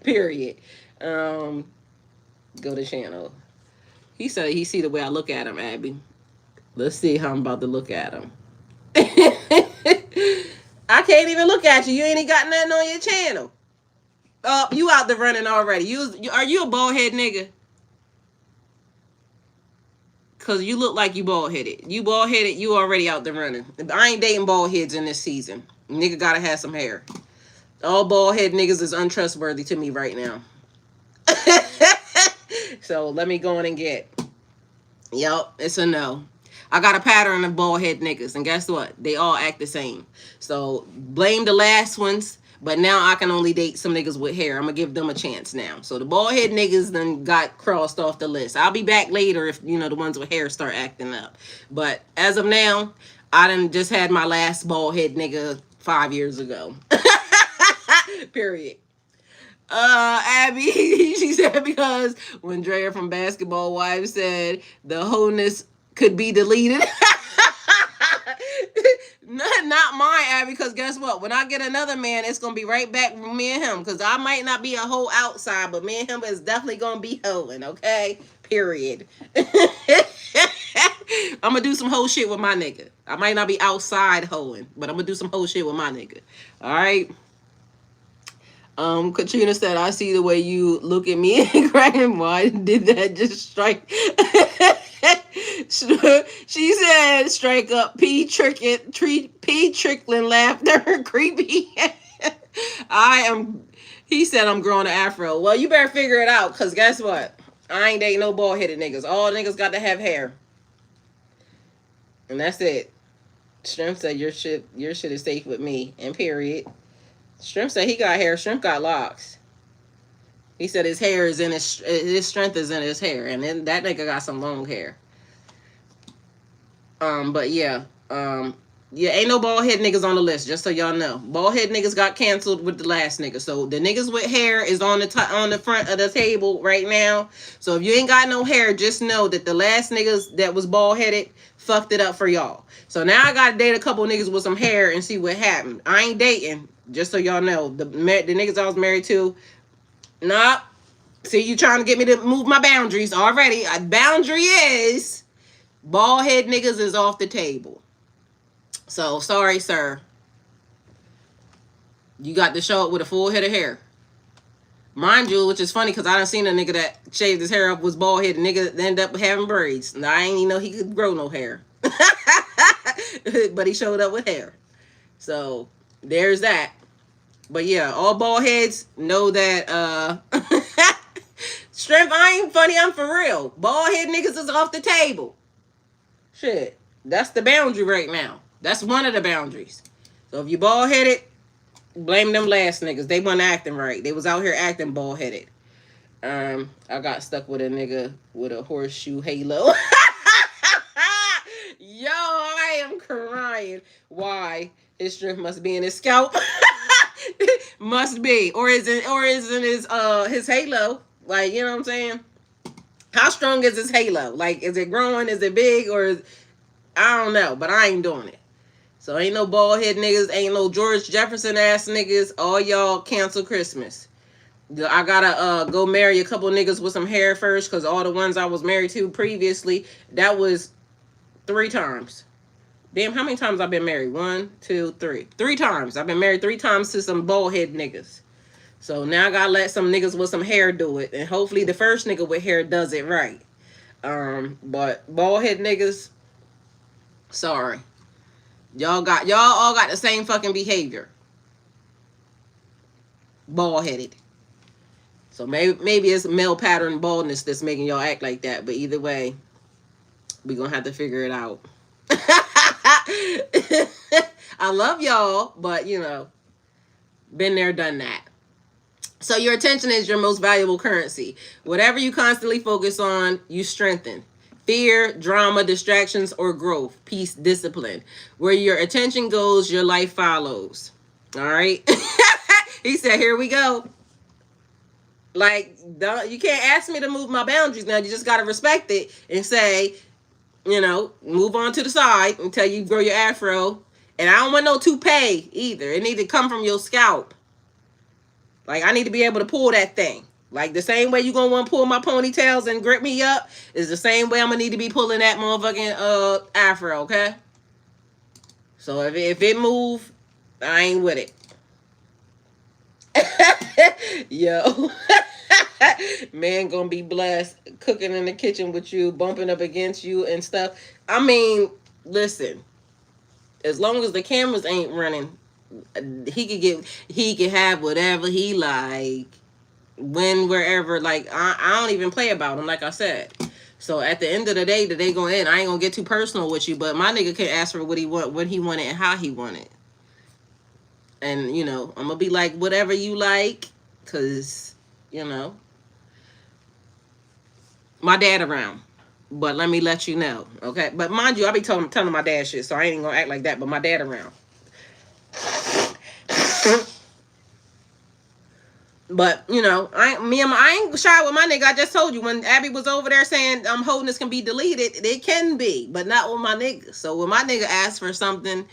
Period. Go to channel. He said he see the way I look at him, Abby. Let's see how I'm about to look at him. I can't even look at you. You ain't even got nothing on your channel. Oh, you out there running already. Are you a bald head nigga? Because you look like you bald headed. You bald headed, you already out there running. I ain't dating bald heads in this season. Nigga gotta have some hair. All bald head niggas is untrustworthy to me right now. So let me go in and get. Yup, it's a no. I got a pattern of bald head niggas, and guess what? They all act the same. So blame the last ones, but now I can only date some niggas with hair. I'm gonna give them a chance now. So the bald head niggas then got crossed off the list. I'll be back later if, the ones with hair start acting up. But as of now, I done just had my last bald head nigga 5 years ago. Period. Abby, she said, because when Drea from Basketball Wives said the wholeness could be deleted. Not mine, Abby, because guess what? When I get another man, it's going to be right back with me and him, because I might not be a hoe outside, but me and him is definitely going to be hoeing, okay? Period. I'm going to do some hoe shit with my nigga. I might not be outside hoeing, but I'm going to do some hoe shit with my nigga. All right? Katrina said, I see the way you look at me and crying. Why did that just strike? She said, strike up, pee trickling laughter, creepy. He said, I'm growing an afro. Well, you better figure it out, because guess what? I ain't dating no bald-headed niggas. All niggas got to have hair. And that's it. Shrimp said, your shit is safe with me. And period. Shrimp said he got hair. Shrimp got locks. He said his hair is in his strength is in his hair. And then that nigga got some long hair. But yeah. Yeah, ain't no bald head niggas on the list, just so y'all know. Bald head niggas got canceled with the last nigga. So the niggas with hair is on the front of the table right now. So if you ain't got no hair, just know that the last niggas that was bald headed fucked it up for y'all. So now I gotta date a couple niggas with some hair and see what happened. I ain't dating, just so y'all know. The niggas I was married to, nah. See, you trying to get me to move my boundaries already. Boundary is Bald head niggas is off the table. So sorry, sir. You got to show up with a full head of hair. Mind you, which is funny because I done seen a nigga that shaved his hair up, was bald headed. Nigga ended up having braids. Now I ain't even know he could grow no hair. But he showed up with hair. So there's that. But yeah, all bald heads know that strength, I ain't funny, I'm for real. Bald head niggas is off the table. Shit. That's the boundary right now. That's one of the boundaries. So if you bald headed, blame them last niggas. They wasn't acting right. They was out here acting bald headed. I got stuck with a nigga with a horseshoe halo. Yo, I am crying. Why? His strength must be in his scalp. Must be. Or is it his halo? Like, you know what I'm saying? How strong is his halo? Like, is it growing? Is it big? I don't know, but I ain't doing it. So ain't no bald head niggas, ain't no George Jefferson ass niggas. All y'all cancel Christmas. I gotta go marry a couple niggas with some hair first, because all the ones I was married to previously, that was 3 times. Damn, how many times I've been married? 1, 2, 3. 3 times. I've been married 3 times to some bald head niggas. So now I gotta let some niggas with some hair do it. And hopefully the first nigga with hair does it right. But bald head niggas, sorry. Y'all all got the same fucking behavior. Bald headed. So maybe it's male pattern baldness that's making y'all act like that. But either way, we gonna have to figure it out. I love y'all, but you know, been there, done that. So your attention is your most valuable currency. Whatever you constantly focus on, you strengthen. Fear, drama, distractions, or growth. Peace, discipline. Where your attention goes, your life follows. All right? He said, here we go. Like, you can't ask me to move my boundaries now. You just got to respect it and say, you know, move on to the side until you grow your afro. And I don't want no toupee either. It need to come from your scalp. Like, I need to be able to pull that thing. Like, the same way you gonna want to pull my ponytails and grip me up is the same way I'm gonna need to be pulling that motherfucking afro, okay? So if it move, I ain't with it. Yo. Man gonna be blessed, cooking in the kitchen with you, bumping up against you and stuff. I mean, listen. As long as the cameras ain't running, he could have whatever he like, when, wherever. Like, I don't even play about him, like I said. So at the end of the day gonna end. I ain't gonna get too personal with you, but my nigga can ask for what he wanted and how he wanted. And you know, I'm gonna be like, whatever you like, cause you know, my dad around. But let me let you know, okay? But mind you, I be telling my dad shit, so I ain't gonna act like that. But my dad around. But you know, I ain't shy with my nigga. I just told you when Abby was over there saying holding can be deleted. It can be, but not with my nigga. So when my nigga asks for something,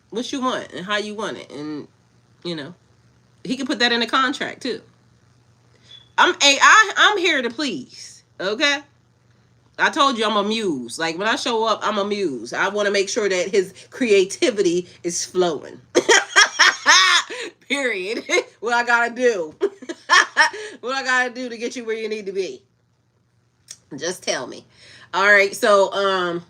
what you want and how you want it, and you know, he can put that in the contract too. I'm here to please, okay? I told you I'm a muse. Like, when I show up, I'm a muse. I want to make sure that his creativity is flowing. Period. What I gotta do. What I gotta do to get you where you need to be. Just tell me. All right, so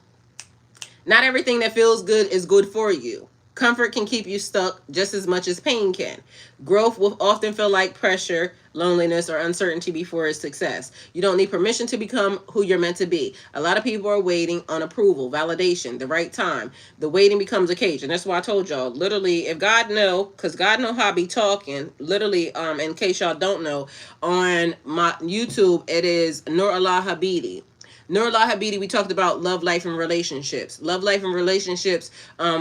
not everything that feels good is good for you. Comfort can keep you stuck just as much as pain can. Growth will often feel like pressure, loneliness, or uncertainty before its success. You don't need permission to become who you're meant to be. A lot of people are waiting on approval, validation, the right time. The waiting becomes a cage. And that's why I told y'all, literally, if God know, because God know how I be talking, literally, in case y'all don't know, on my YouTube, it is Nur Allah Habidi. Nurullah Habidi, we talked about love, life, and relationships. Love, life, and relationships,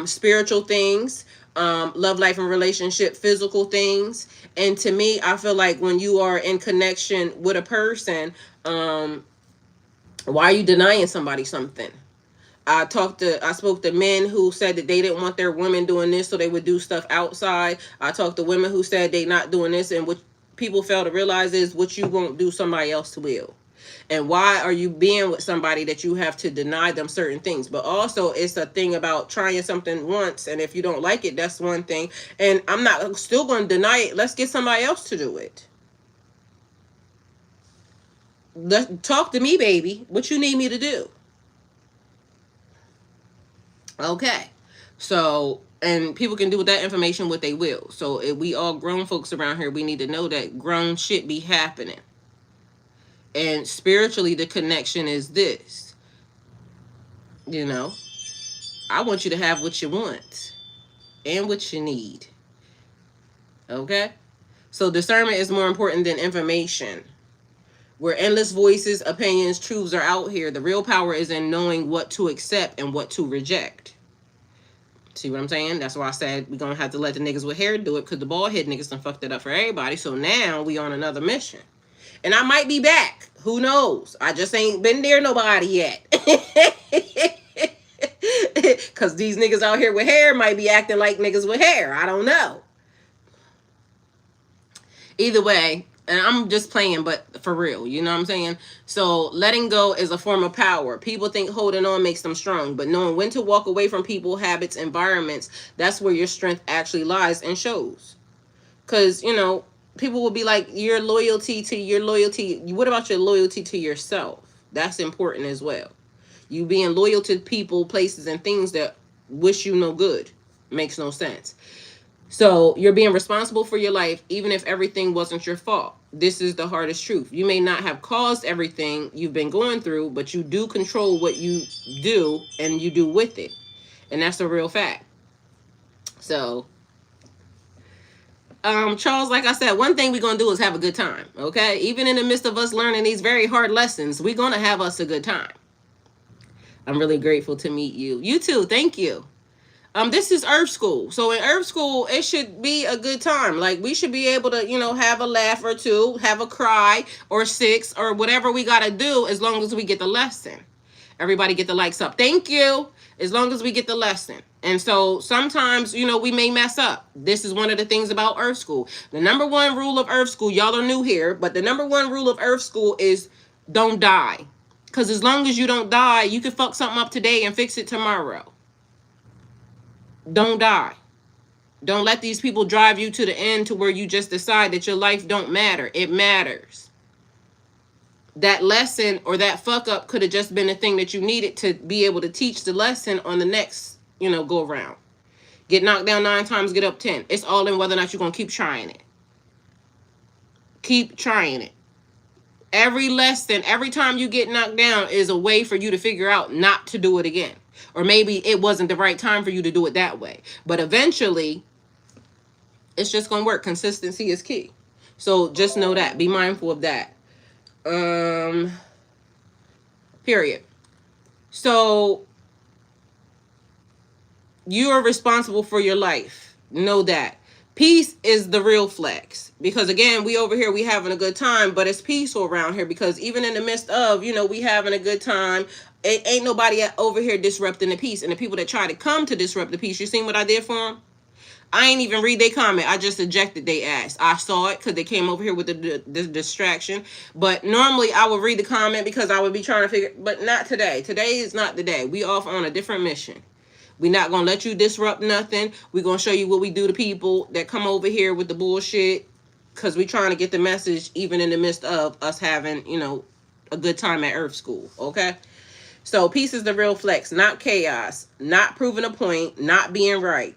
spiritual things, love, life, and relationship, physical things. And to me, I feel like when you are in connection with a person, why are you denying somebody something? I spoke to men who said that they didn't want their women doing this, so they would do stuff outside. I talked to women who said they not doing this, and what people fail to realize is what you won't do, somebody else will. And why are you being with somebody that you have to deny them certain things? But also, it's a thing about trying something once, and if you don't like it, that's one thing. And I'm not still going to deny it. Let's get somebody else to do it. Talk to me, baby. What you need me to do? Okay. So, and people can do with that information what they will. So, if we all grown folks around here, we need to know that grown shit be happening. And spiritually, the connection is this. You know, I want you to have what you want and what you need. Okay? So, discernment is more important than information. Where endless voices, opinions, truths are out here, the real power is in knowing what to accept and what to reject. See what I'm saying? That's why I said we're going to have to let the niggas with hair do it, because the bald head niggas done fucked it up for everybody. So now we on another mission. And I might be back. Who knows? I just ain't been near nobody yet. Because these niggas out here with hair might be acting like niggas with hair. I don't know. Either way, and I'm just playing, but for real, you know what I'm saying? So letting go is a form of power. People think holding on makes them strong, but knowing when to walk away from people, habits, environments, that's where your strength actually lies and shows. Because, you know, people will be like, your loyalty. What about your loyalty to yourself? That's important as well. You being loyal to people, places, and things that wish you no good makes no sense. So you're being responsible for your life, even if everything wasn't your fault. This is the hardest truth. You may not have caused everything you've been going through, but you do control what you do and you do with it. And that's a real fact. So, Charles, like I said, one thing we're going to do is have a good time, okay? Even in the midst of us learning these very hard lessons, we're going to have us a good time. I'm really grateful to meet you. You too. Thank you. This is Earth School. So in Earth School, it should be a good time. Like, we should be able to, you know, have a laugh or two, have a cry or 6 or whatever we got to do, as long as we get the lesson. Everybody get the likes up. Thank you. As long as we get the lesson. And so sometimes, you know, we may mess up. This is one of the things about Earth School. The number one rule of Earth School, y'all are new here, but the number one rule of Earth School is don't die. Because as long as you don't die, you can fuck something up today and fix it tomorrow. Don't die. Don't let these people drive you to the end to where you just decide that your life don't matter. It matters. That lesson or that fuck up could have just been the thing that you needed to be able to teach the lesson on the next, you know, go around. Get knocked down 9 times, get up 10. It's all in whether or not you're going to keep trying it. Keep trying it. Every lesson, every time you get knocked down is a way for you to figure out not to do it again. Or maybe it wasn't the right time for you to do it that way. But eventually, it's just going to work. Consistency is key. So just know that. Be mindful of that. Period. So you are responsible for your life. Know that. Peace is the real flex. Because again, we over here, we having a good time, but it's peaceful around here. Because even in the midst of, you know, we having a good time, it ain't nobody over here disrupting the peace. And the people that try to come to disrupt the peace, you seen what I did for them? I ain't even read their comment. I just ejected they ass. I saw it because they came over here with the distraction. But normally I would read the comment because I would be trying to figure, but not today. Today is not the day. We off on a different mission. We're not going to let you disrupt nothing. We're going to show you what we do to people that come over here with the bullshit, because we're trying to get the message even in the midst of us having, you know, a good time at Earth School, okay? So peace is the real flex, not chaos, not proving a point, not being right.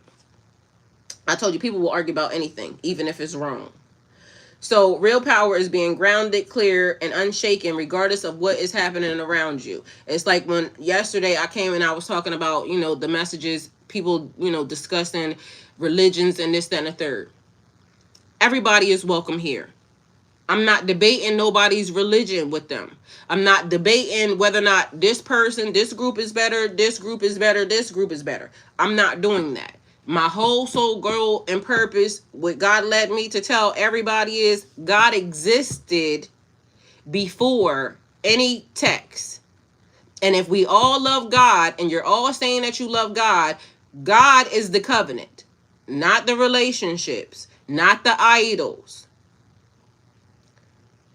I told you people will argue about anything, even if it's wrong. So real power is being grounded, clear, and unshaken regardless of what is happening around you. It's like when yesterday I came and I was talking about, you know, the messages, people, you know, discussing religions and this, that, and the third. Everybody is welcome here. I'm not debating nobody's religion with them. I'm not debating whether or not this person, this group is better, this group is better, this group is better. I'm not doing that. My whole soul goal and purpose, what God led me to tell everybody is God existed before any text. And if we all love God and you're all saying that you love God, God is the covenant, not the relationships, not the idols.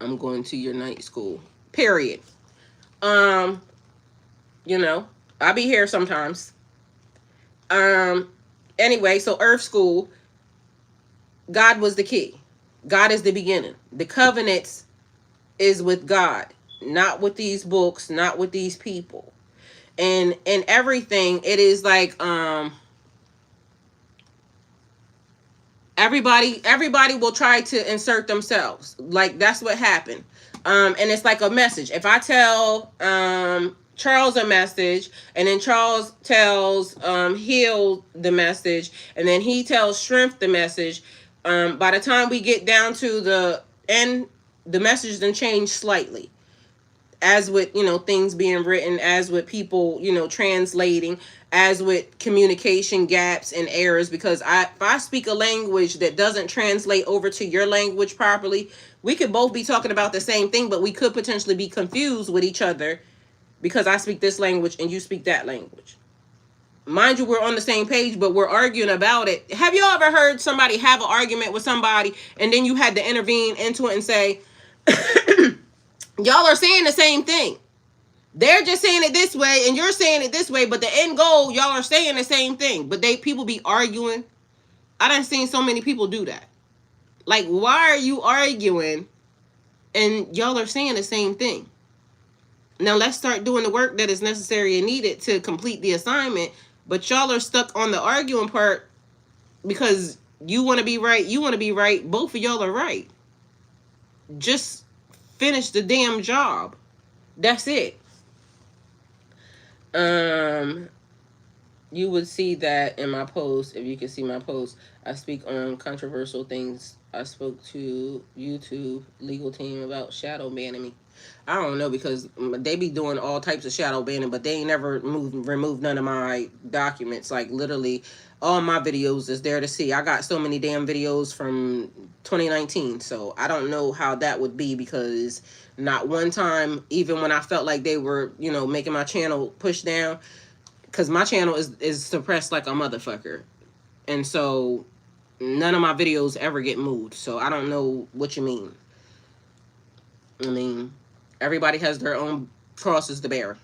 I'm going to your night school. Period. You know, I'll be here sometimes. Anyway, so Earth School, God was the key. God is the beginning. The covenants is with God, not with these books, not with these people. And in everything, it is like everybody will try to insert themselves. Like that's what happened. And it's like a message. If I tell Charles a message, and then Charles tells Heal the message, and then he tells Strength the message, by the time we get down to the end, the message then changed slightly, as with things being written, as with people translating, as with communication gaps and errors. Because if I speak a language that doesn't translate over to your language properly, we could both be talking about the same thing, but we could potentially be confused with each other because I speak this language and you speak that language. Mind you, we're on the same page, but we're arguing about it. Have you ever heard somebody have an argument with somebody and then you had to intervene into it and say, y'all are saying the same thing. They're just saying it this way and you're saying it this way, but the end goal, y'all are saying the same thing. But people be arguing. I done seen so many people do that. Like, why are you arguing and y'all are saying the same thing? Now let's start doing the work that is necessary and needed to complete the assignment. But y'all are stuck on the arguing part because you want to be right. You want to be right. Both of y'all are right. Just finish the damn job. That's it. You would see that in my post. If you can see my post, I speak on controversial things. I spoke to YouTube legal team about shadow banning me. I don't know, because they be doing all types of shadow banning, but they ain't never removed none of my documents. Like, literally, all my videos is there to see. I got so many damn videos from 2019, so I don't know how that would be, because not one time, even when I felt like they were, making my channel push down, because my channel is suppressed like a motherfucker. And so none of my videos ever get moved. So I don't know what you mean. I mean, everybody has their own crosses to bear.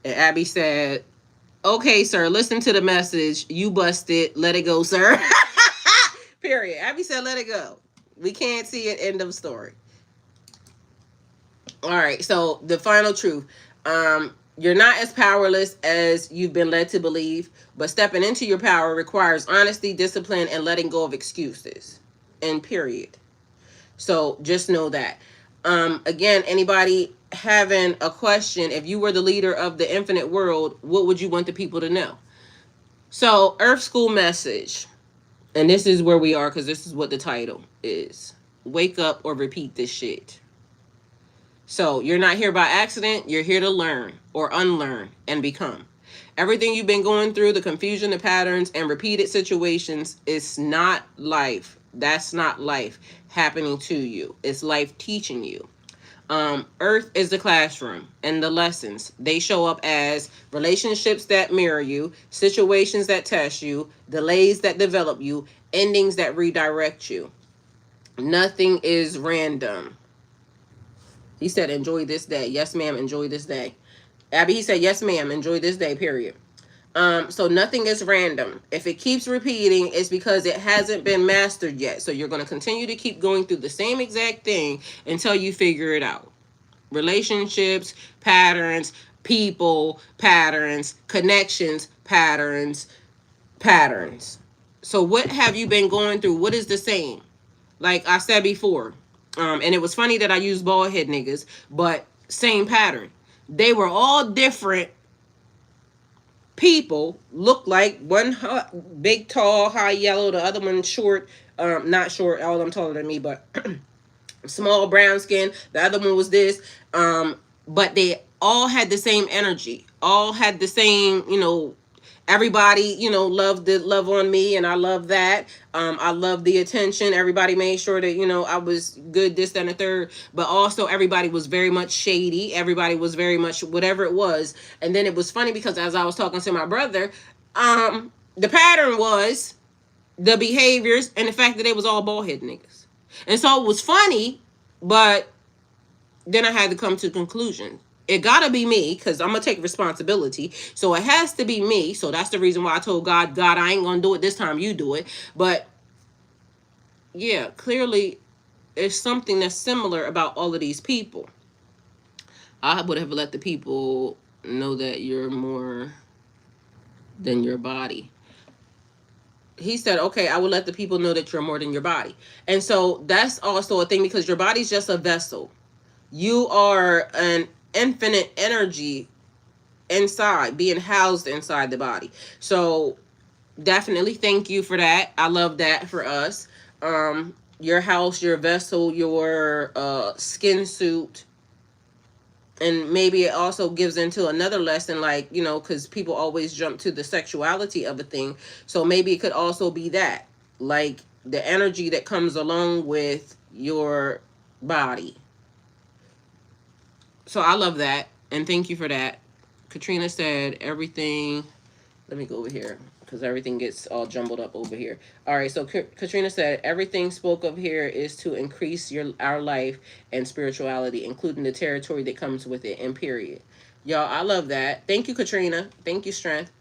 And Abby said, okay, sir, listen to the message. You busted. Let it go, sir. Period. Abby said, let it go. We can't see it. End of story. All right. So the final truth. You're not as powerless as you've been led to believe, but stepping into your power requires honesty, discipline, and letting go of excuses. And period. So just know that. Again, anybody having a question, if you were the leader of the infinite world, what would you want the people to know? So, Earth School message. And this is where we are, because this is what the title is. Wake up or repeat this shit. So, you're not here by accident. You're here to learn or unlearn and become. Everything you've been going through, the confusion, the patterns, and repeated situations, is not life. That's not life happening to you. It's life teaching you. Earth is the classroom, and the lessons, they show up as relationships that mirror you, situations that test you, delays that develop you, endings that redirect you. Nothing is random. He said, enjoy this day. Yes, ma'am, enjoy this day. Abby, he said, yes, ma'am, enjoy this day, period. So nothing is random. If it keeps repeating, it's because it hasn't been mastered yet. So you're going to continue to keep going through the same exact thing until you figure it out. Relationships, patterns, people, patterns, connections, patterns. So what have you been going through? What is the same? Like I said before, and it was funny that I used bald head niggas, but same pattern. They were all different people, look like one big, tall, high yellow, the other one short, not short, all of them taller than me, but small brown skin. The other one was this, but they all had the same energy, all had the same, everybody, loved the love on me, and I love that. I love the attention. Everybody made sure that, I was good, this, that, and the third. But also everybody was very much shady. Everybody was very much whatever it was. And then it was funny because as I was talking to my brother, the pattern was the behaviors and the fact that they was all bald head niggas. And so it was funny, but then I had to come to the conclusion. It gotta be me, because I'm gonna take responsibility. So it has to be me. So that's the reason why I told God, God, I ain't gonna do it this time, you do it. But yeah, clearly there's something that's similar about all of these people. I would have let the people know that you're more than your body. He said, okay, I will let the people know that you're more than your body. And so that's also a thing, because your body's just a vessel. You are an infinite energy inside, being housed inside the body. So definitely thank you for that. I love that for us. Your house, your vessel, your skin suit. And maybe it also gives into another lesson, like, you know, because people always jump to the sexuality of a thing. So maybe it could also be that, like, the energy that comes along with your body. So I love that. And thank you for that. Katrina said everything. Let me go over here, because everything gets all jumbled up over here. All right, so Katrina said everything spoke of here is to increase our life and spirituality, including the territory that comes with it, and period. Y'all, I love that. Thank you, Katrina. Thank you, Strength.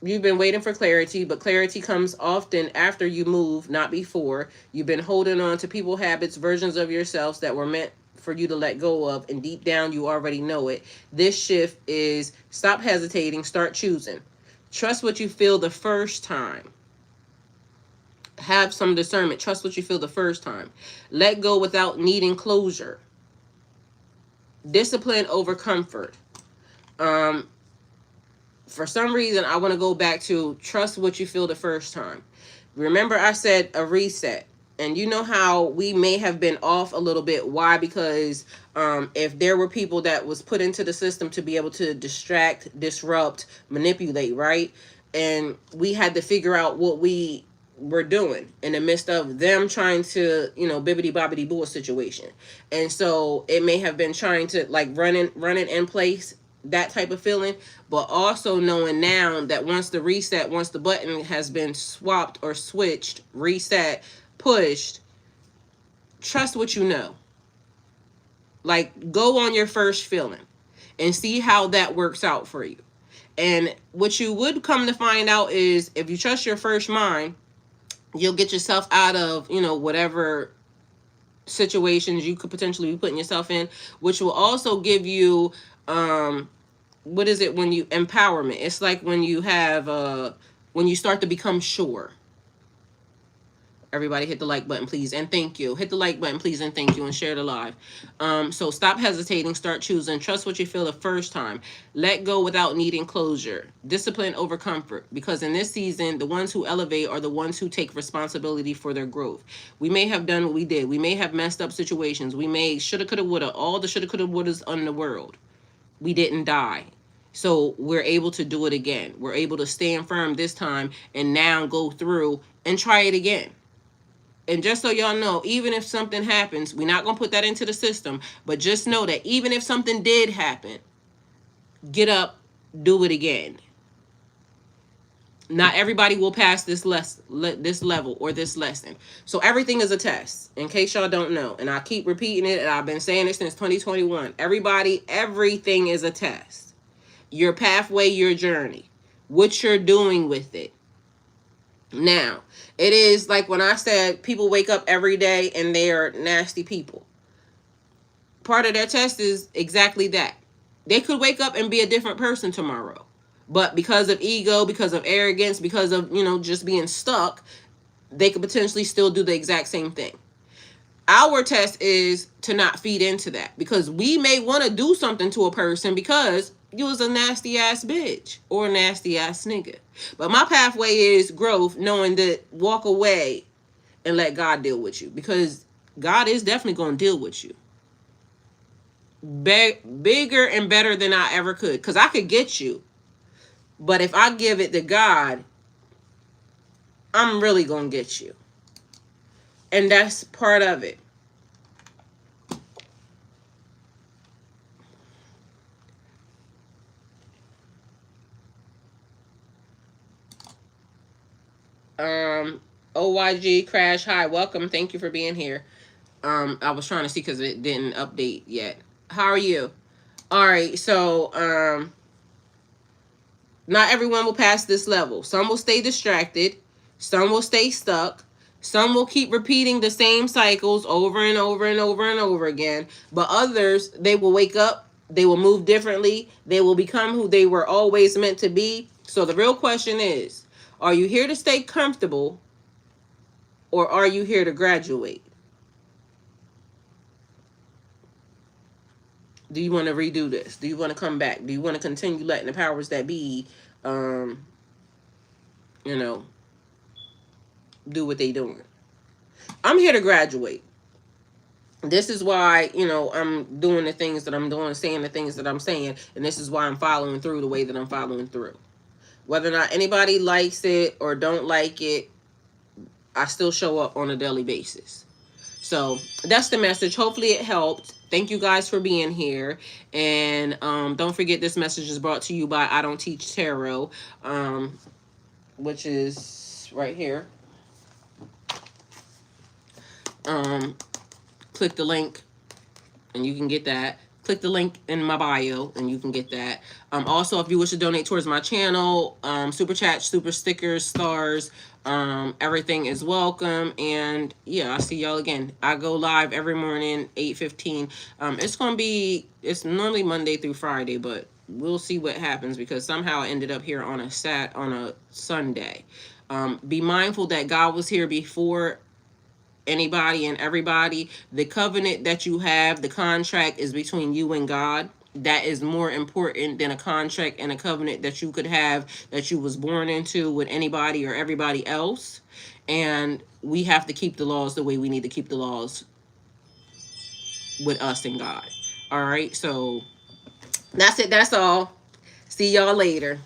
You've been waiting for clarity, but clarity comes often after you move, not before. You've been holding on to people, habits, versions of yourselves that were meant for you to let go of, and deep down you already know it. This shift is stop hesitating, start choosing. Trust what you feel the first time. Have some discernment. Trust what you feel the first time. Let go without needing closure. Discipline over comfort. For some reason, I want to go back to trust what you feel the first time. Remember, I said a reset. And you know how we may have been off a little bit. Why? Because if there were people that was put into the system to be able to distract, disrupt, manipulate, right? And we had to figure out what we were doing in the midst of them trying to, you know, bibbity bobbity boo a situation. And so it may have been trying to, like, running in place, that type of feeling, but also knowing now that once the button has been swapped or switched, reset, pushed, trust what you know. Like, go on your first feeling and see how that works out for you. And what you would come to find out is, if you trust your first mind, you'll get yourself out of, you know, whatever situations you could potentially be putting yourself in, which will also give you what is it when you empowerment? It's like when you have when you start to become sure. Everybody hit the like button, please, and thank you. Hit the like button, please, and thank you, and share the live. So stop hesitating, start choosing. Trust what you feel the first time. Let go without needing closure. Discipline over comfort, because in this season, the ones who elevate are the ones who take responsibility for their growth. We may have done what we did. We may have messed up situations. We may shoulda, coulda, woulda, all the shoulda, coulda, wouldas in the world. We didn't die. So we're able to do it again. We're able to stand firm this time and now go through and try it again. And just so y'all know, even if something happens, we're not going to put that into the system, but just know that even if something did happen, get up, do it again. Not everybody will pass this level or this lesson. So everything is a test, in case y'all don't know. And I keep repeating it, and I've been saying it since 2021. Everything is a test. Your pathway, your journey, what you're doing with it. Now, it is like when I said people wake up every day and they are nasty people. Part of their test is exactly that. They could wake up and be a different person tomorrow. But because of ego, because of arrogance, because of, you know, just being stuck, they could potentially still do the exact same thing. Our test is to not feed into that, because we may want to do something to a person because you was a nasty ass bitch or a nasty ass nigga. But my pathway is growth, knowing that walk away and let God deal with you, because God is definitely going to deal with you. Bigger and better than I ever could, because I could get you. But if I give it to God, I'm really going to get you. And that's part of it. OYG Crash, hi, welcome. Thank you for being here. I was trying to see because it didn't update yet. How are you? All right, so not everyone will pass this level. Some will stay distracted. Some will stay stuck. Some will keep repeating the same cycles over and over and over and over again. But others, they will wake up. They will move differently. They will become who they were always meant to be. So the real question is, are you here to stay comfortable or are you here to graduate? Do you want to redo this? Do you want to come back? Do you want to continue letting the powers that be, um, you know, do what they doing? I'm here to graduate. This is why, I'm doing the things that I'm doing, saying the things that I'm saying, and this is why I'm following through the way that I'm following through. Whether or not anybody likes it or don't like it, I still show up on a daily basis. So that's the message. Hopefully it helped. Thank you guys for being here. And don't forget, this message is brought to you by I Don't Teach Tarot, which is right here. Click the link and you can get that. Click the link in my bio and you can get that. Also, if you wish to donate towards my channel, super chat, super stickers, stars, everything is welcome. And yeah, I'll see y'all again. I go live every morning, 8:15. It's normally Monday through Friday, but we'll see what happens because somehow I ended up here on a Sunday. Be mindful that God was here before anybody and everybody. The covenant that you have, the contract, is between you and God. That is more important than a contract and a covenant that you could have that you was born into with anybody or everybody else. And we have to keep the laws the way we need to keep the laws with us and God. All right, so that's it. That's all. See y'all later.